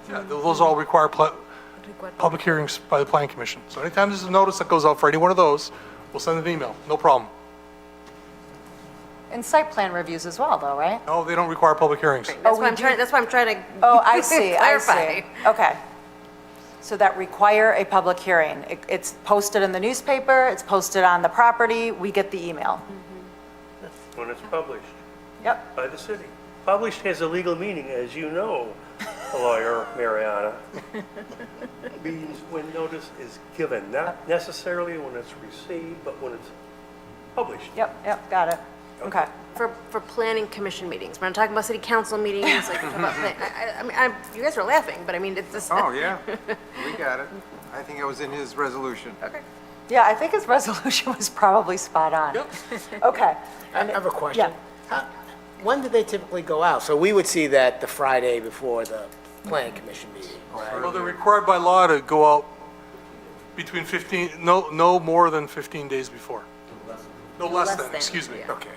Yeah, those all require public hearings by the planning commission. So anytime there's a notice that goes out for any one of those, we'll send an email, no problem. And site plan reviews as well, though, right? No, they don't require public hearings. That's why I'm trying to. Oh, I see, I clarify. see. Okay. So that require a public hearing. It's posted in the newspaper, it's posted on the property, we get the email. When it's published Yep. by the city. Published has a legal meaning, as you know, lawyer Mariana. Means when notice is given, not necessarily when it's received, but when it's published. Yep, got it. Okay. For planning commission meetings, we're not talking about city council meetings, like, we're talking about, I mean, you guys are laughing, but I mean, it's just. Oh, yeah, we got it. I think it was in his resolution. Okay. Yeah, I think his resolution was probably spot on. Yep. Okay. I have a question. Yeah. When do they typically go out? So we would see that the Friday before the planning commission meeting, right? Well, they're required by law to go out between 15, no more than 15 days before. No less than, excuse me. Okay.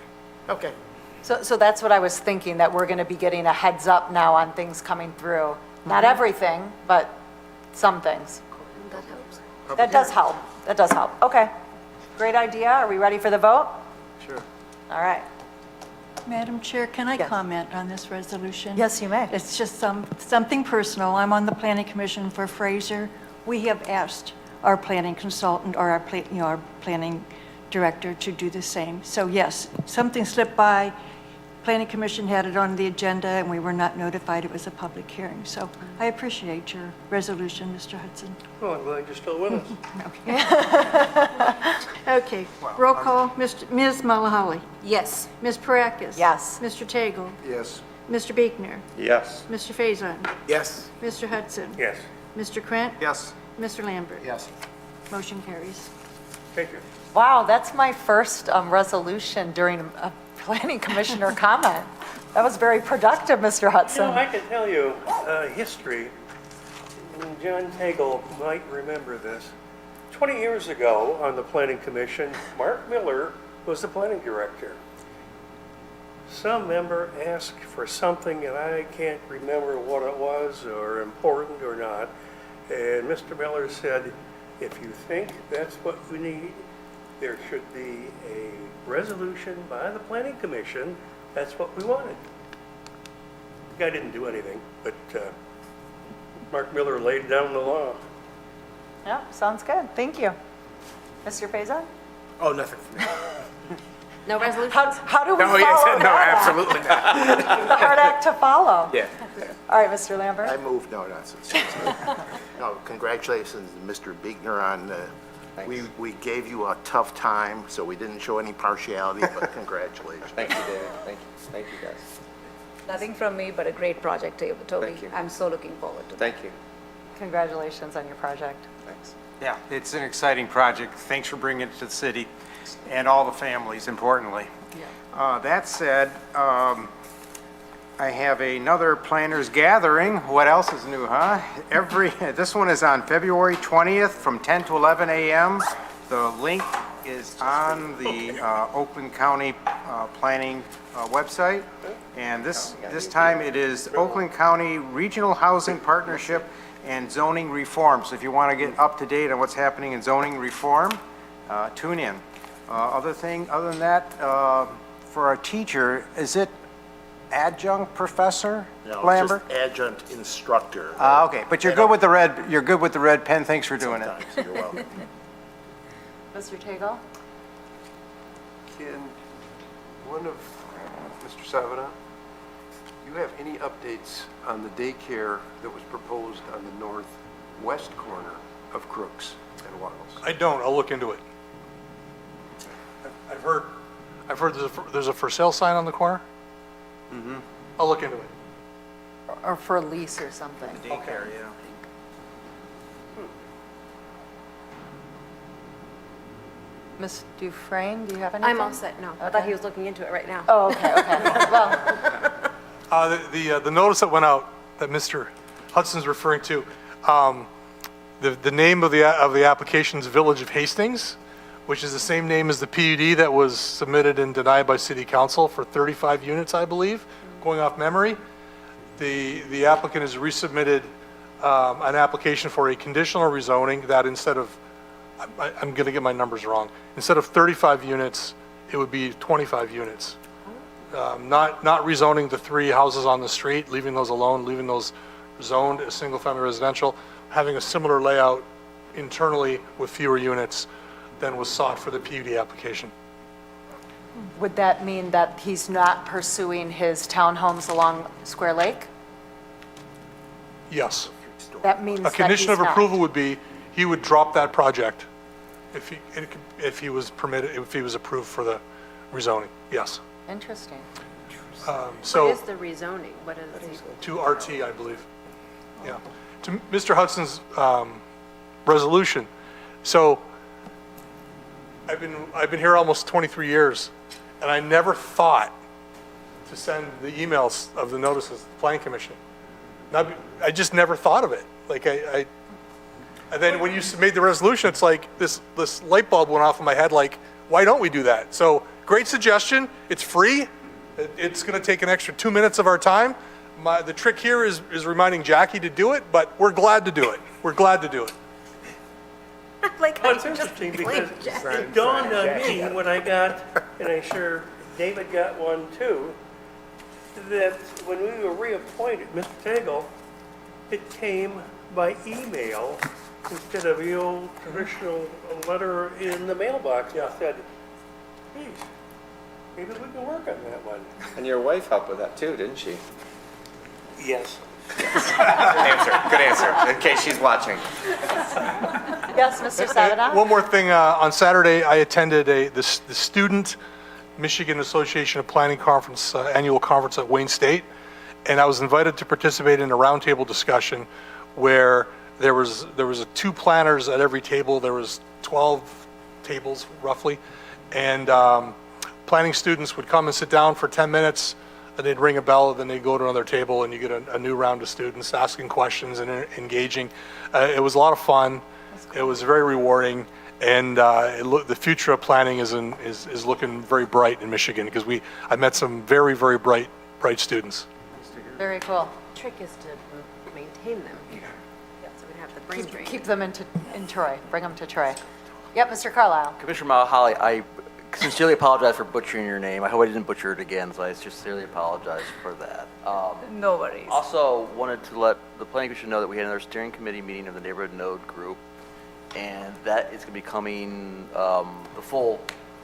Okay. So that's what I was thinking, that we're going to be getting a heads up now on things coming through. Not everything, but some things. That helps. That does help. That does help. Okay. Great idea. Are we ready for the vote? Sure. All right. Madam Chair, can I Yes. comment on this resolution? Yes, you may. It's just something personal. I'm on the Planning Commission for Fraser. We have asked our planning consultant or our planning director to do the same. So yes, something slipped by. Planning Commission had it on the agenda, and we were not notified it was a public hearing. So I appreciate your resolution, Mr. Hudson. Oh, I'm glad you're still with us. Okay, roll call, Ms. Mulholland. Yes. Ms. Parakis. Yes. Mr. Tagle. Yes. Mr. Biekner. Yes. Mr. Faison. Yes. Mr. Hudson. Yes, Mr. Krant. Yes. Mr. Lambert. Yes. Motion carries. thank you. Wow, that's my first resolution during a planning commissioner comment. That was very productive, Mr. You know, Hudson. I can tell you history, and John Tagle might remember this. 20 years ago on the Planning Commission, Mark Miller was the planning director. Some member asked for something, and I can't remember what it was or important or not, and Mr. Miller said, if you think that's what we need, there should be a resolution by the Planning Commission. That's what we wanted. The guy didn't do anything, but Mark Miller laid down the law. Yeah, sounds good. Thank you. Mr. Faison? Oh, nothing for me. No resolution? How do we No, follow yes, no, that? absolutely not. Hard act to follow. Yeah. All right, Mr. Lambert? I move, no, no, congratulations, Mr. Biegner, on, we gave you a tough time, so we didn't show any partiality, but congratulations. Thank you, David. Thank you. Thank you, guys. Nothing from me, but a great project, Toby. Thank you. I'm so looking forward to that. Thank you. Congratulations on your project. Thanks. Yeah, it's an exciting project. Thanks for bringing it to the city and all the families, importantly. That said, I have another planners gathering. What else is new, huh? This one is on February 20th from 10 to 11 a.m. The link is on the Oakland County Planning website. And this time it is Oakland County Regional Housing Partnership and Zoning Reform. So if you want to get up to date on what's happening in zoning reform, tune in. Other than that, for a teacher, is it adjunct professor, No, it's Lambert? just adjunct instructor. Okay, but you're good with the red pen. Thanks for doing it. Sometimes, you're welcome. Mr. Tagle? Can one of, Mr. Savana, you have any updates on the daycare that was proposed on the northwest corner of Crooks and Waddles? I don't, I'll look into it. I've heard there's a for sale sign on the corner? Mm-hmm. I'll look into it. Or for a lease or something? Daycare, yeah. Ms. Dufresne, do you have anything? I'm all set, no. I thought he was looking into it right now. Oh, okay. Well, The notice that went out that Mr. Hudson's referring to, the name of the application is Village of Hastings, which is the same name as the PUD that was submitted and denied by City Council for 35 units, I believe, going off memory. The applicant has resubmitted an application for a conditional rezoning that instead of, I'm going to get my numbers wrong, instead of 35 units, it would be 25 units. not rezoning the 3 houses on the street, leaving those alone, leaving those zoned as single-family residential, having a similar layout internally with fewer units than was sought for the PUD application. Would that mean that he's not pursuing his townhomes along Square Lake? Yes. That means A that condition he's of not. approval would be, he would drop that project if he was permitted, if he was approved for the rezoning, yes. Interesting. So. What is the rezoning? What is the? To RT, I believe. Yeah. To Mr. Hudson's resolution. So I've been here almost 23 years, and I never thought to send the emails of the notices to the Planning Commission. I just never thought of it. Like and then when you made the resolution, it's like this light bulb went off in my head. Like, why don't we do that? So great suggestion. It's free. It's going to take an extra 2 minutes of our time. The trick here is reminding Jackie to do it, but we're glad to do it. We're glad to do it. Like, Well, it's interesting because it dawned on me when I got, and I'm sure David got one too, that when we were reappointed, Mr. Tagle, it came by email instead of the old traditional letter in the mailbox. I said, geez, maybe we can work on that one. And your wife helped with that too, didn't she? Yes. Good answer, in case she's watching. Yes, Mr. Savada? One more thing, on Saturday, I attended the Student Michigan Association of Planning Conference, annual conference at Wayne State, and I was invited to participate in a roundtable discussion where there was 2 planners at every table. There was 12 tables roughly, and planning students would come and sit down for 10 minutes, and they'd ring a bell, then they'd go to another table, and you get a new round of students asking questions and engaging. It was a lot of fun. It was very rewarding, and the future of planning is looking very bright in Michigan because I met some very, very bright students. Very cool. Trick is to maintain them. So we have the brain drain. Keep them in Troy. Bring them to Troy. Yep, Mr. Carlisle. Commissioner Mulholly, I sincerely apologize for butchering your name. I hope I didn't butcher it again, so I sincerely apologize for that. No worries. Also, wanted to let the Planning Commission know that we had another steering committee meeting of the Neighborhood Node Group, and that is going to be coming, the full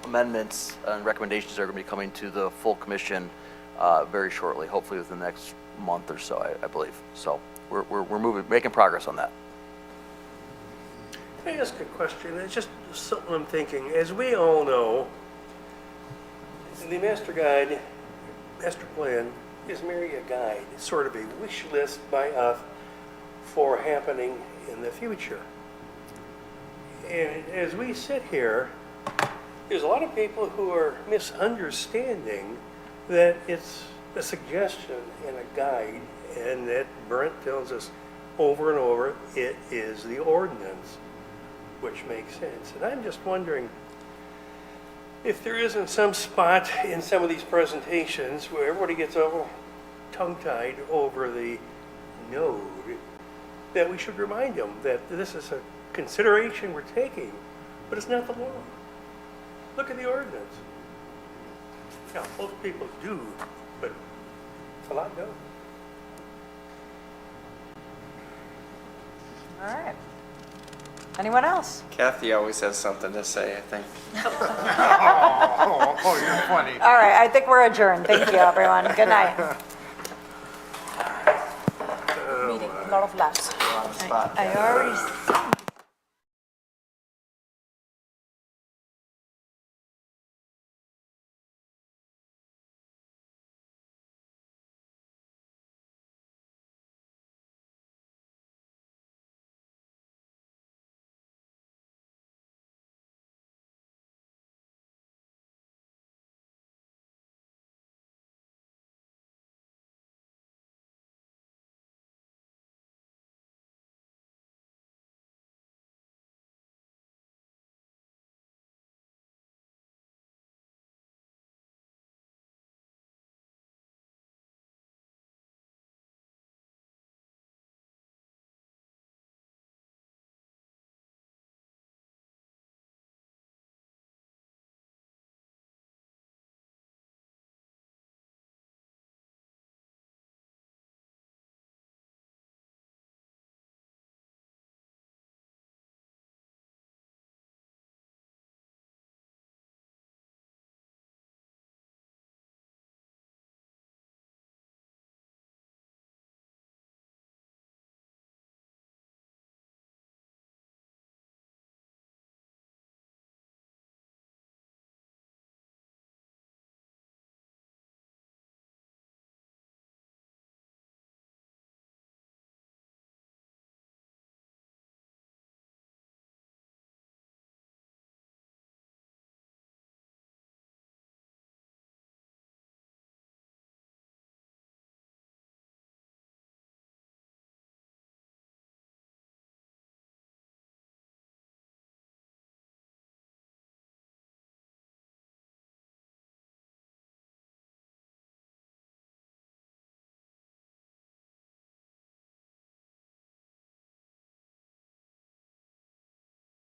amendments and recommendations are going to be coming to the full commission very shortly, hopefully within the next month or so, I believe. So we're making progress on that. Can I ask a question? It's just something I'm thinking. As we all know, the master plan is merely a guide. It's sort of a wish list by us for happening in the future. And as we sit here, there's a lot of people who are misunderstanding that it's a suggestion and a guide, and that Brent tells us over and over, it is the ordinance, which makes sense. And I'm just wondering if there isn't some spot in some of these presentations where everybody gets all tongue-tied over the node, that we should remind them that this is a consideration we're taking, but it's not the law. Look at the ordinance. Now, most people do, but a lot don't. All right. Anyone else? Kathy always has something to say, I think. Oh, you're funny. All right, I think we're adjourned. Thank you, everyone. Good night. Meeting, a lot of laughs. I already